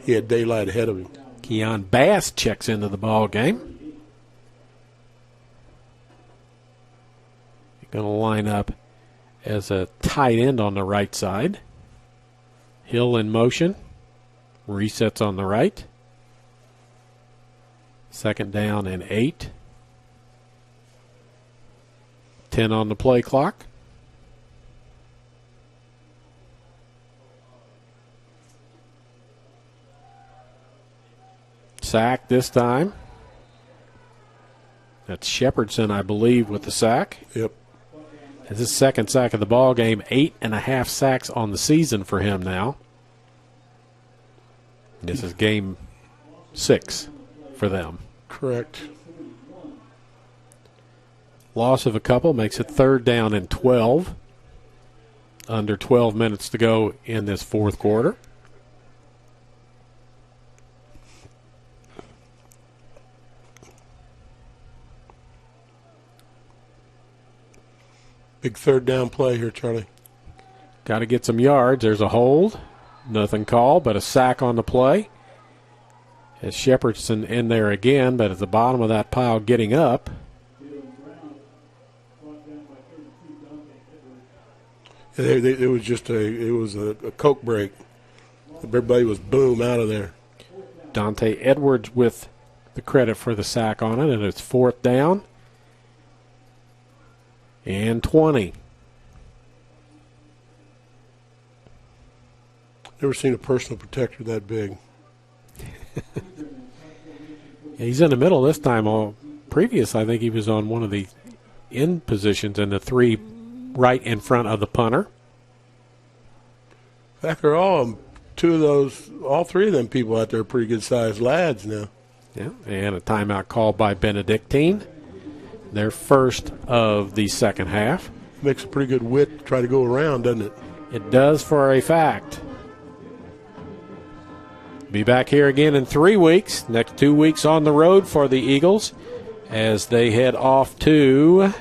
he had daylight ahead of him. Keon Bass checks into the ball game. He's going to line up as a tight end on the right side. Hill in motion. Resets on the right. Second down and 8. 10 on the play clock. Sack this time. That's Shepherdson, I believe, with the sack. Yep. It's his second sack of the ball game. 8.5 sacks on the season for him now. This is game 6 for them. Correct. Loss of a couple makes it third down and 12. Under 12 minutes to go in this fourth quarter. Big third down play here, Charlie. Got to get some yards. There's a hold. Nothing called, but a sack on the play. As Shepherdson in there again, but at the bottom of that pile getting up. It was just a Coke break. Everybody was boom out of there. Dante Edwards with the credit for the sack on it, and it's fourth down and 20. Never seen a personal protector that big. He's in the middle this time. Previous, I think he was on one of the end positions in the 3 right in front of the punter. After all, all 3 of them people out there are pretty good-sized lads now. Yeah, and a timeout called by Benedictine. Their first of the second half. Makes a pretty good width to try to go around, doesn't it? It does for a fact. Be back here again in 3 weeks. Next 2 weeks on the road for the Eagles as they head off to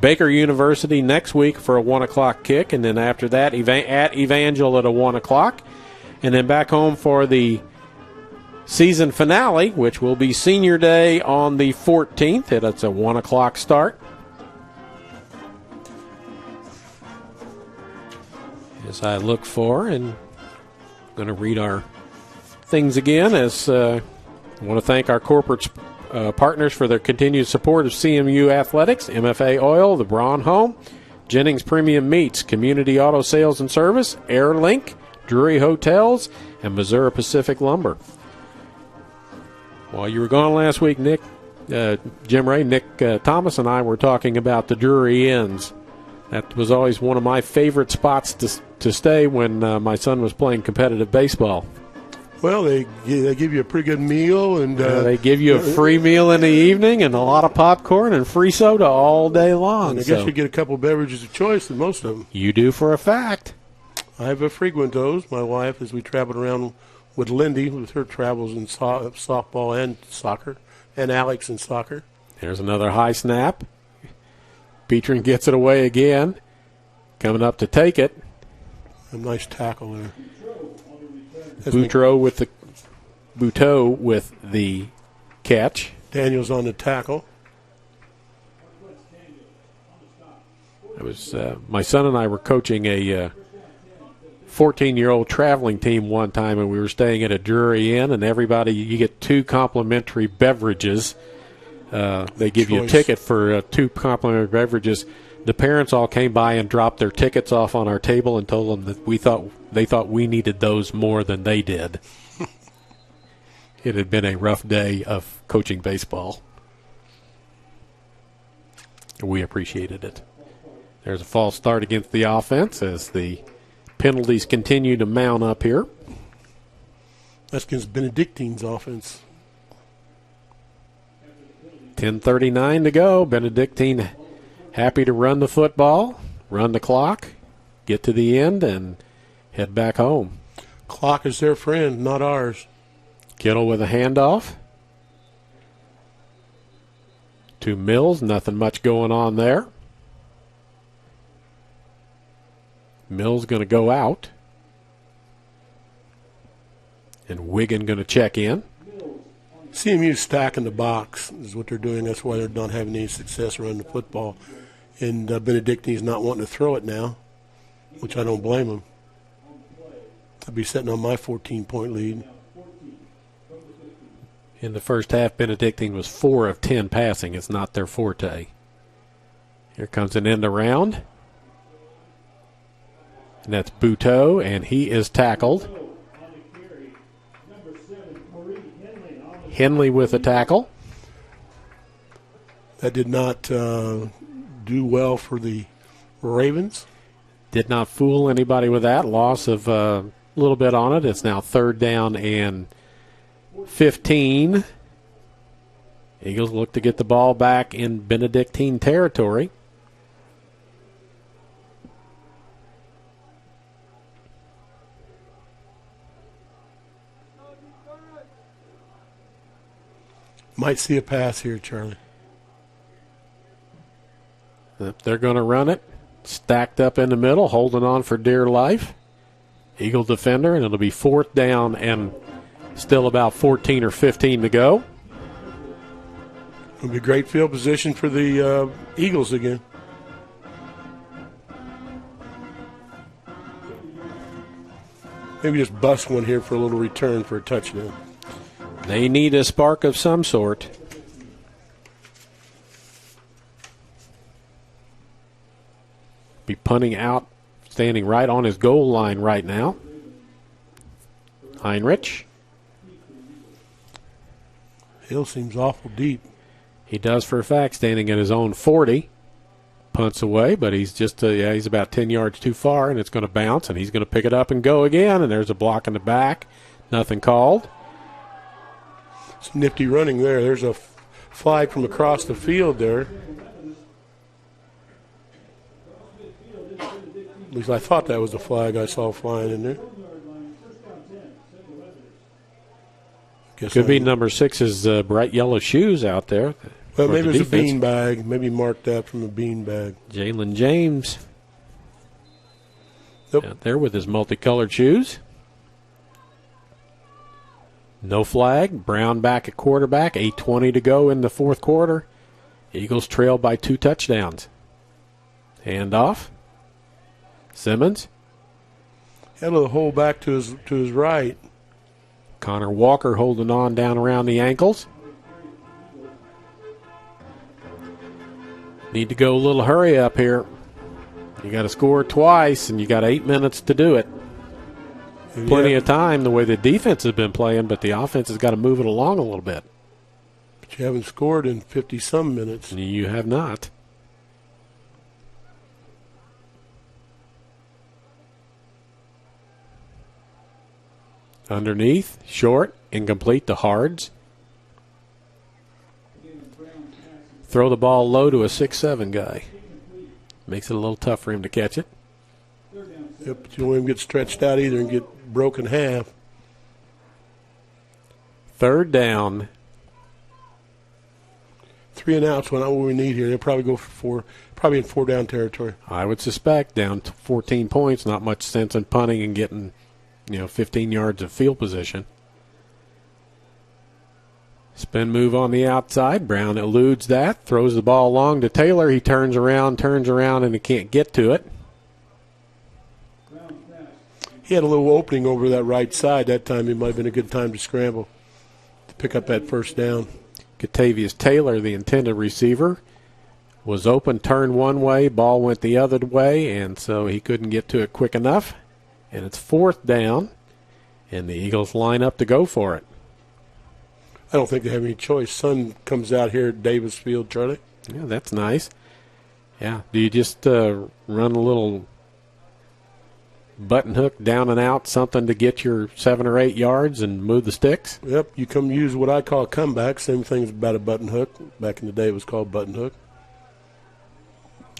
Baker University next week for a 1 o'clock kick. And then after that, at Evangel at a 1 o'clock. And then back home for the season finale, which will be Senior Day on the 14th. It's a 1 o'clock start. As I look for, and I'm going to read our things again, as I want to thank our corporate partners for their continued support of CMU Athletics, MFA Oil, the Braun Home, Jennings Premium Meats, Community Auto Sales and Service, AirLink, Drury Hotels, and Missouri Pacific Lumber. While you were gone last week, Nick Thomas and I were talking about the Drury Inns. That was always one of my favorite spots to stay when my son was playing competitive baseball. Well, they give you a pretty good meal, and they give you a free meal in the evening and a lot of popcorn and free soda all day long. And I guess you get a couple beverages of choice in most of them. You do for a fact. I have frequent those. My wife, as we traveled around with Lindy, with her travels in softball and soccer, and Alex in soccer. There's another high snap. Petrin gets it away again. Coming up to take it. A nice tackle there. Buteau with the catch. Daniels on the tackle. It was my son and I were coaching a 14-year-old traveling team one time, and we were staying at a Drury Inn, and everybody, you get 2 complimentary beverages. They give you a ticket for 2 complimentary beverages. The parents all came by and dropped their tickets off on our table and told them that they thought we needed those more than they did. It had been a rough day of coaching baseball. We appreciated it. There's a false start against the offense as the penalties continue to mount up here. That's against Benedictine's offense. 10:39 to go. Benedictine happy to run the football, run the clock, get to the end, and head back home. Clock is their friend, not ours. Kittle with a handoff to Mills. Nothing much going on there. Mills going to go out. And Wiggin going to check in. CMU stacking the box is what they're doing. That's why they're not having any success running the football. And Benedictine's not wanting to throw it now, which I don't blame them. I'd be sitting on my 14-point lead. In the first half, Benedictine was 4 of 10 passing. It's not their forte. Here comes an end around. And that's Buteau, and he is tackled. Henley with a tackle. That did not do well for the Ravens. Did not fool anybody with that. Loss of a little bit on it. It's now 3rd down and 15. Eagles look to get the ball back in Benedictine territory. Might see a pass here, Charlie. They're going to run it. Stacked up in the middle, holding on for dear life. Eagle defender, and it'll be 4th down and still about 14 or 15 to go. It'll be great field position for the Eagles again. Maybe just bust one here for a little return for a touchdown. They need a spark of some sort. Be punting out, standing right on his goal line right now. Heinrich. Hill seems awful deep. He does for a fact, standing at his own 40. Punts away, but he's just he's about 10 yards too far, and it's going to bounce, and he's going to pick it up and go again, and there's a block in the back. Nothing called. Some nifty running there. There's a flag from across the field there. At least I thought that was the flag I saw flying in there. Could be number 6's bright yellow shoes out there. Well, maybe it was a bean bag. Maybe marked that from a bean bag. Jalen James. Nope. Out there with his multicolored shoes. No flag. Brown back at quarterback. 8:20 to go in the 4th quarter. Eagles trail by 2 touchdowns. Handoff. Simmons. Head of the hole back to his right. Connor Walker holding on down around the ankles. Need to go a little hurry up here. You got to score twice, and you got 8 minutes to do it. Plenty of time the way the defense has been playing, but the offense has got to move it along a little bit. But you haven't scored in 50-some minutes. You have not. Underneath, short, incomplete to Hards. Throw the ball low to a 6'7" guy. Makes it a little tough for him to catch it. Yep, but you don't want him to get stretched out either and get broken half. 3rd down. 3 and outs, not what we need here. They'll probably go for 4, probably in 4 down territory. I would suspect down to 14 points, not much sense in punting and getting, 15 yards of field position. Spin move on the outside. Brown eludes that, throws the ball long to Taylor. He turns around, and he can't get to it. He had a little opening over that right side. That time it might have been a good time to scramble to pick up that first down. Catavius Taylor, the intended receiver, was open, turned one way, ball went the other way, and so he couldn't get to it quick enough. And it's 4th down, and the Eagles line up to go for it. I don't think they have any choice. Sun comes out here at Davis Field, Charlie. Yeah, that's nice. Yeah, do you just run a little button hook down and out, something to get your 7 or 8 yards and move the sticks? Yep, you come use what I call a comeback. Same thing about a button hook. Back in the day it was called button hook.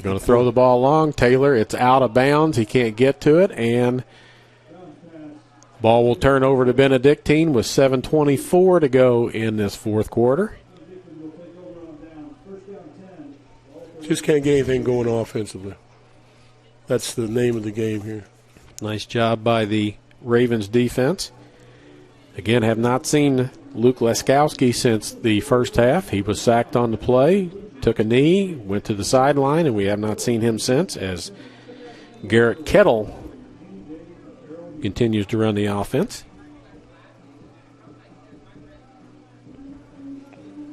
Going to throw the ball long. Taylor, it's out of bounds. He can't get to it, and ball will turn over to Benedictine with 7:24 to go in this 4th quarter. Just can't get anything going offensively. That's the name of the game here. Nice job by the Ravens defense. Again, have not seen Luke Leskowski since the first half. He was sacked on the play, took a knee, went to the sideline, and we have not seen him since as Garrett Kettle continues to run the offense.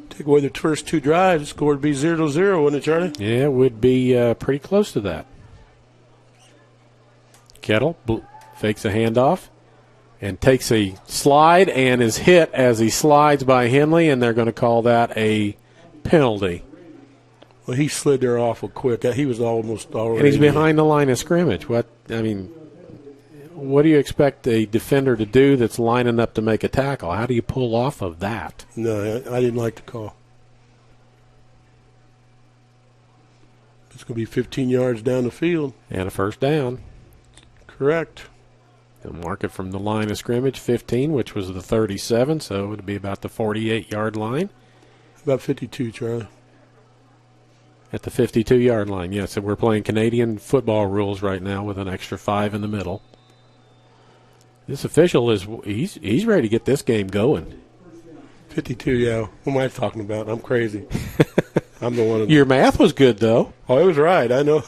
Take away the first 2 drives, the score would be 0-0, wouldn't it, Charlie? Yeah, it would be pretty close to that. Kettle fakes a handoff and takes a slide and is hit as he slides by Henley, and they're going to call that a penalty. Well, he slid there awful quick. He was almost already. And he's behind the line of scrimmage. What do you expect a defender to do that's lining up to make a tackle? How do you pull off of that? No, I didn't like the call. It's going to be 15 yards down the field. And a first down. Correct. They'll mark it from the line of scrimmage, 15, which was the 37, so it would be about the 48-yard line. About 52, Charlie. At the 52-yard line, yes. And we're playing Canadian football rules right now with an extra 5 in the middle. This official he's ready to get this game going. 52, yeah. What am I talking about? I'm crazy. I'm the one. Your math was good, though. Oh, it was right. I know.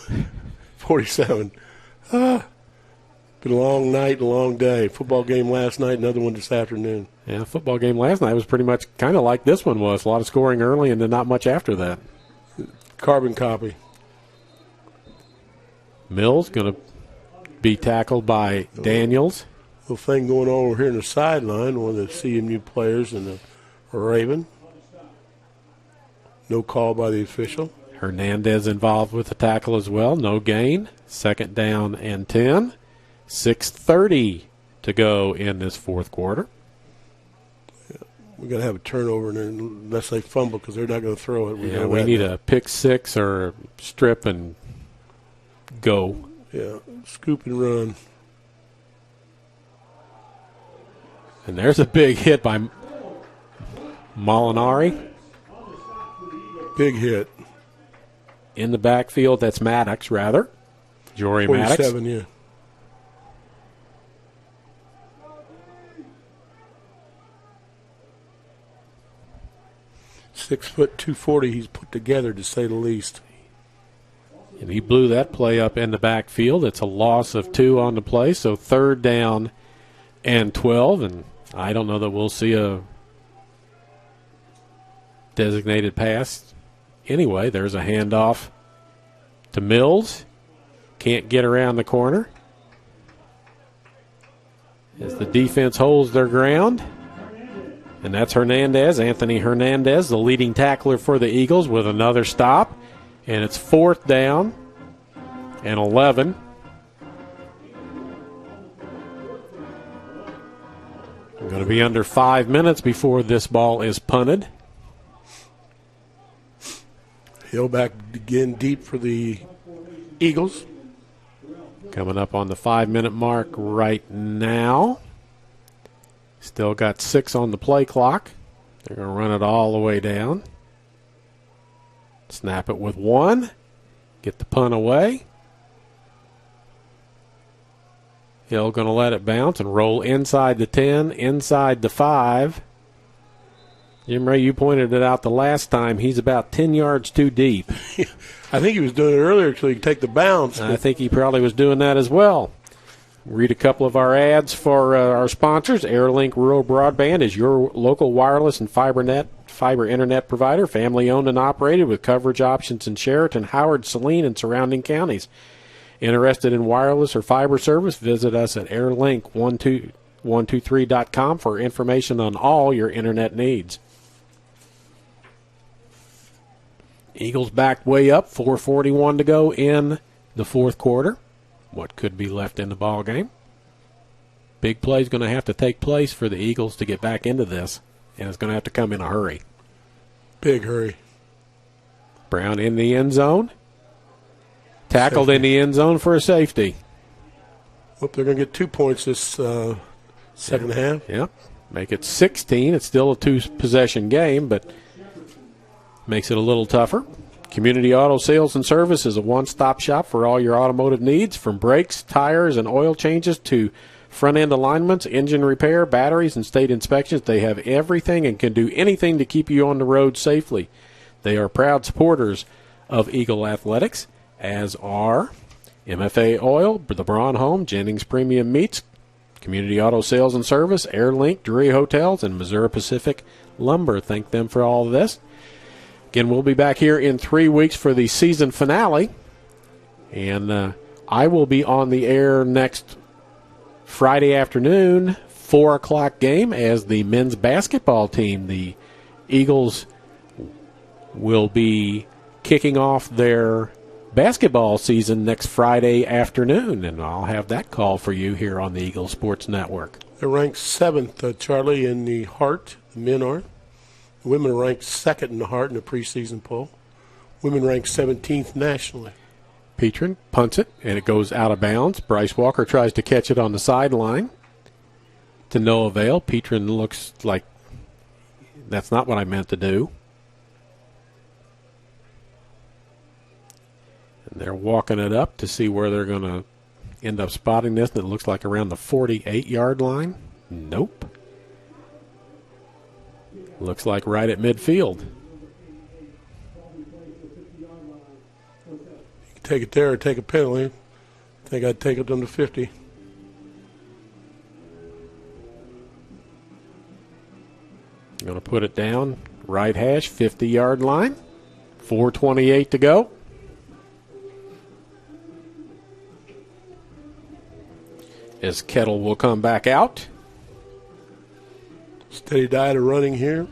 47. Been a long night, a long day. Football game last night, another one this afternoon. Yeah, football game last night was pretty much kind of like this one was. A lot of scoring early and then not much after that. Carbon copy. Mills going to be tackled by Daniels. Little thing going on over here in the sideline, one of the CMU players and the Raven. No call by the official. Hernandez involved with the tackle as well. No gain. 2nd down and 10. 6:30 to go in this 4th quarter. Yeah, we're going to have a turnover in there unless they fumble because they're not going to throw it. We need a pick 6 or a strip and go. Yeah, scoop and run. And there's a big hit by Molinari. Big hit. In the backfield, that's Maddox, rather. Jory Maddox. 47, yeah. Six foot 240 he's put together, to say the least. And he blew that play up in the backfield. It's a loss of 2 on the play, so 3rd down and 12. And I don't know that we'll see a designated pass. Anyway, there's a handoff to Mills. Can't get around the corner. As the defense holds their ground. And that's Hernandez, Anthony Hernandez, the leading tackler for the Eagles, with another stop. And it's 4th down and 11. We're going to be under 5 minutes before this ball is punted. Hill back again deep for the Eagles. Coming up on the 5-minute mark right now. Still got 6 on the play clock. They're going to run it all the way down. Snap it with 1. Get the punt away. Hill going to let it bounce and roll inside the 10, inside the 5. Jim Ray, you pointed it out the last time. He's about 10 yards too deep. I think he was doing it earlier until he could take the bounce. I think he probably was doing that as well. Read a couple of our ads for our sponsors. AirLink Rural Broadband is your local wireless and fiber internet provider, family owned and operated with coverage options in Sheraton, Howard, Saline, and surrounding counties. Interested in wireless or fiber service? Visit us at airlink123.com for information on all your internet needs. Eagles backed way up, 4:41 to go in the fourth quarter. What could be left in the ball game? Big play is going to have to take place for the Eagles to get back into this, and it's going to have to come in a hurry. Big hurry. Brown in the end zone. Tackled in the end zone for a safety. Hope they're going to get 2 points this second half. Yeah. Make it 16. It's still a 2-possession game, but makes it a little tougher. Community Auto Sales and Service is a one-stop shop for all your automotive needs, from brakes, tires, and oil changes to front-end alignments, engine repair, batteries, and state inspections. They have everything and can do anything to keep you on the road safely. They are proud supporters of Eagle Athletics, as are MFA Oil, the Braun Home, Jennings Premium Meats, Community Auto Sales and Service, AirLink, Drury Hotels, and Missouri Pacific Lumber. Thank them for all of this. Again, we'll be back here in 3 weeks for the season finale, and I will be on the air next Friday afternoon, 4 o'clock game, as the men's basketball team. The Eagles will be kicking off their basketball season next Friday afternoon, and I'll have that call for you here on the Eagle Sports Network. They're ranked 7th, Charlie, in the Hart. The men are. The women are ranked 2nd in the Hart in the preseason poll. Women ranked 17th nationally. Petrin punts it, and it goes out of bounds. Bryce Walker tries to catch it on the sideline. To no avail. Petrin looks like that's not what I meant to do. And they're walking it up to see where they're going to end up spotting this. And it looks like around the 48-yard line. Nope. Looks like right at midfield. You can take it there or take a penalty. I think I'd take it on the 50. Going to put it down, right hash, 50-yard line. 4:28 to go. As Kettle will come back out. Steady diet of running here.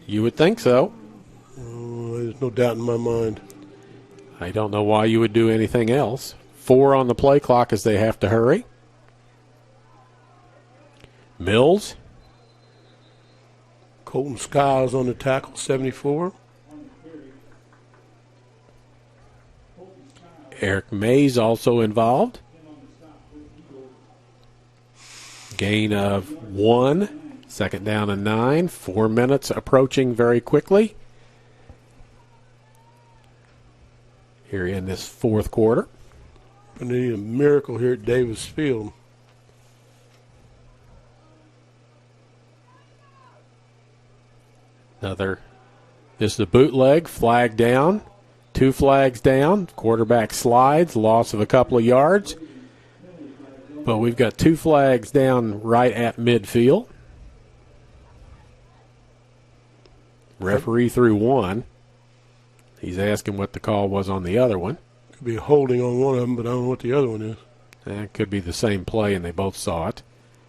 You would think so. There's no doubt in my mind. I don't know why you would do anything else. 4 on the play clock as they have to hurry. Mills. Colton Skiles on the tackle, 74. Eric Mays also involved. Gain of 1. Second down and 9. 4 minutes approaching very quickly here in this fourth quarter. But they need a miracle here at Davis Field. This is a bootleg, flag down, 2 flags down, quarterback slides, loss of a couple of yards. But we've got 2 flags down right at midfield. Referee threw 1. He's asking what the call was on the other one. Could be holding on one of them, but I don't know what the other one is. That could be the same play, and they both saw it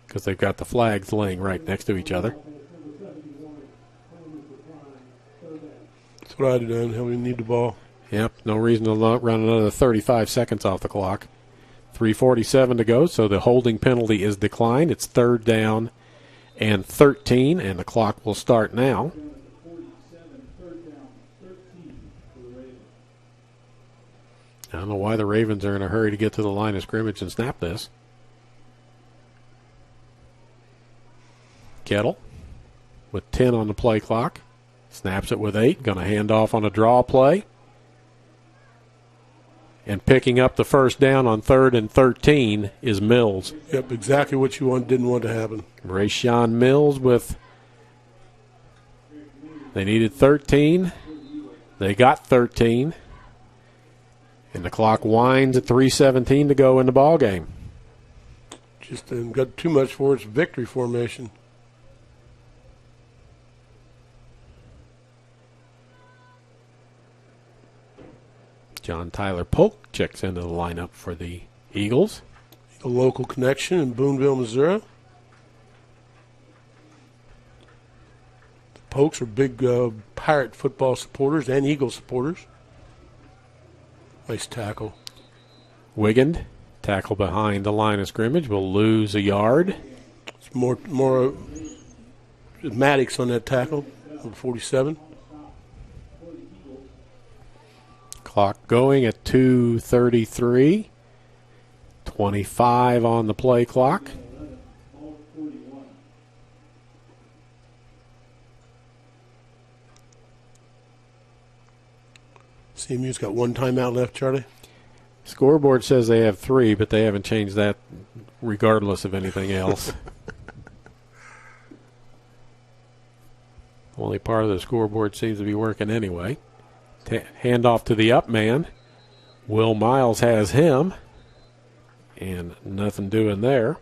because they've got the flags laying right next to each other. That's what I'd have done. Hell, we need the ball. Yep, no reason to run another 35 seconds off the clock. 3:47 to go, so the holding penalty is declined. It's 3rd down and 13, and the clock will start now. I don't know why the Ravens are in a hurry to get to the line of scrimmage and snap this. Kettle with 10 on the play clock. Snaps it with 8. Going to hand off on a draw play. And picking up the first down on 3rd and 13 is Mills. Yep, exactly what you didn't want to happen. Rayshawn Mills with, they needed 13. They got 13. And the clock winds at 3:17 to go in the ball game. Just got too much for its victory formation. John Tyler Polk checks into the lineup for the Eagles. A local connection in Boonville, Missouri. The Polks are big Pirate football supporters and Eagle supporters. Nice tackle. Wigand, tackle behind the line of scrimmage, will lose a yard. It's more Maddox on that tackle, number 47. Clock going at 2:33. 25 on the play clock. CMU's got one timeout left, Charlie. Scoreboard says they have 3, but they haven't changed that regardless of anything else. Only part of the scoreboard seems to be working anyway. Hand off to the up man. Will Miles has him. And nothing doing there.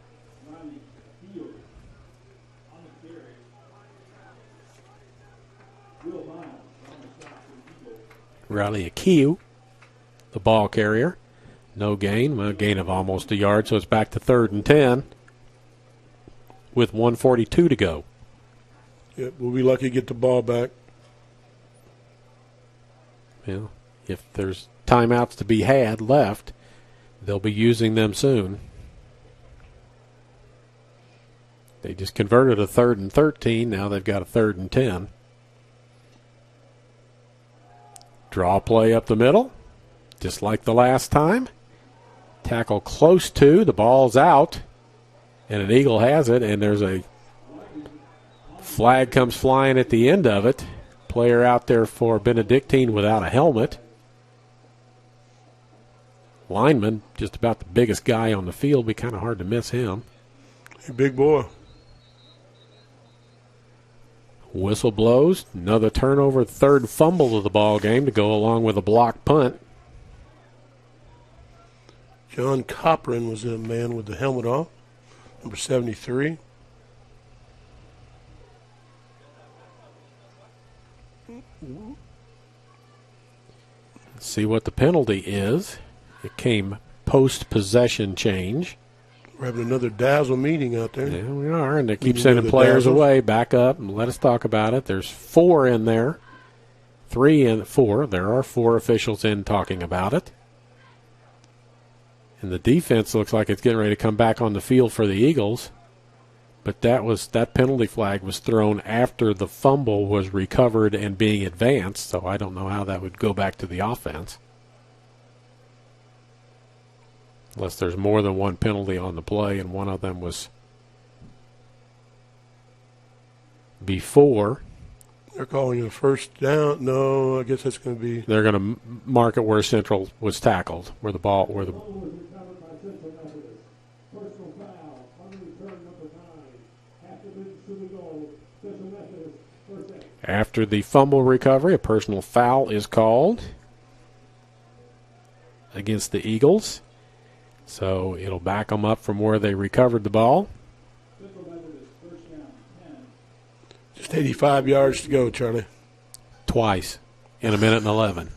Riley Akiu, the ball carrier. No gain. A gain of almost a yard, so it's back to 3rd and 10 with 1:42 to go. Yep, we'll be lucky to get the ball back. Yeah, if there's timeouts to be had left, they'll be using them soon. They just converted a 3rd and 13. Now they've got a 3rd and 10. Draw play up the middle, just like the last time. Tackle close to, the ball's out, and an Eagle has it, and there's a flag comes flying at the end of it. Player out there for Benedictine without a helmet. Lineman, just about the biggest guy on the field. Be kind of hard to miss him. Hey, big boy. Whistle blows. Another turnover, 3rd fumble of the ball game to go along with a block punt. John Copran was the man with the helmet off, number 73. Let's see what the penalty is. It came post-possession change. We're having another dazzle meeting out there. Yeah, we are, and they keep sending players away. Back up and let us talk about it. There's 4 in there. 3 and 4. There are 4 officials in talking about it. And the defense looks like it's getting ready to come back on the field for the Eagles. But that penalty flag was thrown after the fumble was recovered and being advanced, so I don't know how that would go back to the offense. Unless there's more than one penalty on the play, and one of them was before. They're calling it a first down. No, I guess that's going to be. They're going to mark it where Central was tackled, where the ball, where the. After the fumble recovery, a personal foul is called against the Eagles. So it'll back them up from where they recovered the ball. Just 85 yards to go, Charlie. Twice in 1:11.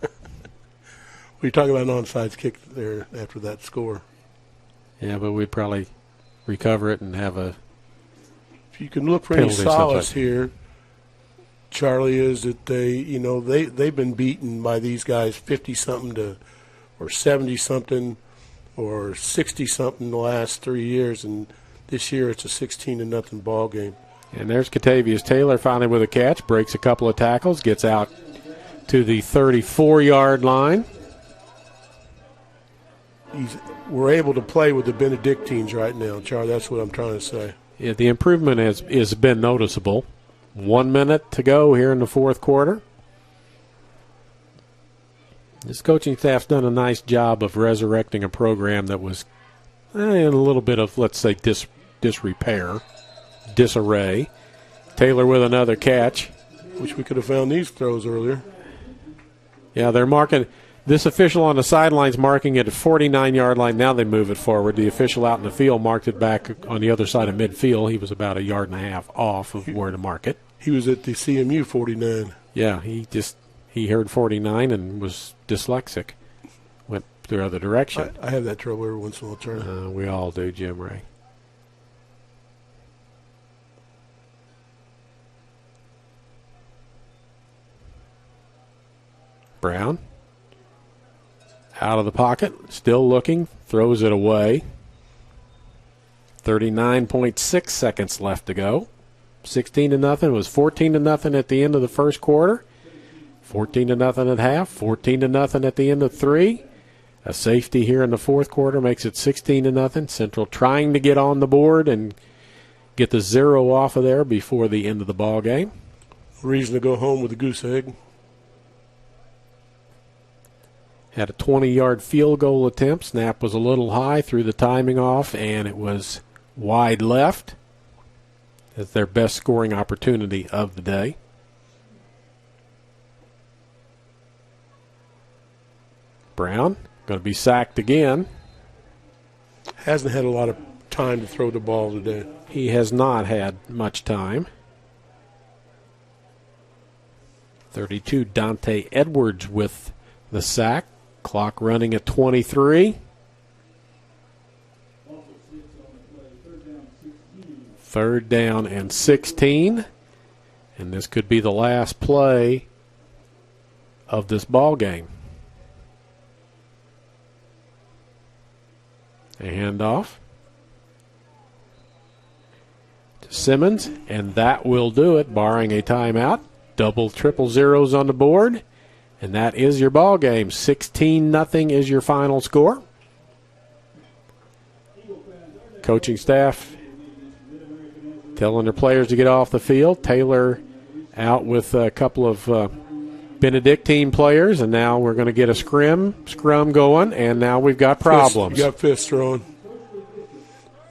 We're talking about an onside kick there after that score. Yeah, but we'd probably recover it and have a. If you can look for any solace here, Charlie, is that they've been beaten by these guys 50-something to or 70-something or 60-something the last 3 years, and this year it's a 16-0 ball game. And there's Catavius Taylor finally with a catch, breaks a couple of tackles, gets out to the 34-yard line. We're able to play with the Benedictines right now, Charlie. That's what I'm trying to say. Yeah, the improvement has been noticeable. 1 minute to go here in the fourth quarter. This coaching staff's done a nice job of resurrecting a program that was in a little bit of, let's say, disarray. Taylor with another catch. Wish we could have found these throws earlier. Yeah, they're marking. This official on the sidelines marking it at 49-yard line. Now they move it forward. The official out in the field marked it back on the other side of midfield. He was about 1.5 yards off of where to mark it. He was at the CMU 49. Yeah, he heard 49 and was dyslexic. Went the other direction. I have that trouble every once in a while, Charlie. We all do, Jim Ray. Brown. Out of the pocket, still looking, throws it away. 39.6 seconds left to go. 16-0. It was 14-0 at the end of the first quarter. 14-0 at half. 14-0 at the end of 3. A safety here in the fourth quarter makes it 16-0. Central trying to get on the board and get the 0 off of there before the end of the ball game. Reason to go home with a goose egg. Had a 20-yard field goal attempt. Snap was a little high, threw the timing off, and it was wide left. That's their best scoring opportunity of the day. Brown going to be sacked again. Hasn't had a lot of time to throw the ball today. He has not had much time. 32, Dante Edwards with the sack. Clock running at 23. Third down and 16. And this could be the last play of this ball game. A handoff to Simmons, and that will do it, barring a timeout. Double, triple zeros on the board. And that is your ball game. 16-0 is your final score. Coaching staff telling their players to get off the field. Taylor out with a couple of Benedictine players, and now we're going to get a scrum going, and now we've got problems. You got fists thrown.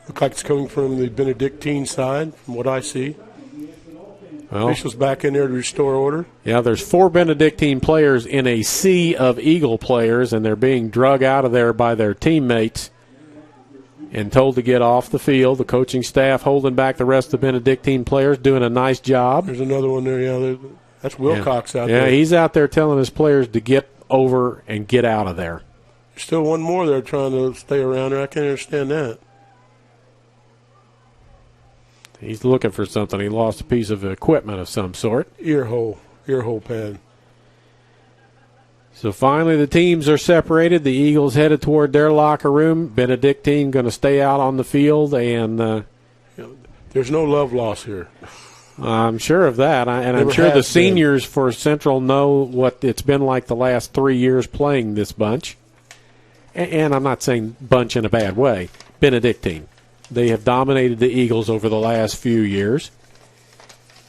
Looks like it's coming from the Benedictine side, from what I see. Well, officials back in there to restore order. Yeah, there's 4 Benedictine players in a sea of Eagle players, and they're being drug out of there by their teammates and told to get off the field. The coaching staff holding back the rest of the Benedictine players, doing a nice job. There's another one there. Yeah, that's Wilcox out there. Yeah, he's out there telling his players to get over and get out of there. There's still one more there trying to stay around there. I can't understand that. He's looking for something. He lost a piece of equipment of some sort. Ear hole pad. So finally the teams are separated. The Eagles headed toward their locker room. Benedictine going to stay out on the field. And there's no love lost here. I'm sure of that. I'm sure the seniors for Central know what it's been like the last 3 years playing this bunch. And I'm not saying bunch in a bad way. Benedictine. They have dominated the Eagles over the last few years.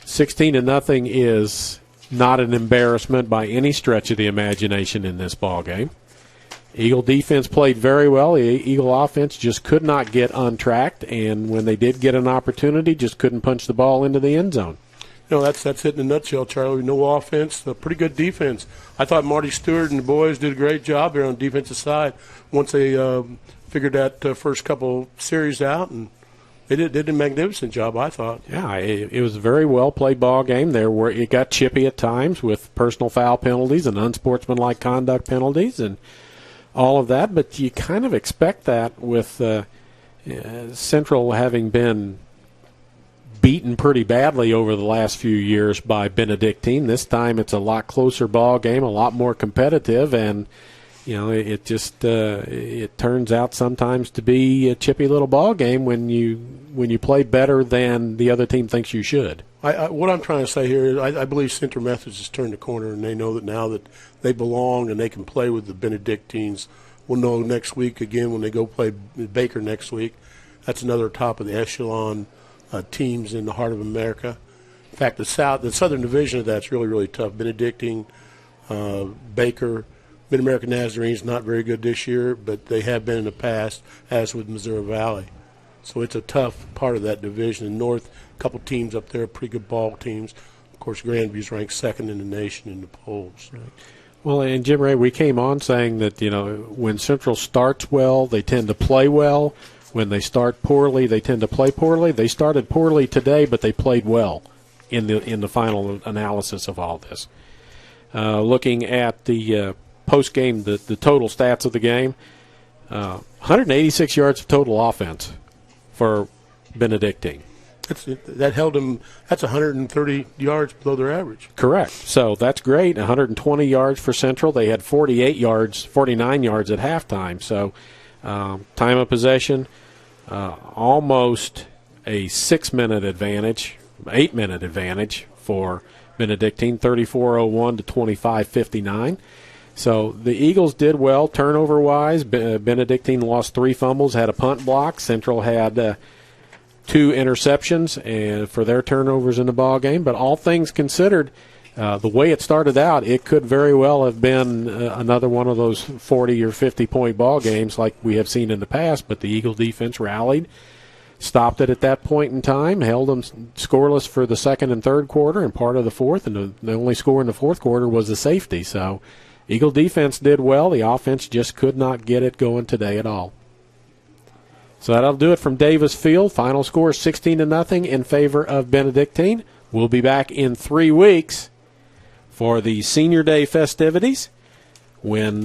16-0 is not an embarrassment by any stretch of the imagination in this ball game. Eagle defense played very well. The Eagle offense just could not get untracked, and when they did get an opportunity, just couldn't punch the ball into the end zone. No, that's it in a nutshell, Charlie. No offense, a pretty good defense. I thought Marty Stewart and the boys did a great job there on the defensive side once they figured that first couple series out, and they did a magnificent job, I thought. Yeah, it was a very well-played ball game. It got chippy at times with personal foul penalties and unsportsmanlike conduct penalties and all of that, but you kind of expect that with Central having been beaten pretty badly over the last few years by Benedictine. This time it's a lot closer ball game, a lot more competitive, and it turns out sometimes to be a chippy little ball game when you play better than the other team thinks you should. What I'm trying to say here is I believe Central Methodist has turned the corner, and they know that now that they belong and they can play with the Benedictines. We'll know next week again when they go play Baker next week. That's another top of the echelon teams in the heart of America. In fact, the Southern Division of that's really, really tough. Benedictine, Baker, Mid-American Nazarene's not very good this year, but they have been in the past, as with Missouri Valley. So it's a tough part of that division. In North, a couple teams up there, pretty good ball teams. Of course, Grandview's ranked second in the nation in the polls. Right. Well, and Jim Ray, we came on saying that, when Central starts well, they tend to play well. When they start poorly, they tend to play poorly. They started poorly today, but they played well in the final analysis of all this. Looking at the post-game, the total stats of the game, 186 yards of total offense for Benedictine. That held them. That's 130 yards below their average. Correct. So that's great. 120 yards for Central. They had 49 yards at halftime. So time of possession, almost a 6-minute advantage, 8-minute advantage for Benedictine, 34:01 to 25:59. So the Eagles did well turnover-wise. Benedictine lost 3 fumbles, had a punt block. Central had 2 interceptions and for their turnovers in the ball game. But all things considered, the way it started out, it could very well have been another one of those 40 or 50-point ball games like we have seen in the past. But the Eagle defense rallied, stopped it at that point in time, held them scoreless for the second and third quarter and part of the fourth. And the only score in the fourth quarter was the safety. So Eagle defense did well. The offense just could not get it going today at all. So that'll do it from Davis Field. Final score 16-0 in favor of Benedictine. We'll be back in 3 weeks for the Senior Day festivities when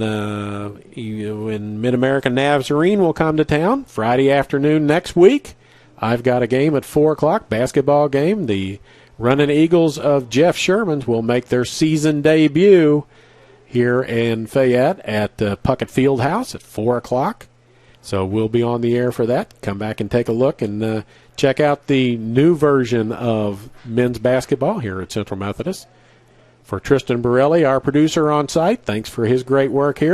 Mid-American Nazarene will come to town Friday afternoon next week. I've got a game at 4 o'clock, basketball game. The Running Eagles of Jeff Sherman's will make their season debut here in Fayette at Puckett Fieldhouse at 4 o'clock. So we'll be on the air for that. Come back and take a look and check out the new version of men's basketball here at Central Methodist. For Tristan Borelli, our producer on site, thanks for his great work here.